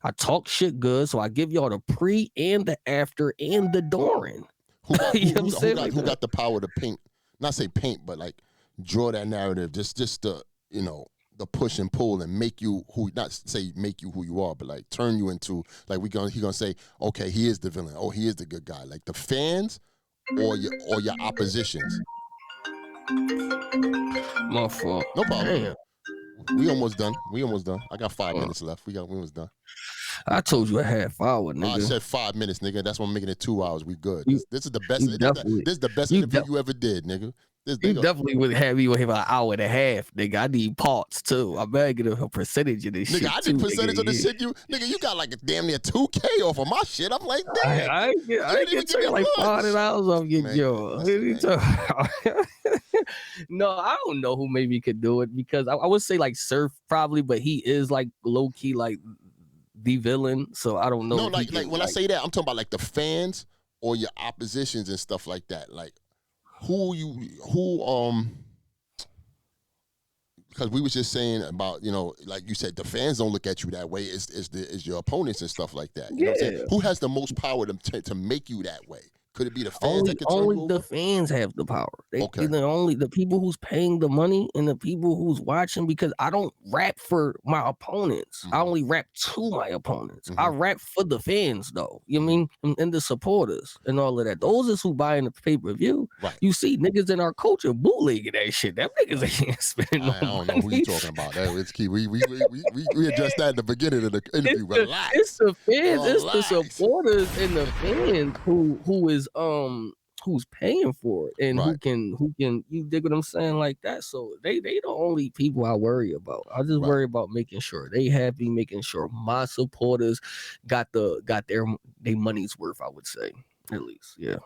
I talk shit good. So I give y'all the pre and the after and the during. Who got the power to paint? Not say paint, but like draw that narrative. Just the, you know, the push and pull and make you who, not say make you who you are, but like turn you into, like he gonna say, okay, he is the villain. Oh, he is the good guy. Like the fans or your oppositions. My fault. No problem. Damn. We almost done. I got 5 minutes left. We almost done. I told you a half hour, nigga. I said 5 minutes, nigga. That's why I'm making it 2 hours. We good. This is the best. This is the best interview you ever did, nigga. You definitely would have me with him an hour and a half, nigga. I need parts too. I'm better get a percentage of this shit. Nigga, I need percentage of this shit. You got like a damn near 2K off of my shit. I'm like, damn. I get like $400 off your job. No, I don't know who maybe could do it, because I would say like Surf probably, but he is like low key like the villain, so I don't know. No, like when I say that, I'm talking about like the fans or your oppositions and stuff like that. Like because we was just saying about, you know, like you said, the fans don't look at you that way. It's your opponents and stuff like that. You know what I'm saying? Who has the most power to make you that way? Could it be the fans that can turn you over? Only the fans have the power. Only the people who's paying the money and the people who's watching, because I don't rap for my opponents. I only rap to my opponents. I rap for the fans, though. You know what I mean? And the supporters and all of that. Those is who buying the pay-per-view. Right. You see niggas in our culture bootlegging that shit. That niggas ain't spending no money. I don't know who you talking about. It's key. We addressed that in the beginning of the interview. Relax. It's the fans, it's the supporters and the fans who is who's paying for it and who can you dig what I'm saying, like that. So they the only people I worry about. I just worry about making sure they happy, making sure my supporters got their money's worth, I would say, at least. Yeah,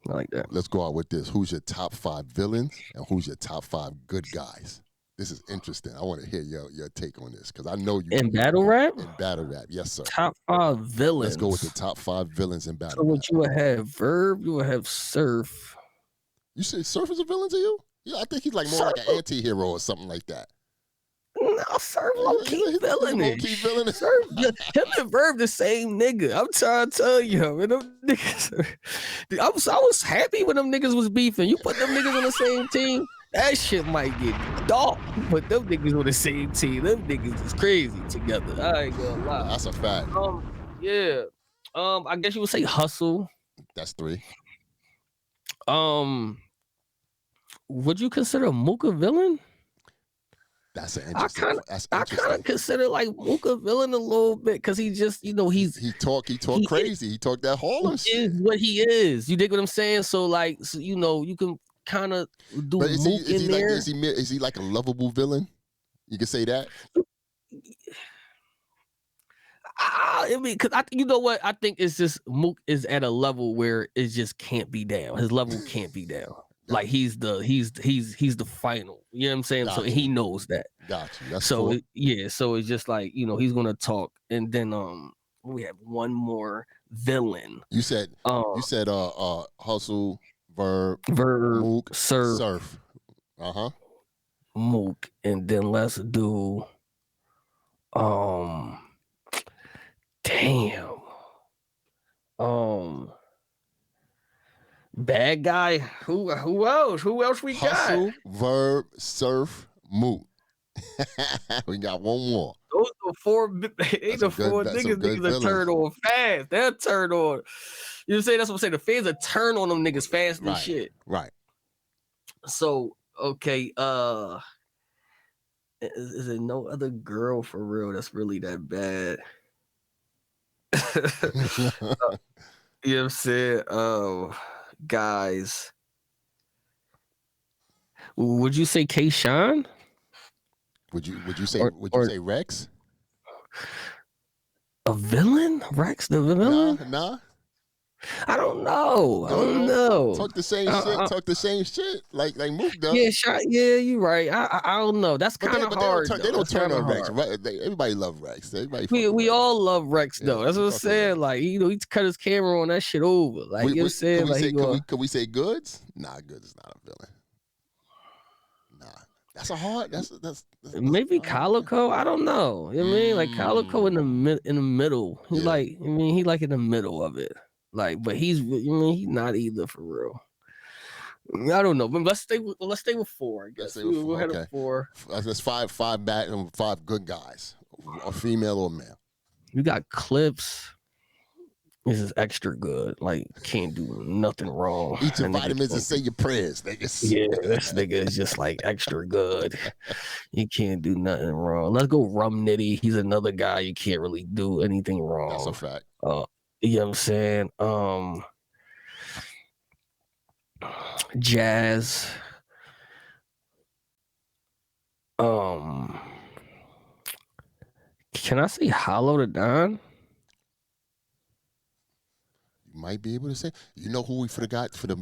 I like that. Let's go out with this. Who's your top 5 villains and who's your top 5 good guys? This is interesting. I want to hear your take on this, because I know you in battle rap. In battle rap, yes, sir. Top 5 villains. Let's go with the top 5 villains in battle. So what you would have Verb, you would have Surf. You say Surf is a villain to you? Yeah, I think he's like more like an anti-hero or something like that. No, Surf low-key villainish. Surf, him and Verb the same nigga. I'm trying to tell you, man. Them niggas, I was happy when them niggas was beefing. You put them niggas on the same team, that shit might get dark, but them niggas on the same team. Them niggas is crazy together. I ain't gonna lie. That's a fact. Yeah. I guess you would say Hustle. That's 3. Would you consider Mook a villain? That's an interesting. I kind of consider like Mook a villain a little bit because he just, you know, he talk crazy. He talk that Harlem shit. Is what he is. You dig what I'm saying? So like, so, you know, you can kind of do But is Mook in there. Is he like a lovable villain? You can say that. I mean, because you know what? I think it's just Mook is at a level where it just can't be down. His level can't be down. Like he's the final. You know what I'm saying? Got so you. he knows that. Got you. That's so cool. So it's just like, you know, he's gonna talk, and then we have one more villain. You said Hustle, Verb, Mook, Surf. Mook, and then let's do damn. Bad guy. Who else? Who else we got? Hustle, Verb, Surf, Mook. We got one more. Those are four. Ain't the four niggas that turn on fast. They'll turn on. You know what I'm saying? That's what I'm saying. The fans are turn on them niggas fast and shit. Right. So okay. Is there no other girl for real that's really that bad? You know what I'm saying? Guys. Would you say K-Shine? Would you say Rex? A villain? Rex the villain? Nah. I don't know. Talk the same shit. Talk the same shit. Like Mook does. Yeah, you're right. I don't know. That's kind of hard. They don't turn on Rex. Right? Everybody love Rex. We all love Rex though. That's what I'm saying. Like, you know, he cut his camera on that shit over. Like, you know what I'm saying? Could we say Goods? Nah, Goods is not a villain. Nah. That's a hard. That's maybe Calico. I don't know. You know what I mean? Like Calico in the middle. He like in the middle of it. Like, but he's not either for real. I don't know. But let's stay with four. I guess we'll head up four. That's five bad and five good guys, a female or a male. You got Clips. This is extra good. Like, can't do nothing wrong. Eat your vitamins and say your prayers, niggas. Yeah, this nigga is just like extra good. You can't do nothing wrong. Let's go Rum Nitty. He's another guy you can't really do anything wrong. That's a fact. You know what I'm saying? Jazz. Can I say Hollow to Don? You might be able to say. You know who we forgot for the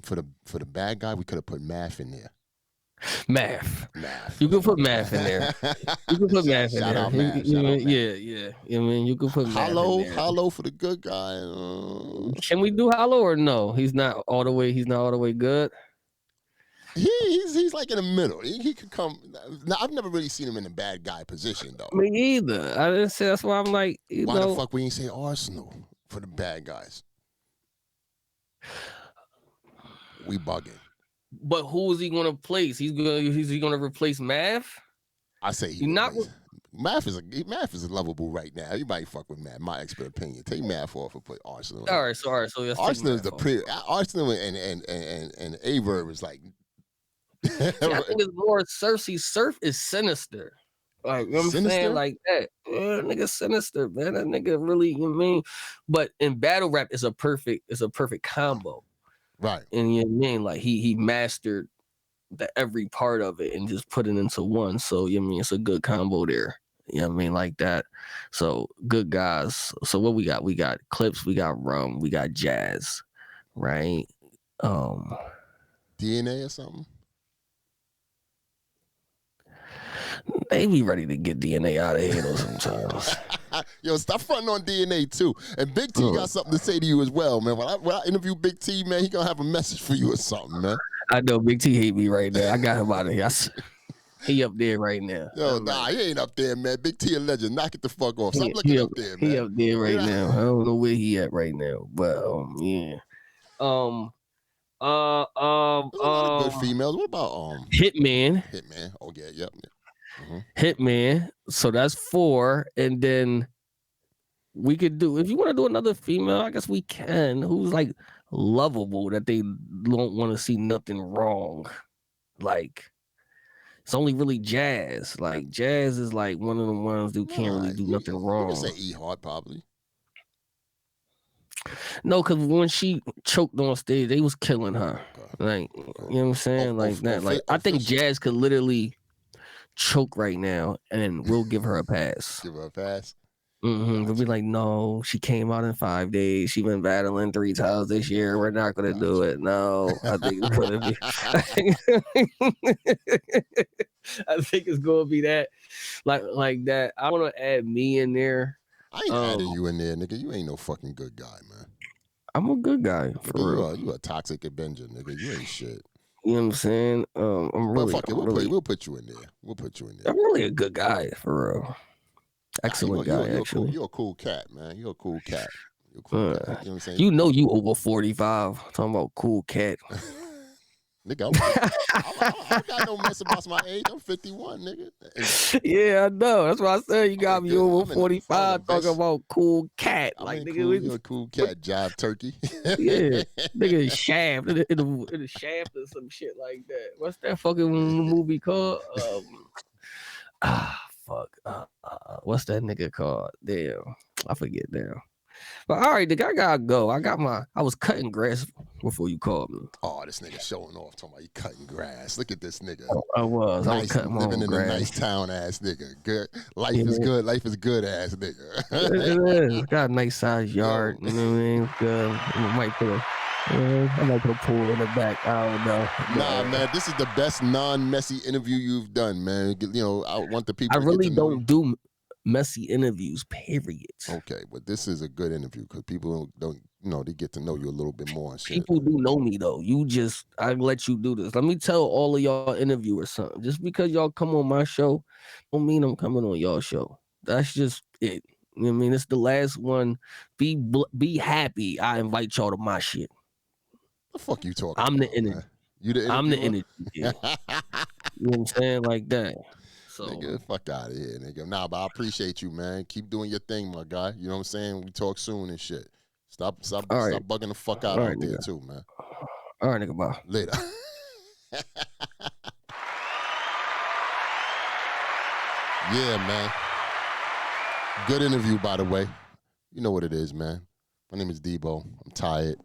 bad guy? We could have put Math in there. Math. You could put Math in there. You could put Math in there. Yeah. I mean, you could put Math in there. Hollow for the good guy. Can we do Hollow or no? He's not all the way good. He's like in the middle. He could come. Now, I've never really seen him in a bad guy position though. Me either. I didn't say. That's why I'm like, why the fuck we ain't say Arsenal for the bad guys? We bugging. But who is he going to place? Is he going to replace Math? I say Math is lovable right now. You might fuck with Math. My expert opinion. Take Math off and put Arsenal. All right. So Arsenal is Arsenal and Averb is like. I think it's more Cersei. Surf is sinister. Like, you know what I'm saying? Like that. Yeah, nigga sinister, man. That nigga really, you know what I mean? But in battle rap, it's a perfect combo. Right. And you know what I mean? Like he mastered every part of it and just put it into one. So you know what I mean, it's a good combo there. You know what I mean? Like that. So good guys. So what we got? We got Clips, we got Rum, we got Jazz, right? DNA or something? They be ready to get DNA out of here though sometimes. Yo, stop fronting on DNA too. And Big T got something to say to you as well, man. When I interview Big T, man, he gonna have a message for you or something, man. I know Big T hate me right now. I got him out of here. He up there right now. Yo, he ain't up there, man. Big T a legend. Knock it the fuck off. Stop looking up there, man. He up there right now. I don't know where he at right now, but yeah. Good females. What about Hitman? Oh yeah, yep. Mm-hmm. Hitman. So that's 4, and then we could do. If you want to do another female, I guess we can. Who's like lovable that they don't want to see nothing wrong, like. It's only really Jazz. Like Jazz is like one of the ones who can't really do nothing wrong. You can say E Hart probably. No, because when she choked on stage, they was killing her. Okay. Like, you know what I'm saying? Like that. Like I think Jazz could literally choke right now and we'll give her a pass. Give her a pass? Mm-hmm. We'll be like, no, she came out in 5 days. She been battling 3 times this year. We're not gonna do it. No, I think it's gonna be I think it's gonna be that like that. I wanna add me in there. I ain't adding you in there, nigga. You ain't no fucking good guy, man. I'm a good guy, for nigga, real. You a toxic Avenger, nigga. You ain't shit. You know what I'm saying? I'm really. Fuck it, we'll put you in there. We'll put you in there. I'm really a good guy, for real. Excellent guy, actually. You're a cool cat, man. You're a cool cat. You're a cool cat. You know what I'm saying? You know you over 45. Talking about cool cat. Nigga, I got no mess about my age. I'm 51, nigga. Yeah, I know. That's why I said you got me over 45 talking about cool cat. Like, nigga, you're a cool cat, jive turkey. Yeah, nigga, Shaft in the Shaft or some shit like that. What's that fucking movie called? Fuck. What's that nigga called? Damn, I forget now. But all right, nigga, I gotta go. I was cutting grass before you called me. Oh, this nigga showing off, talking about you cutting grass. Look at this nigga. I was cutting my living own in grass. a nice town ass nigga. Good life is good. Life is good ass nigga. It is. Got a nice size yard. You know what I mean? Good. I might put a pool in the back. I don't know. Nah, man, this is the best non-messy interview you've done, man. You know, I want the people. I really don't do messy interviews, period. Okay, but this is a good interview because people don't, you know, they get to know you a little bit more and shit. People do know me though. I let you do this. Let me tell all of y'all interviewers something. Just because y'all come on my show, don't mean I'm coming on y'all show. That's just it. You know what I mean? It's the last one. Be happy. I invite y'all to my shit. The fuck you talking I'm about, the energy. man? You the interviewer? I'm the energy. Yeah. You know what I'm saying? Like that. So, nigga, fuck out of here, nigga. Nah, but I appreciate you, man. Keep doing your thing, my guy. You know what I'm saying? We talk soon and shit. Stop bugging the fuck out there nigga. too, man. All right, nigga, bye. Later. Yeah, man. Good interview, by the way. You know what it is, man. My name is Debo. I'm tired.